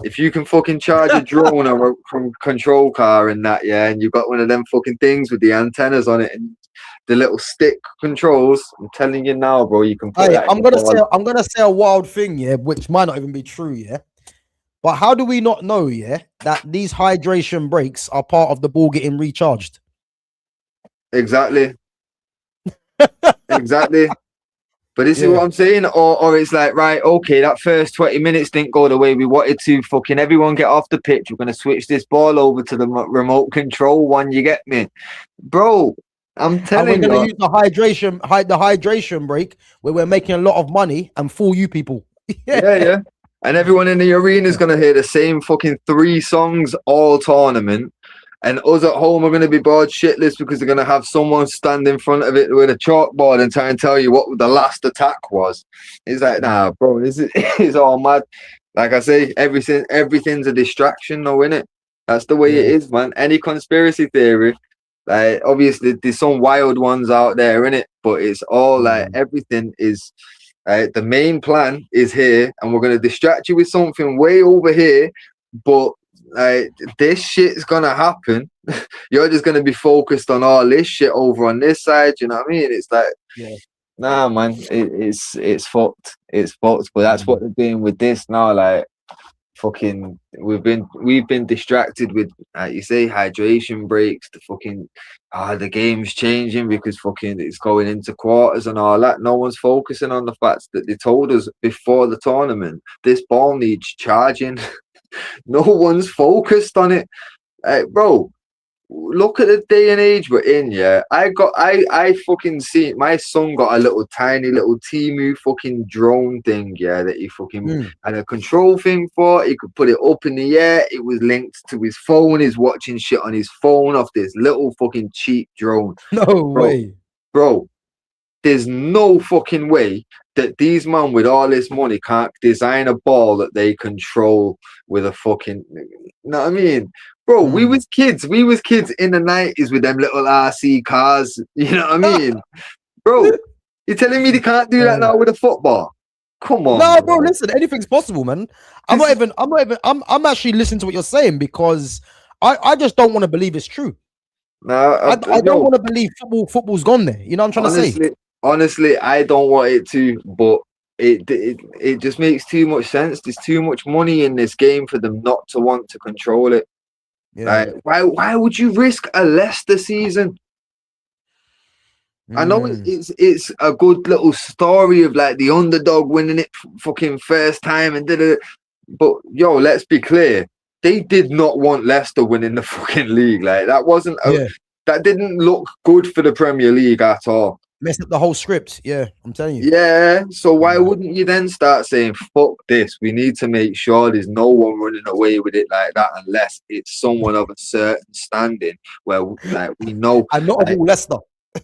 If you can fucking charge a drone or from control car and that, yeah, and you've got one of them fucking things with the antennas on it and the little stick controls, I'm telling you now, bro, you can put Hey, that. I'm gonna say a wild thing, yeah, which might not even be true, yeah. But how do we not know, yeah, that these hydration breaks are part of the ball getting recharged? Exactly. Exactly. But this is Yeah. what I'm saying, or it's like, right, okay, that first 20 minutes didn't go the way we wanted to. Fucking everyone get off the pitch. We're gonna switch this ball over to the remote control one. You get me, bro? I'm And telling we're gonna you. use the hydration break where we're making a lot of money and fool you people. Yeah. And everyone in the arena is gonna hear the same fucking 3 songs all tournament. And us at home are going to be bored shitless because they're going to have someone stand in front of it with a chalkboard and try and tell you what the last attack was. It's like, nah, bro, this is all mad. Like I say, everything's a distraction, though, innit? That's the way it is, man. Any conspiracy theory, like obviously there's some wild ones out there, innit? But it's all like everything is. The main plan is here, and we're going to distract you with something way over here, but. This shit's gonna happen. You're just gonna be focused on all this shit over on this side. You know what I mean? It's like, nah, man, it's fucked. It's fucked. But that's what they're doing with this now. Like, fucking, we've been distracted with, like you say, hydration breaks. The fucking, the game's changing because fucking it's going into quarters and all that. No one's focusing on the fact that they told us before the tournament this ball needs charging. No one's focused on it, bro. Look at the day and age we're in. Yeah, I fucking see my son got a little tiny little Timu fucking drone thing. Yeah, that he fucking had a control thing for. He could put it up in the air. It was linked to his phone. He's watching shit on his phone off this little fucking cheap drone. No way, bro. There's no fucking way that these men with all this money can't design a ball that they control with a fucking, you know what I mean? Bro, we was kids in the 90s with them little RC cars, you know what I mean? Bro, you're telling me they can't do that now with a football? Come on. No, bro, listen, anything's possible, man. I'm actually listening to what you're saying because I just don't want to believe it's true. No, I don't want to believe football's gone there. You know what I'm trying to say? Honestly, I don't want it to, but it just makes too much sense. There's too much money in this game for them not to want to control it. Yeah. Like, why would you risk a Leicester season? I know it's a good little story of like the underdog winning it fucking first time and but yo, let's be clear. They did not want Leicester winning the fucking league. Like that wasn't that didn't look good for the Premier League at all. Messed up the whole script. Yeah, I'm telling you. Yeah, so why wouldn't you then start saying, fuck this, we need to make sure there's no one running away with it like that unless it's someone of a certain standing where like we know. And not all Leicester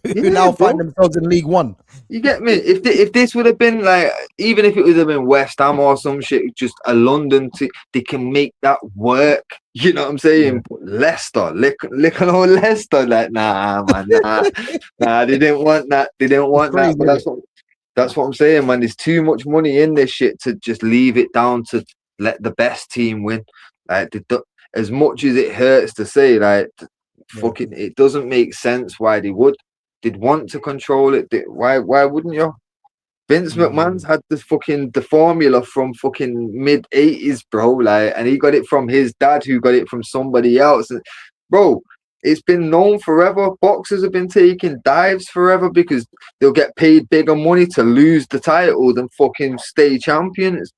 who now find themselves in League One. You get me? If this would have been like, even if it would have been West Ham or some shit, just a London team, they can make that work. You know what I'm saying? But Leicester, look on old Leicester, like nah, man, nah, they didn't want that. They didn't want that. But that's what I'm saying, man. There's too much money in this shit to just leave it down to let the best team win. Like as much as it hurts to say, like fucking, it doesn't make sense why they would. They'd want to control it. Why wouldn't you? Vince McMahon's had the formula from fucking mid-80s, bro. Like, and he got it from his dad, who got it from somebody else. And bro, it's been known forever. Boxers have been taking dives forever because they'll get paid bigger money to lose the title than fucking stay champions.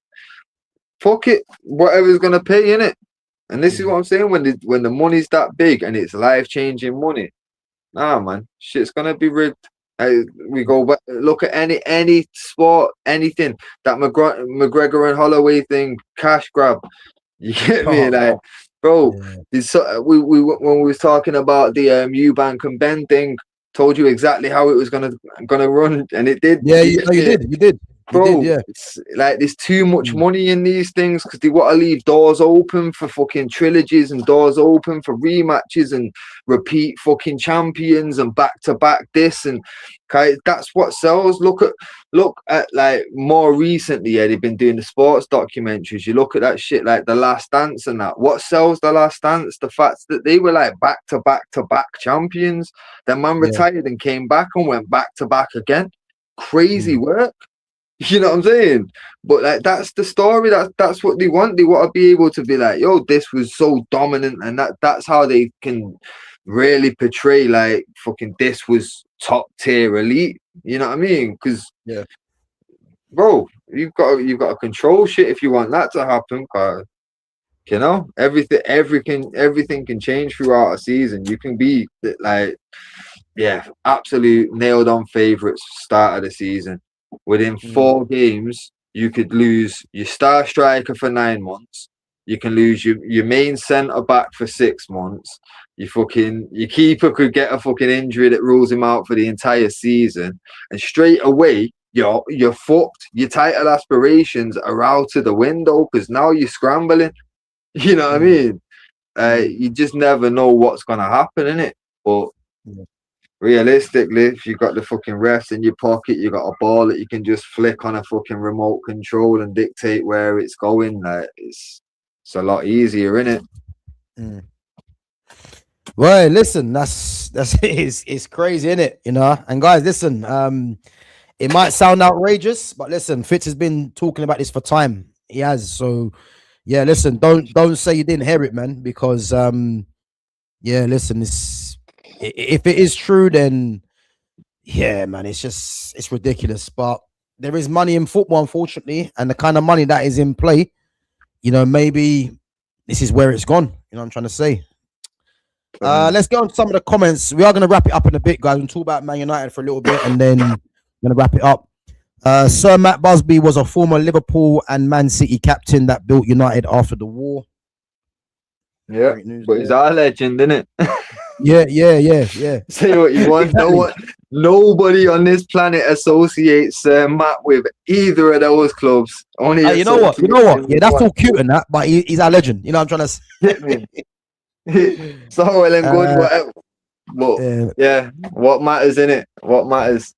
Fuck it, whatever's gonna pay, innit? And this is what I'm saying, when the money's that big and it's life-changing money. Nah, man, shit's gonna be rigged. We go back, look at any sport, anything. That McGregor and Holloway thing, cash grab. You get me, like, bro. We when we was talking about the Eubank and Ben thing, told you exactly how it was gonna run, and it did. Yeah, you did. bro, yeah. it's like there's too much money in these things because they want to leave doors open for fucking trilogies and doors open for rematches and repeat fucking champions and back to back this and that's what sells. Look at like more recently, yeah, they've been doing the sports documentaries. You look at that shit like The Last Dance and that. What sells The Last Dance? The fact that they were like back to back champions. Then man retired and came back and went back to back again. Crazy work. You know what I'm saying? But like that's the story. That's what they want. They want to be able to be like, yo, this was so dominant, and that's how they can really portray like fucking this was top tier elite. You know what I mean? Because bro, you've got to control shit if you want that to happen. Cause you know everything can change throughout a season. You can be like, absolute nailed on favorites start of the season. Within 4 games, you could lose your star striker for 9 months. You can lose your main centre back for 6 months. Your keeper could get a fucking injury that rules him out for the entire season. And straight away, you're fucked. Your title aspirations are out of the window because now you're scrambling. You know what I mean? You just never know what's gonna happen, innit? But realistically, if you got the fucking refs in your pocket, you got a ball that you can just flick on a fucking remote control and dictate where it's going. Like it's a lot easier, innit? Well, listen, that's it's crazy, innit? You know. And guys, listen, it might sound outrageous, but listen, Fitz has been talking about this for time. He has. So yeah, listen, don't say you didn't hear it, man, because listen, if it is true, then yeah, man, it's ridiculous. But there is money in football, unfortunately, and the kind of money that is in play, you know, maybe this is where it's gone. You know what I'm trying to say? Let's get on to some of the comments. We are going to wrap it up in a bit, guys. We'll talk about Man United for a little bit, and then I'm going to wrap it up. Sir Matt Busby was a former Liverpool and Man City captain that built United after the war. Yeah, but he's our legend, isn't it? Yeah. Say what you want. Exactly. Nobody on this planet associates Matt with either of those clubs. Only you know what? Yeah, that's all cute and that, but he's our legend. You know what I'm trying to say? So well and good, whatever. But what matters, innit? What matters?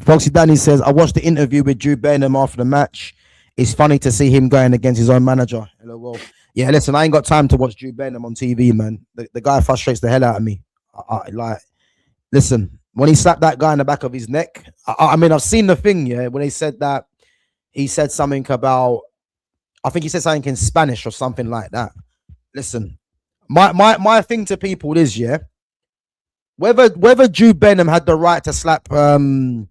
Foxy Danny says, I watched the interview with Jude Bellingham after the match. It's funny to see him going against his own manager. Hello, well. Yeah, listen, I ain't got time to watch Jude Bellingham on TV, man. The guy frustrates the hell out of me. Listen, when he slapped that guy in the back of his neck, I mean, I've seen the thing, when they said that, he said something about, I think he said something in Spanish or something like that. Listen, my thing to people is, whether Jude Bellingham had the right to slap Valentin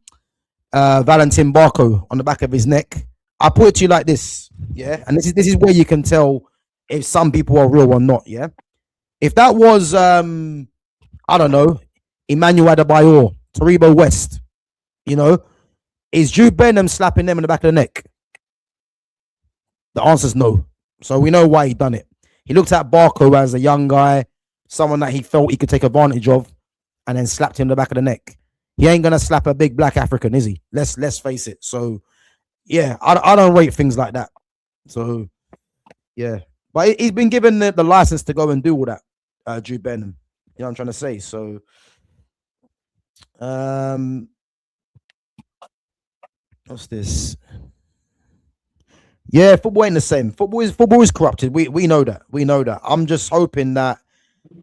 Barco on the back of his neck, I put it to you like this, and this is where you can tell if some people are real or not, If that was, I don't know, Emmanuel Adebayor, Taribo West, is Jude Bellingham slapping them in the back of the neck? The answer's no. So we know why he done it. He looked at Barco as a young guy, someone that he felt he could take advantage of, and then slapped him in the back of the neck. He ain't gonna slap a big black African, is he? Let's face it. So yeah, I don't rate things like that. So yeah, but he's been given the license to go and do all that. Jude Bellingham, you know what I'm trying to say. So what's this? Yeah, football ain't the same. Football is corrupted. We know that. We know that. I'm just hoping that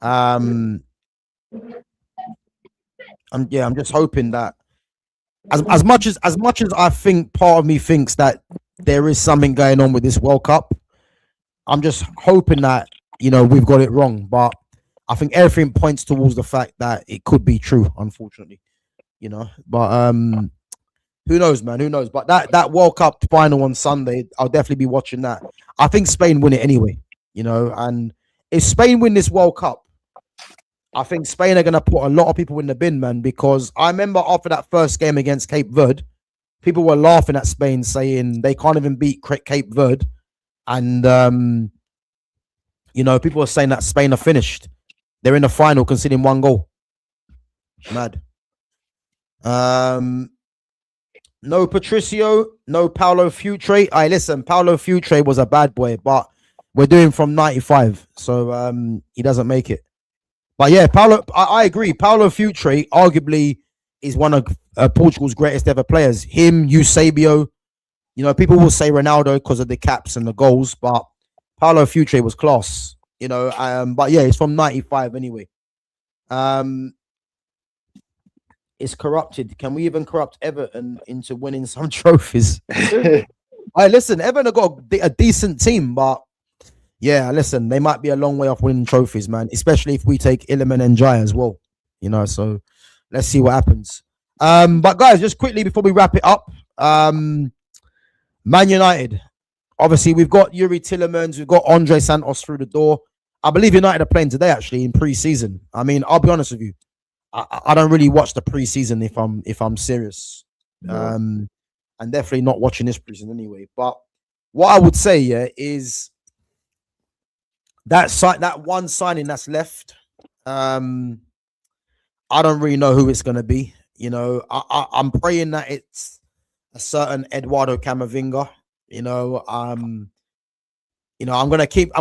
I'm just hoping that as much as I think part of me thinks that there is something going on with this World Cup, I'm just hoping that we've got it wrong. But I think everything points towards the fact that it could be true, unfortunately. But who knows, man? Who knows? But that World Cup final on Sunday, I'll definitely be watching that. I think Spain win it anyway, and if Spain win this World Cup, I think Spain are going to put a lot of people in the bin, man, because I remember after that first game against Cape Verde, people were laughing at Spain, saying they can't even beat Cape Verde. And, people are saying that Spain are finished. They're in the final conceding 1 goal. Mad. No Patricio, no Paulo Futre. I listen, Paulo Futre was a bad boy, but we're doing from 95, so he doesn't make it. But yeah, Paulo, I agree. Paulo Futre arguably is one of Portugal's greatest ever players. Him, Eusebio. You know, people will say Ronaldo because of the caps and the goals, but Paulo Futre was class. You know, but yeah, it's from 95 anyway. It's corrupted. Can we even corrupt Everton into winning some trophies? I listen, Everton have got a decent team, but yeah, listen, they might be a long way off winning trophies, man. Especially if we take Iliman and Jai as well. You know, so let's see what happens. But guys, just quickly before we wrap it up, Man United. Obviously, we've got Yuri Tillemans, we've got Andre Santos through the door. I believe United are playing today, actually, in pre-season. I mean, I'll be honest with you. I don't really watch the pre-season if I'm serious. No. And definitely not watching this pre-season anyway. But what I would say, yeah, is that one signing that's left. I don't really know who it's gonna be. You know, I'm praying that it's a certain Eduardo Camavinga. You know, I'm gonna keep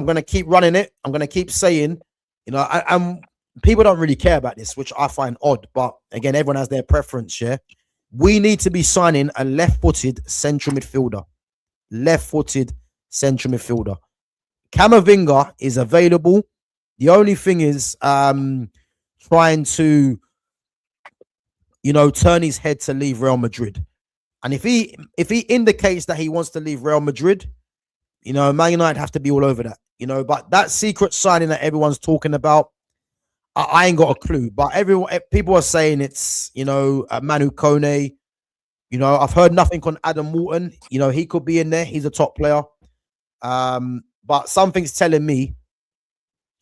running it. I'm gonna keep saying, you know, I'm people don't really care about this, which I find odd. But again, everyone has their preference. Yeah, we need to be signing a left-footed central midfielder. Left-footed central midfielder. Camavinga is available. The only thing is trying to, you know, turn his head to leave Real Madrid. And if he indicates that he wants to leave Real Madrid, you know, Man United have to be all over that. You know, but that secret signing that everyone's talking about, I ain't got a clue. But people are saying it's, you know, Manu Kone. You know, I've heard nothing on Adam Walton. You know, he could be in there. He's a top player. But something's telling me,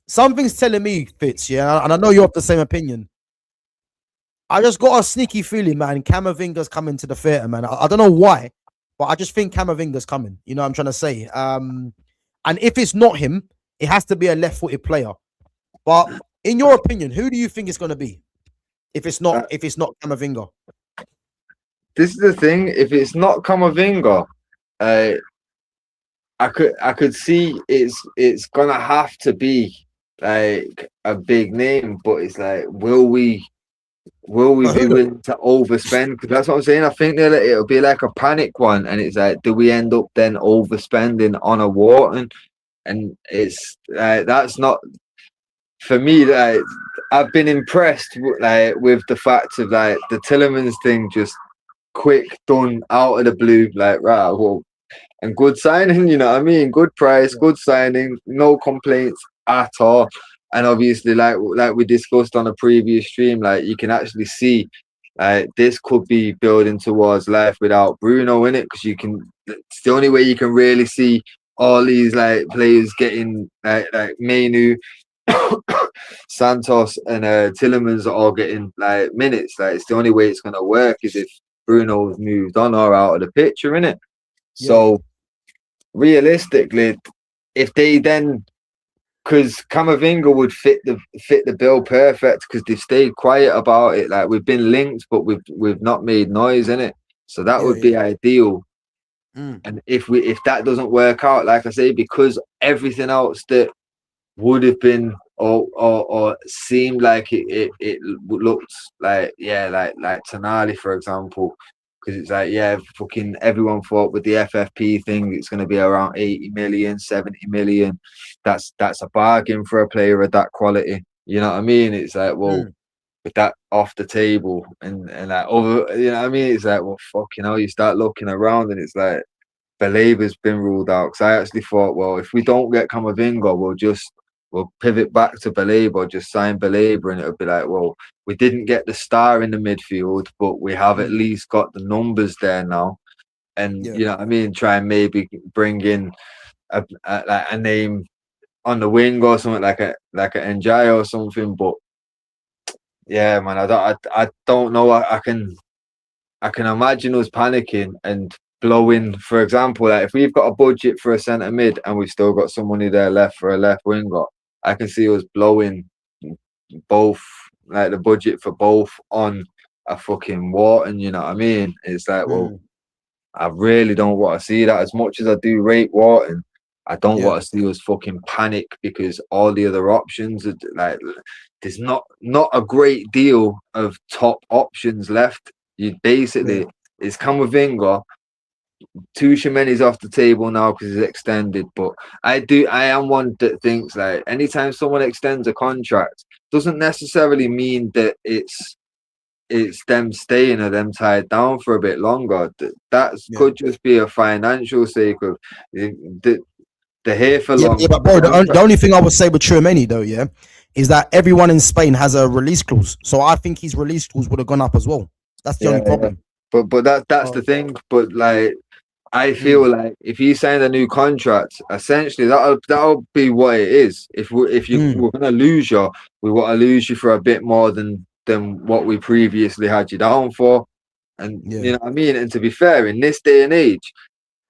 Fitz, yeah, and I know you have the same opinion. I just got a sneaky feeling, man. Camavinga's coming to the theatre, man. I don't know why, but I just think Camavinga's coming. You know what I'm trying to say? And if it's not him, it has to be a left-footed player. But in your opinion, who do you think it's going to be? If it's not Camavinga. This is the thing. If it's not Camavinga, I could see it's gonna have to be like a big name, but it's like, will we be willing to overspend? Because that's what I'm saying. I think that it'll be like a panic one, and it's like, do we end up then overspending on a Wharton? And it's that's not for me. Like, I've been impressed with the fact of like the Tillemans thing, just quick, done, out of the blue, like, right, well, and good signing, you know what I mean? Good price, good signing, no complaints at all. And obviously, like we discussed on a previous stream, like, you can actually see this could be building towards life without Bruno in it, because it's the only way you can really see all these like players getting like Menu, Santos and Tillemans are all getting like minutes. Like, it's the only way it's gonna work is if Bruno's moved on or out of the picture, innit? Yeah. So realistically, if they then, because Camavinga would fit the bill perfect, because they've stayed quiet about it. Like, we've been linked, but we've not made noise in it. So that would be ideal. And if that doesn't work out, like I say, because everything else that would have been or seemed like it looked like, yeah, like Tonali, for example, because it's like, yeah, fucking everyone thought with the FFP thing it's going to be around 80 million, 70 million. That's a bargain for a player of that quality. You know what I mean? It's like, well, with that off the table and like over, you know what I mean? It's like, well, fucking hell, you start looking around and it's like Balaba's been ruled out. Because I actually thought, well, if we don't get Camavinga, we'll pivot back to Balaba, just sign Balaba, and it'll be like, well, we didn't get the star in the midfield, but we have at least got the numbers there now. And you know what I mean? Try and maybe bring in a name on the wing or something, like a Njai or something. But yeah, man, I don't know. I can imagine us panicking and blowing. For example, like if we've got a budget for a centre mid and we've still got some money there left for a left winger, I can see us blowing both, like the budget for both on a fucking Wharton. You know what I mean? It's like, well, I really don't want to see that. As much as I do rate Wharton, I don't Yeah. want to see us fucking panic because all the other options are like there's not a great deal of top options left. You basically it's Camavinga. Tuchemani's off the table now because he's extended, but I am one that thinks like anytime someone extends a contract doesn't necessarily mean that it's them staying or them tied down for a bit longer. That could just be a financial sake of they're here for long. Yeah, but bro, the only thing I would say with Tchouaméni though, yeah, is that everyone in Spain has a release clause. So I think his release clause would have gone up as well. That's the only problem. But that's the thing. But like I feel like if he signed a new contract, essentially that'll be what it is. If we're gonna lose you, we want to lose you for a bit more than what we previously had you down for. And you know what I mean? And to be fair, in this day and age,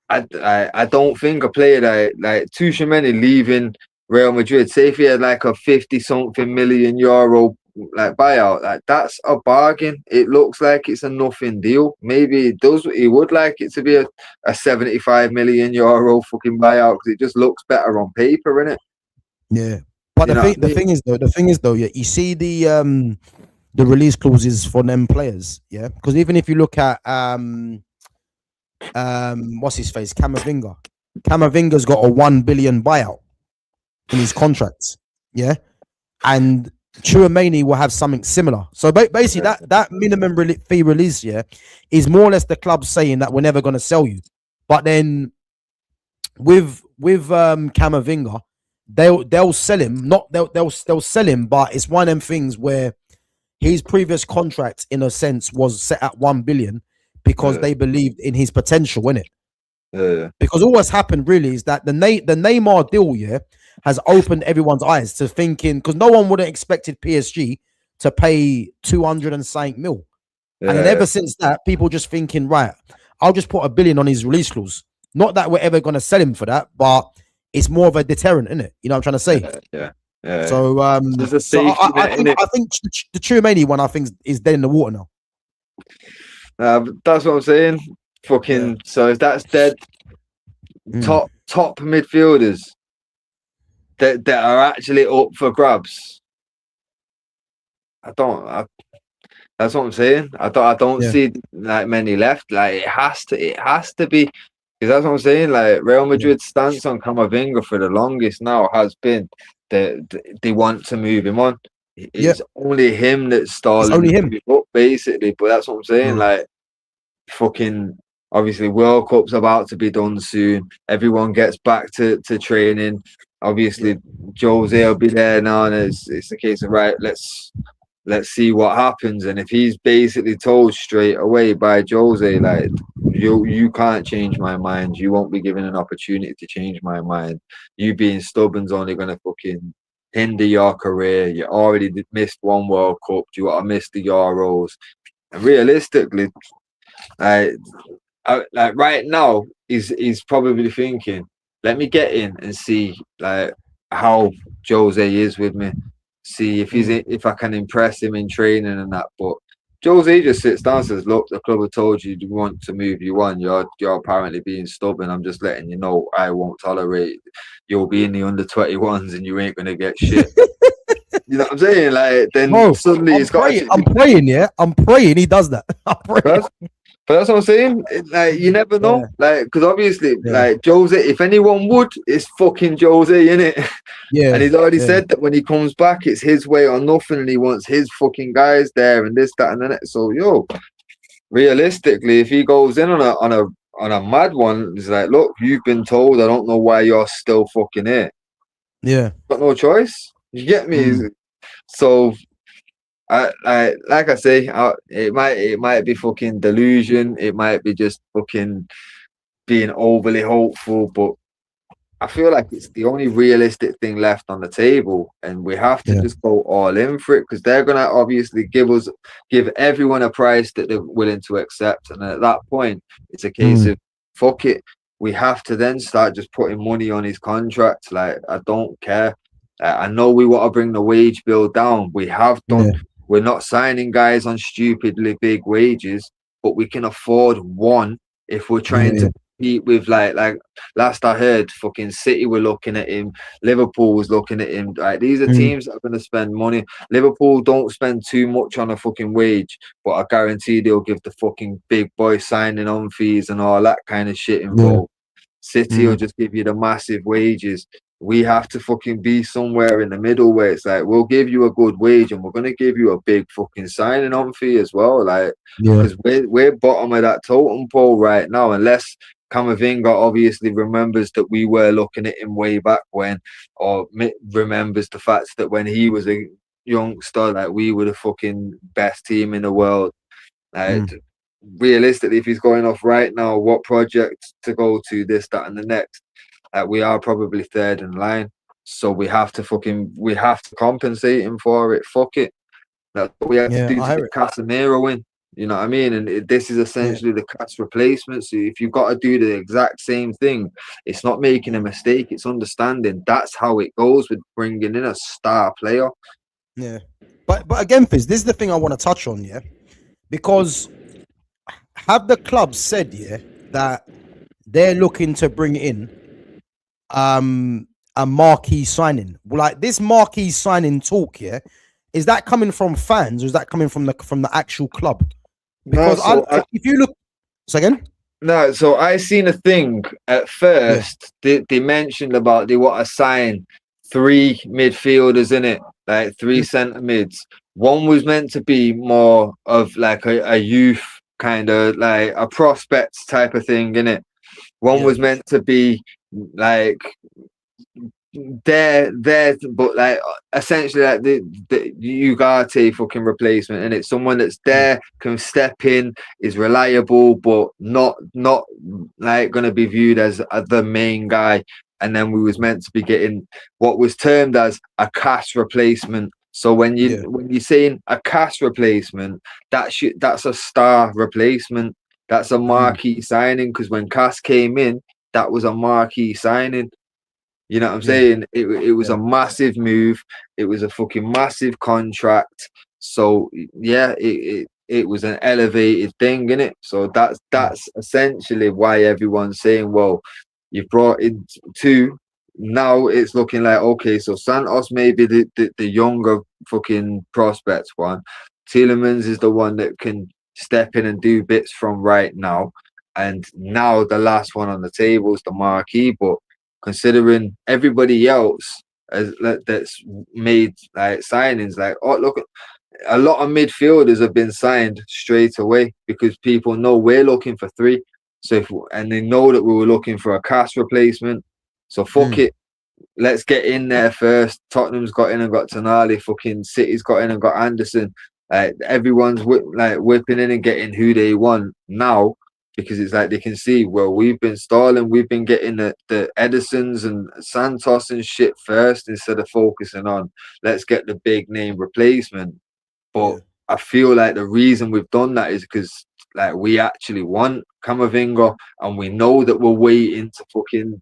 I don't think a player like Tchouaméni leaving Real Madrid, say if he had like a 50-something million euro like buyout, like that's a bargain. It looks like it's a nothing deal. Maybe he would like it to be a 75 million euro fucking buyout because it just looks better on paper, innit? Yeah. But the thing is though, yeah, you see the release clauses for them players, yeah? Because even if you look at what's his face, Camavinga's got a 1 billion buyout in his contracts, yeah, and Tchouaméni will have something similar. So basically, that minimum fee release, yeah, is more or less the club saying that we're never going to sell you. But then with Camavinga, they'll sell him. They'll sell him, but it's one of them things where his previous contract, in a sense, was set at 1 billion because they believed in his potential, innit? Yeah. Because all what's happened really is that the Neymar deal, yeah, has opened everyone's eyes to thinking, because no one would have expected PSG to pay 200 and something mil. And then ever since that, people just thinking, right, I'll just put 1 billion on his release clause. Not that we're ever going to sell him for that, but it's more of a deterrent, isn't it? You know what I'm trying to say? Yeah. So, I think the Tchouaméni one, I think, is dead in the water now. That's what I'm saying. Fucking so if that's dead, top midfielders that are actually up for grabs. That's what I'm saying. I don't see like many left. Like it has to be, because that's what I'm saying. Like Real Madrid's stance on Camavinga for the longest now has been that they want to move him on. It's only him that's stalling. It's only him, up, basically. But that's what I'm saying. Like fucking. Obviously, World Cup's about to be done soon. Everyone gets back to training. Obviously, Jose will be there now, and it's a case of right. Let's see what happens. And if he's basically told straight away by Jose, like you can't change my mind. You won't be given an opportunity to change my mind. You being stubborn's only gonna fucking hinder your career. You already missed one World Cup. You gotta miss the Euros. And realistically, like right now, he's probably thinking, let me get in and see like how Jose is with me, see if I can impress him in training and that. But Jose just sits down and says, look, the club have told you they want to move you on. You're apparently being stubborn. I'm just letting you know I won't tolerate. You'll be in the under 21s and you ain't gonna get shit. You know what I'm saying? Like then suddenly I'm praying he does that. But that's what I'm saying. Like you never know. Like because obviously, like Jose, if anyone would, it's fucking Jose, innit? Yeah. And he's already said that when he comes back, it's his way or nothing, and he wants his fucking guys there and this, that, and that. So realistically, if he goes in on a mad one, it's like, look, you've been told. I don't know why you're still fucking here. Yeah. Got no choice. You get me? So. Like I say, it might be fucking delusion. It might be just fucking being overly hopeful, but I feel like it's the only realistic thing left on the table, and we have to just go all in for it because they're gonna obviously give everyone a price that they're willing to accept, and at that point, it's a case of fuck it. We have to then start just putting money on his contract. Like I don't care. I know we want to bring the wage bill down. We have done. We're not signing guys on stupidly big wages, but we can afford one if we're trying Yeah. to compete with like last I heard, fucking City were looking at him, Liverpool was looking at him. Like these are teams that are going to spend money. Liverpool don't spend too much on a fucking wage, but I guarantee they'll give the fucking big boy signing on fees and all that kind of shit involved. City will just give you the massive wages. We have to fucking be somewhere in the middle where it's like, we'll give you a good wage and we're going to give you a big fucking signing on fee as well. Like, because we're bottom of that totem pole right now, unless Camavinga obviously remembers that we were looking at him way back when, or remembers the fact that when he was a youngster, like we were the fucking best team in the world. Like, realistically, if he's going off right now, what project to go to, this, that, and the next, we are probably third in line. So we have to compensate him for it. Fuck it. That's what we have to do to get Casemiro in. You know what I mean? And this is essentially the Cas replacement. So if you've got to do the exact same thing, it's not making a mistake. It's understanding that's how it goes with bringing in a star player. Yeah. But again, Fizz, this is the thing I want to touch on, yeah? Because have the club said, yeah, that they're looking to bring in a marquee signing? Like this marquee signing talk, yeah, is that coming from fans or is that coming from the actual club? Because if you look, again. No, so I seen a thing at first. They mentioned about they want to sign 3 midfielders in it, like 3 centre mids. One was meant to be more of like a youth kind of like a prospects type of thing in it. One was meant to be like there, but like essentially like the Ugarte fucking replacement, and it's someone that's there, can step in, is reliable, but not like going to be viewed as the main guy. And then we was meant to be getting what was termed as a Cas replacement. So when you're saying a Cas replacement, that's a star replacement. That's a marquee signing, because when Cas came in, that was a marquee signing. You know what I'm saying? It was a massive move. It was a fucking massive contract. So yeah, it was an elevated thing, innit? So that's essentially why everyone's saying, well, you've brought in 2. Now it's looking like, okay, so Santos may be the younger fucking prospects one. Tielemans is the one that can step in and do bits from right now. And now the last one on the table is the marquee. But considering everybody else that's made like signings, like, oh, look, a lot of midfielders have been signed straight away because people know we're looking for 3. So and they know that we were looking for a Cas replacement. So fuck it, let's get in there first. Tottenham's got in and got Tonali. Fucking City's got in and got Anderson. Everyone's whipping in and getting who they want now, because it's like they can see, well, we've been stalling, we've been getting the Edisons and Santos and shit first instead of focusing on let's get the big name replacement. But I feel like the reason we've done that is because like we actually want Camavinga, and we know that we're waiting to fucking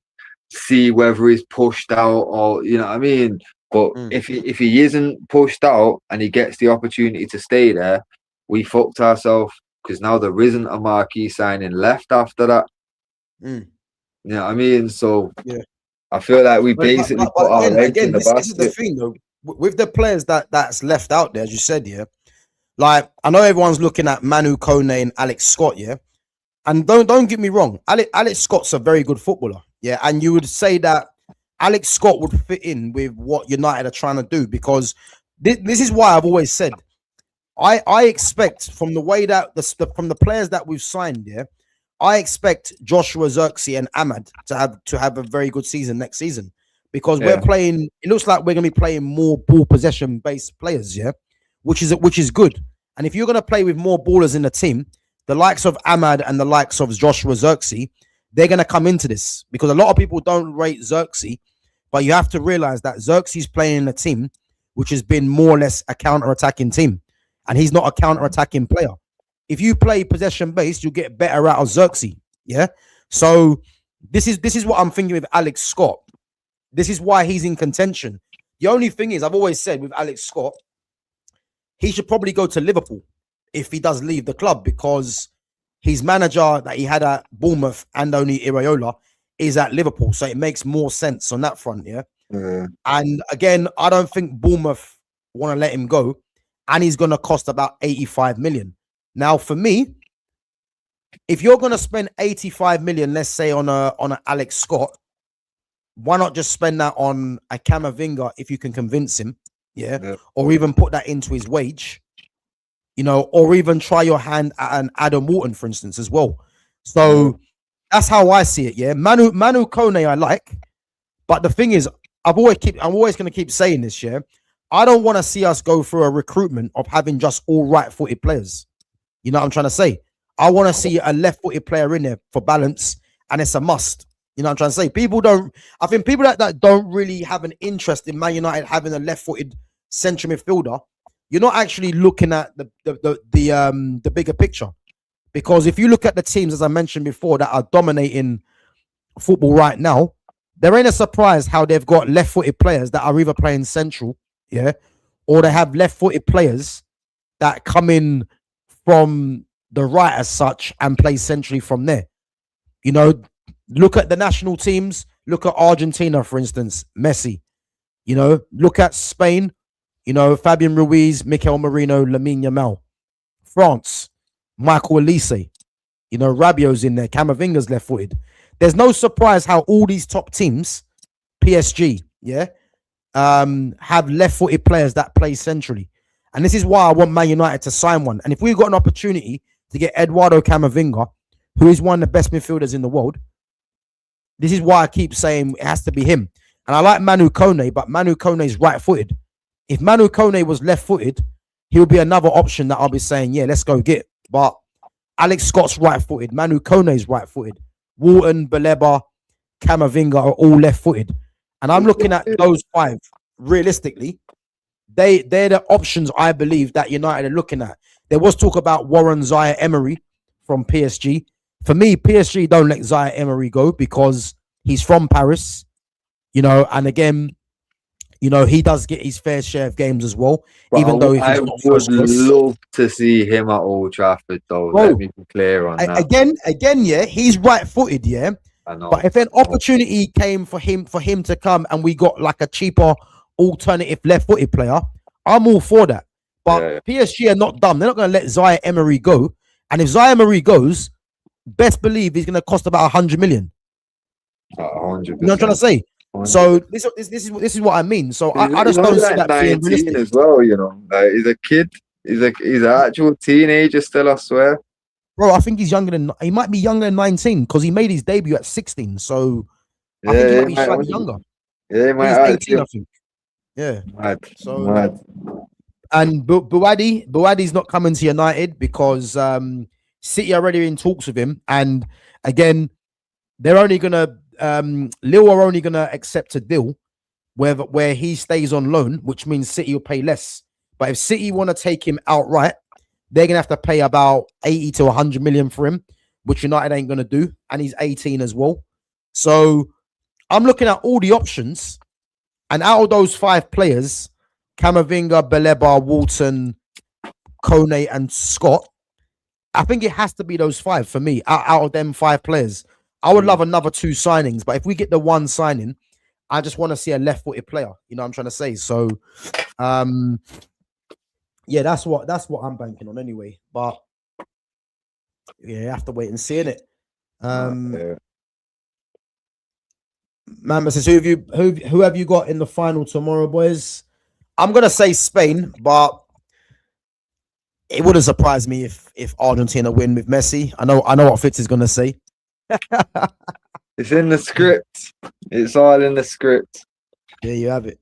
see whether he's pushed out, or you know what I mean. But if he isn't pushed out and he gets the opportunity to stay there, we fucked ourselves, because now there isn't a marquee signing left after that. You know what I mean? So I feel like we basically put our eggs in the basket. This is the thing though, with the players that's left out there, as you said, like I know everyone's looking at Manu Kone and Alex Scott, and don't get me wrong, Alex Scott's a very good footballer, and you would say that Alex Scott would fit in with what United are trying to do, because this is why I've always said I expect from the way that from the players that we've signed, I expect Joshua Zirkzee and Ahmad to have a very good season next season, because we're playing. It looks like we're going to be playing more ball possession based players, which is good. And if you're going to play with more ballers in the team, the likes of Ahmad and the likes of Joshua Zirkzee, they're going to come into this, because a lot of people don't rate Zirkzee, but you have to realize that Zirkzee's playing in a team which has been more or less a counter-attacking team, and he's not a counter-attacking player. If you play possession-based, you'll get better out of Zirkzee, So this is what I'm thinking with Alex Scott. This is why he's in contention. The only thing is, I've always said with Alex Scott, he should probably go to Liverpool if he does leave the club, because his manager that he had at Bournemouth, Andoni Iraola, is at Liverpool. So it makes more sense on that front, yeah? And again, I don't think Bournemouth want to let him go. And he's going to cost about 85 million. Now, for me, if you're going to spend 85 million, let's say on a Alex Scott, why not just spend that on a Camavinga if you can convince him, yeah? Or even put that into his wage, you know, or even try your hand at an Adam Wharton, for instance, as well. So that's how I see it, yeah? Manu Kone I like, but the thing is, I'm always going to keep saying this, yeah? I don't want to see us go through a recruitment of having just all right-footed players. You know what I'm trying to say? I want to see a left-footed player in there for balance, and it's a must. You know what I'm trying to say? I think people that don't really have an interest in Man United having a left-footed central midfielder, you're not actually looking at the bigger picture. Because if you look at the teams, as I mentioned before, that are dominating football right now, there ain't a surprise how they've got left-footed players that are either playing central, yeah, or they have left-footed players that come in from the right as such and play centrally from there. You know, look at the national teams. Look at Argentina, for instance, Messi. You know, look at Spain. You know, Fabian Ruiz, Mikel Merino, Lamine Yamal. France, Michael Olise. You know, Rabiot's in there. Camavinga's left-footed. There's no surprise how all these top teams, PSG, yeah, have left-footed players that play centrally. And this is why I want Man United to sign one. And if we've got an opportunity to get Eduardo Camavinga, who is one of the best midfielders in the world, this is why I keep saying it has to be him. And I like Manu Kone, but Manu Kone is right-footed. If Manu Kone was left-footed, he would be another option that I'll be saying, yeah, let's go get. But Alex Scott's right-footed. Manu Kone is right-footed. Wharton, Baleba, Camavinga are all left-footed. And I'm looking at those five. Realistically, they're the options I believe that United are looking at. There was talk about Warren Zaire-Emery from PSG. For me, PSG don't let Zaire-Emery go because he's from Paris, you know, and again, you know, he does get his fair share of games as well. But even though I would love to see him at Old Trafford, though. Bro, let me be clear on that. Again, yeah, he's right-footed, yeah. I know. But if an opportunity came for him to come and we got like a cheaper alternative left-footed player, I'm all for that. But PSG are not dumb. They're not going to let Zaire-Emery go. And if Zaire-Emery goes, best believe he's going to cost about 100 million. 100%. You know what I'm trying to say? 100%. So this is what I mean. So I just don't see that being realistic as well. You know, he's a kid. He's an actual teenager still. I swear, bro. I think he might be younger than 19 because he made his debut at 16. So I think he might be slightly younger. Yeah, he might he's 18, I think. Yeah. Mad. So mad. And Buwadi's not coming to United because City are already in talks with him, and again, they're only gonna Lille are only gonna accept a deal where he stays on loan, which means City will pay less. But if City want to take him outright, they're gonna have to pay about 80 to 100 million for him, which United ain't gonna do, and he's 18 as well. So I'm looking at all the options, and out of those five players, Camavinga, Baleba, Wharton, Kone, and Scott, I think it has to be those five for me. Out of them five players, I would love another two signings, but if we get the one signing, I just want to see a left-footed player. You know what I'm trying to say? So, yeah, that's what I'm banking on anyway. But yeah, you have to wait and see it. Man, says, who have you got in the final tomorrow, boys? I'm gonna say Spain, but it wouldn't surprise me if Argentina win with Messi. I know what Fitz is gonna say. It's in the script. It's all in the script. There you have it.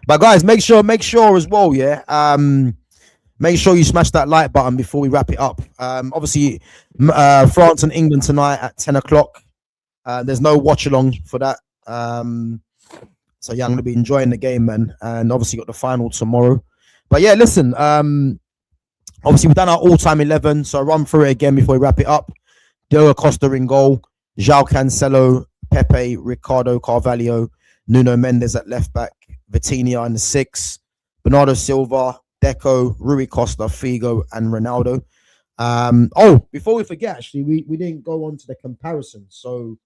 But guys, make sure as well, yeah. Make sure you smash that like button before we wrap it up. Obviously, France and England tonight at 10 o'clock. There's no watch along for that. So yeah, I'm gonna be enjoying the game, man. And obviously got the final tomorrow. But yeah, listen. Obviously we've done our all-time 11, so I'll run through it again before we wrap it up. Diego Costa in goal, João Cancelo, Pepe, Ricardo Carvalho, Nuno Mendes at left back, Vitinha in the 6, Bernardo Silva, Deco, Rui Costa, Figo, and Ronaldo. Before we forget, actually, we didn't go on to the comparison. So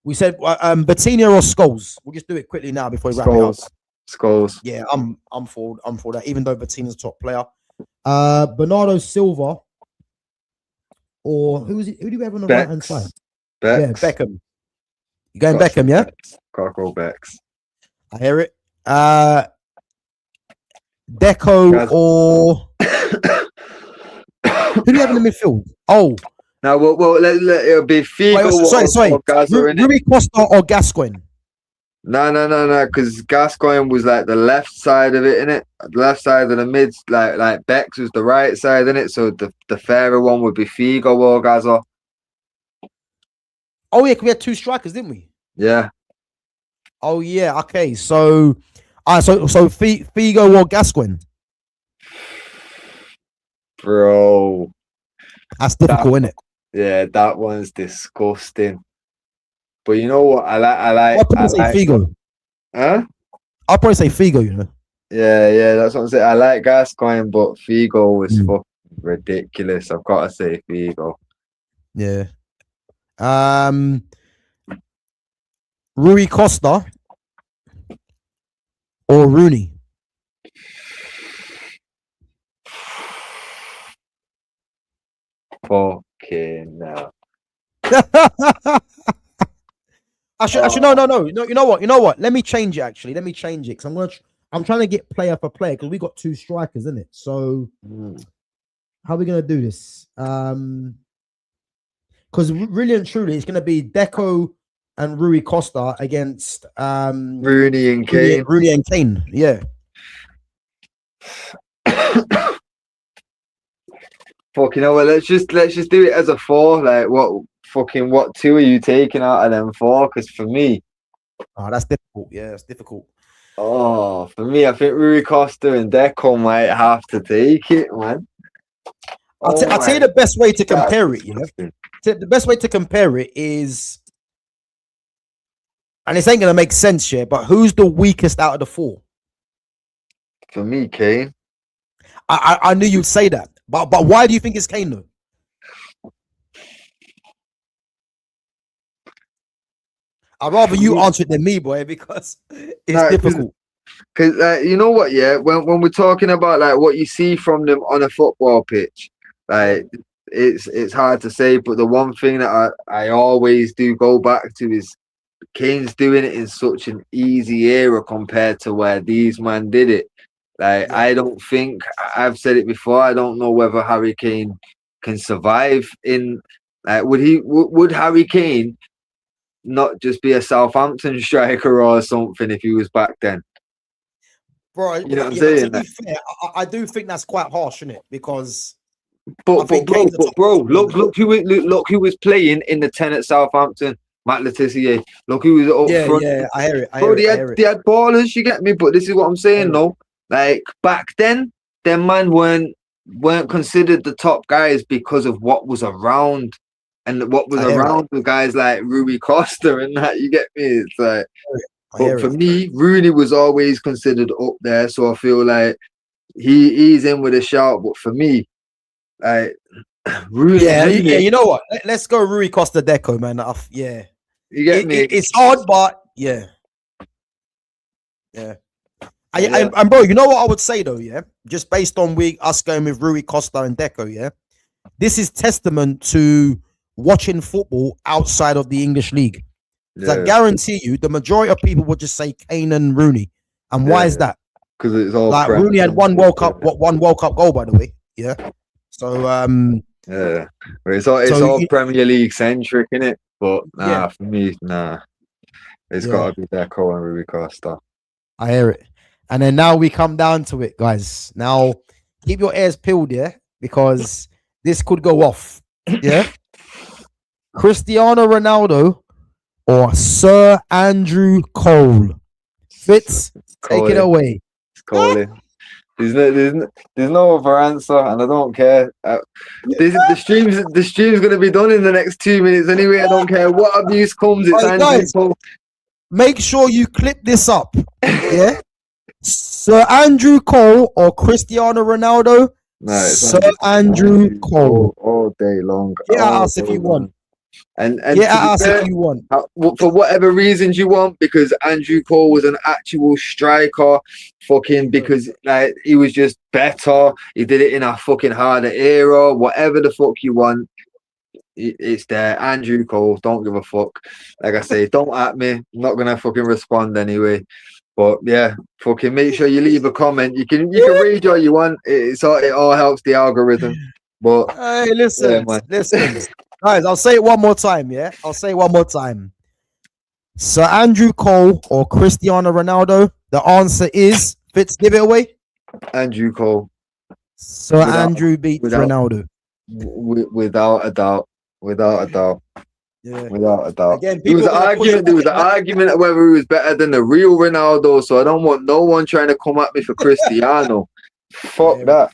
we said Batina or Scholes. We'll just do it quickly now before we wrap it up. Scholes. Yeah, I'm for that. Even though Batina's a top player, Bernardo Silva or who do we have on the right hand side? Yeah, Beckham. You going Beckham? Yeah. Gotta go Becks. I hear it. Deco or who do you have in the midfield? Oh, now let it'll be Figo. Sorry. Rui Costa or Gascoigne? No. Because Gascoigne was like the left side of it, innit? The left side of the mids, like Bex was the right side, innit? So the fairer one would be Figo or Gazo. Oh yeah, 'cause we had two strikers, didn't we? Yeah. Oh yeah. Okay. So, so Figo or Gascoigne? Bro, that's difficult, isn't it? Yeah, that one's disgusting. But you know what? I like. I'll probably say Figo. Huh? I'll probably say Figo. You know. Yeah. That's what I'm saying. I like Gascoigne, but Figo was fucking ridiculous. I've got to say Figo. Yeah. Rui Costa or Rooney? Fucking no. Actually, no. You know what? Let me change it. Actually, let me change it because I'm trying to get player for player because we got two strikers, isn't it? So how are we gonna do this? Because really and truly, it's gonna be Deco and Rui Costa against Rooney and Kane. Rooney and Kane. Yeah. Fuck, you know what? Let's just do it as a 4. Like, what 2 are you taking out of them 4? Because for me, that's difficult. Yeah, that's difficult. Oh, for me, I think Rui Costa and Deco might have to take it, man. I'll tell you the best way to compare it. You know, the best way to compare it is, and this ain't gonna make sense here, but who's the weakest out of the 4? For me, Kane. I knew you'd say that. But why do you think it's Kane though? I'd rather you answer it than me, boy, because it's difficult. Because you know what, yeah, when we're talking about like what you see from them on a football pitch, like it's hard to say. But the one thing that I always do go back to is Kane's doing it in such an easy era compared to where these man did it. Like, I don't think, I've said it before, I don't know whether Harry Kane can survive in, like, would Harry Kane not just be a Southampton striker or something if he was back then? Bro, you know what I'm saying? To be fair, I do think that's quite harsh, isn't it? Because bro, look who was playing in the 10 at Southampton. Matt Letizia. Look who was up front. Yeah, I hear it. They had ballers, you get me? But this is what I'm saying, though. Like, back then, them man weren't considered the top guys because of what was around. And what was around the guys like Rui Costa and that, you get me? It's like, but for me, Rooney was always considered up there. So I feel like he's in with a shout. But for me, like, Rooney. Yeah, you know what? Let's go Rui Costa Deco, man. Yeah. You get me? It's hard, but yeah. And bro, you know what I would say though, yeah? Just based on us going with Rui Costa and Deco, yeah? This is testament to watching football outside of the English league. I guarantee you, the majority of people would just say Kane and Rooney. And why is that? Because it's all like Rooney had one World Cup goal, by the way. Yeah. So yeah, but it's all Premier League centric, innit? But for me, it's got to be Deco and Rui Costa. I hear it. And then now we come down to it, guys. Now keep your ears peeled, yeah, because this could go off. Yeah. Cristiano Ronaldo or Sir Andrew Cole. Fitz, take it away. It's Colin. There's no other answer, and I don't care. The stream's gonna be done in the next 2 minutes anyway. I don't care what abuse comes. It's Andrew Cole. Make sure you clip this up. Yeah. Sir Andrew Cole or Cristiano Ronaldo. No, it's Sir Andrew Cole. all day long. Get at all us if day you long. want. And Get to at be us fair, if you want. for whatever reasons you want, because Andrew Cole was an actual striker, because like he was just better. He did it in a fucking harder era. Whatever the fuck you want, it's there. Andrew Cole, don't give a fuck. Like I say, don't at me. I'm not gonna fucking respond anyway. But yeah, fucking make sure you leave a comment. You can read what you want. It all helps the algorithm. But Hey, listen, yeah, listen. Guys, I'll say it one more time, yeah? I'll say it one more time. Sir Andrew Cole or Cristiano Ronaldo? The answer is, Fitz, give it away. Andrew Cole. Sir Andrew beats Ronaldo. Without a doubt. Without a doubt. Yeah. Without a doubt. Again, There was an argument of whether he was better than the real Ronaldo, so I don't want no one trying to come at me for Cristiano. Fuck that.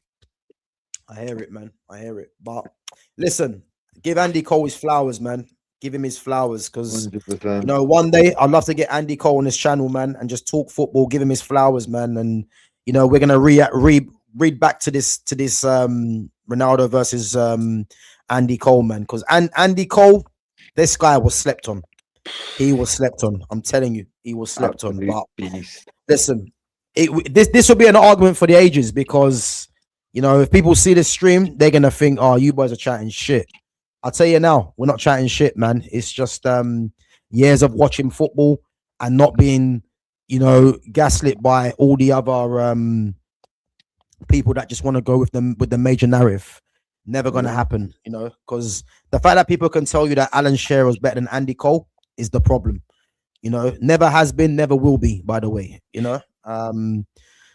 I hear it, man. I hear it. But listen, give Andy Cole his flowers, man. Give him his flowers, because you know, one day I'd love to get Andy Cole on this channel, man, and just talk football. Give him his flowers, man. And you know, we're gonna read back to this Ronaldo versus Andy Cole, man, because Andy Cole, this guy was slept on. He was slept on. I'm telling you, he was slept on. But listen, this will be an argument for the ages, because you know, if people see this stream, they're gonna think, "Oh, you boys are chatting shit." I'll tell you now, we're not chatting shit, man. It's just years of watching football and not being, you know, gaslit by all the other people that just want to go with them with the major narrative. Never gonna happen, you know, because the fact that people can tell you that Alan Shearer is better than Andy Cole is the problem. You know, never has been, never will be, by the way, you know.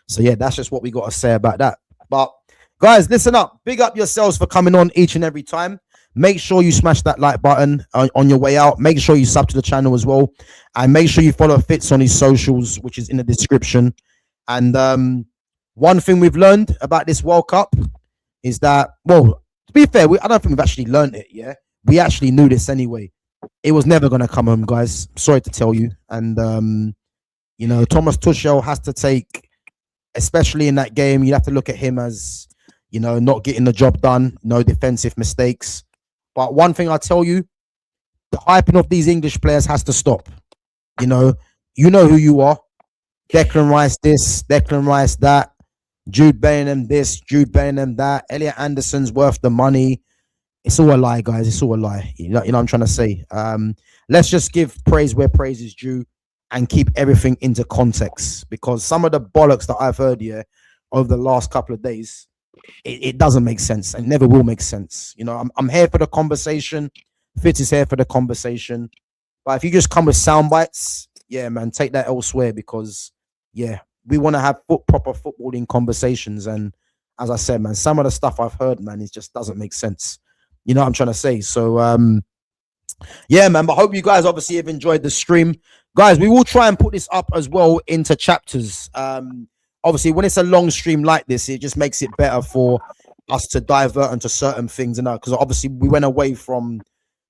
So yeah, that's just what we got to say about that. But guys, listen up. Big up yourselves for coming on each and every time. Make sure you smash that like button on your way out. Make sure you sub to the channel as well. And make sure you follow Fitz on his socials, which is in the description. And one thing we've learned about this World Cup is that, well, to be fair, I don't think we've actually learned it, yeah? We actually knew this anyway. It was never going to come home, guys. Sorry to tell you. And, you know, Thomas Tuchel has to take, especially in that game, you have to look at him as, you know, not getting the job done, no defensive mistakes. But one thing I tell you, the hyping of these English players has to stop. You know who you are. Declan Rice this, Declan Rice that, Jude Bellingham this, Jude Bellingham that, Elliot Anderson's worth the money. It's all a lie, guys. It's all a lie. You know what I'm trying to say? Let's just give praise where praise is due and keep everything into context, because some of the bollocks that I've heard here over the last couple of days, it doesn't make sense and never will make sense. You know, I'm here for the conversation. Fitz is here for the conversation. But if you just come with sound bites, yeah, man, take that elsewhere, because, yeah, we want to have proper footballing conversations. And as I said, man, some of the stuff I've heard, man, it just doesn't make sense. You know what I'm trying to say? So, yeah, man, but I hope you guys obviously have enjoyed the stream. Guys, we will try and put this up as well into chapters. Obviously, when it's a long stream like this, it just makes it better for us to divert into certain things, and because obviously we went away from,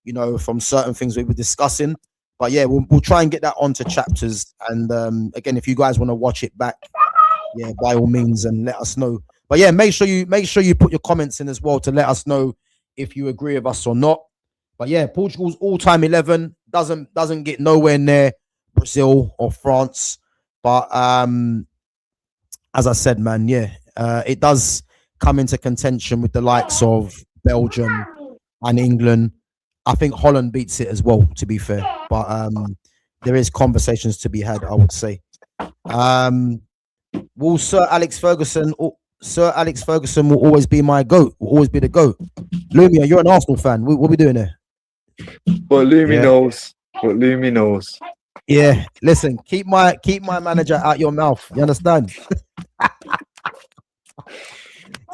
you know, from certain things we were discussing. But yeah, we'll try and get that onto chapters. And again, if you guys want to watch it back, yeah, by all means, and let us know. But yeah, make sure you put your comments in as well to let us know if you agree with us or not. But yeah, Portugal's all-time 11 doesn't get nowhere near Brazil or France. But as I said, man, yeah, it does come into contention with the likes of Belgium and England. I think Holland beats it as well, to be fair. But there is conversations to be had, I would say. Will Sir Alex Ferguson will always be my GOAT, will always be the GOAT. Lumia, you're an Arsenal fan. What are we doing here? But Lumi knows. But Lumi knows. Yeah, listen, keep my manager out your mouth. You understand?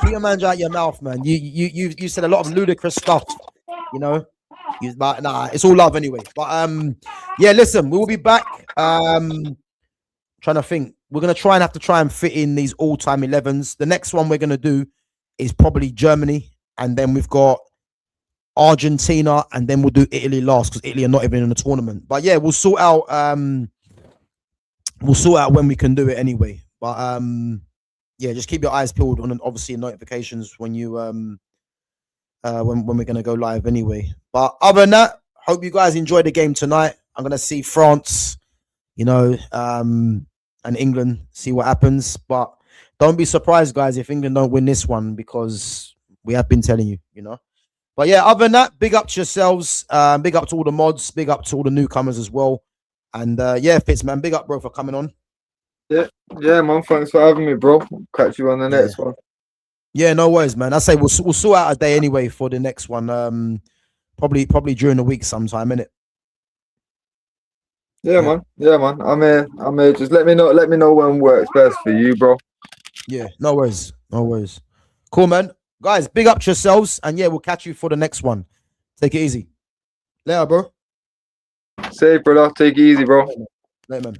Keep your manager out your mouth, man. You said a lot of ludicrous stuff, you know. But nah, it's all love anyway. But yeah, listen, we will be back. Trying to think. We're gonna have to try and fit in these all-time 11s. The next one we're gonna do is probably Germany, and then we've got Argentina, and then we'll do Italy last, because Italy are not even in the tournament. But yeah, we'll sort out when we can do it anyway. But yeah, just keep your eyes peeled on obviously notifications when you when we're gonna go live anyway. But other than that, hope you guys enjoyed the game tonight. I'm gonna see France, you know, and England, see what happens. But don't be surprised, guys, if England don't win this one, because we have been telling you, you know. But yeah, other than that, big up to yourselves. Big up to all the mods. Big up to all the newcomers as well. And yeah, Fitz, man, big up, bro, for coming on. Yeah, man. Thanks for having me, bro. Catch you on the next one. Yeah, no worries, man. I say we'll sort out a day anyway for the next one. Probably during the week sometime, innit? Yeah, man. Yeah, man. I'm here. Just let me know when works best for you, bro. Yeah, no worries. No worries. Cool, man. Guys, big up to yourselves. And yeah, we'll catch you for the next one. Take it easy. Later, bro. Safe, brother. Take it easy, bro. Later, man.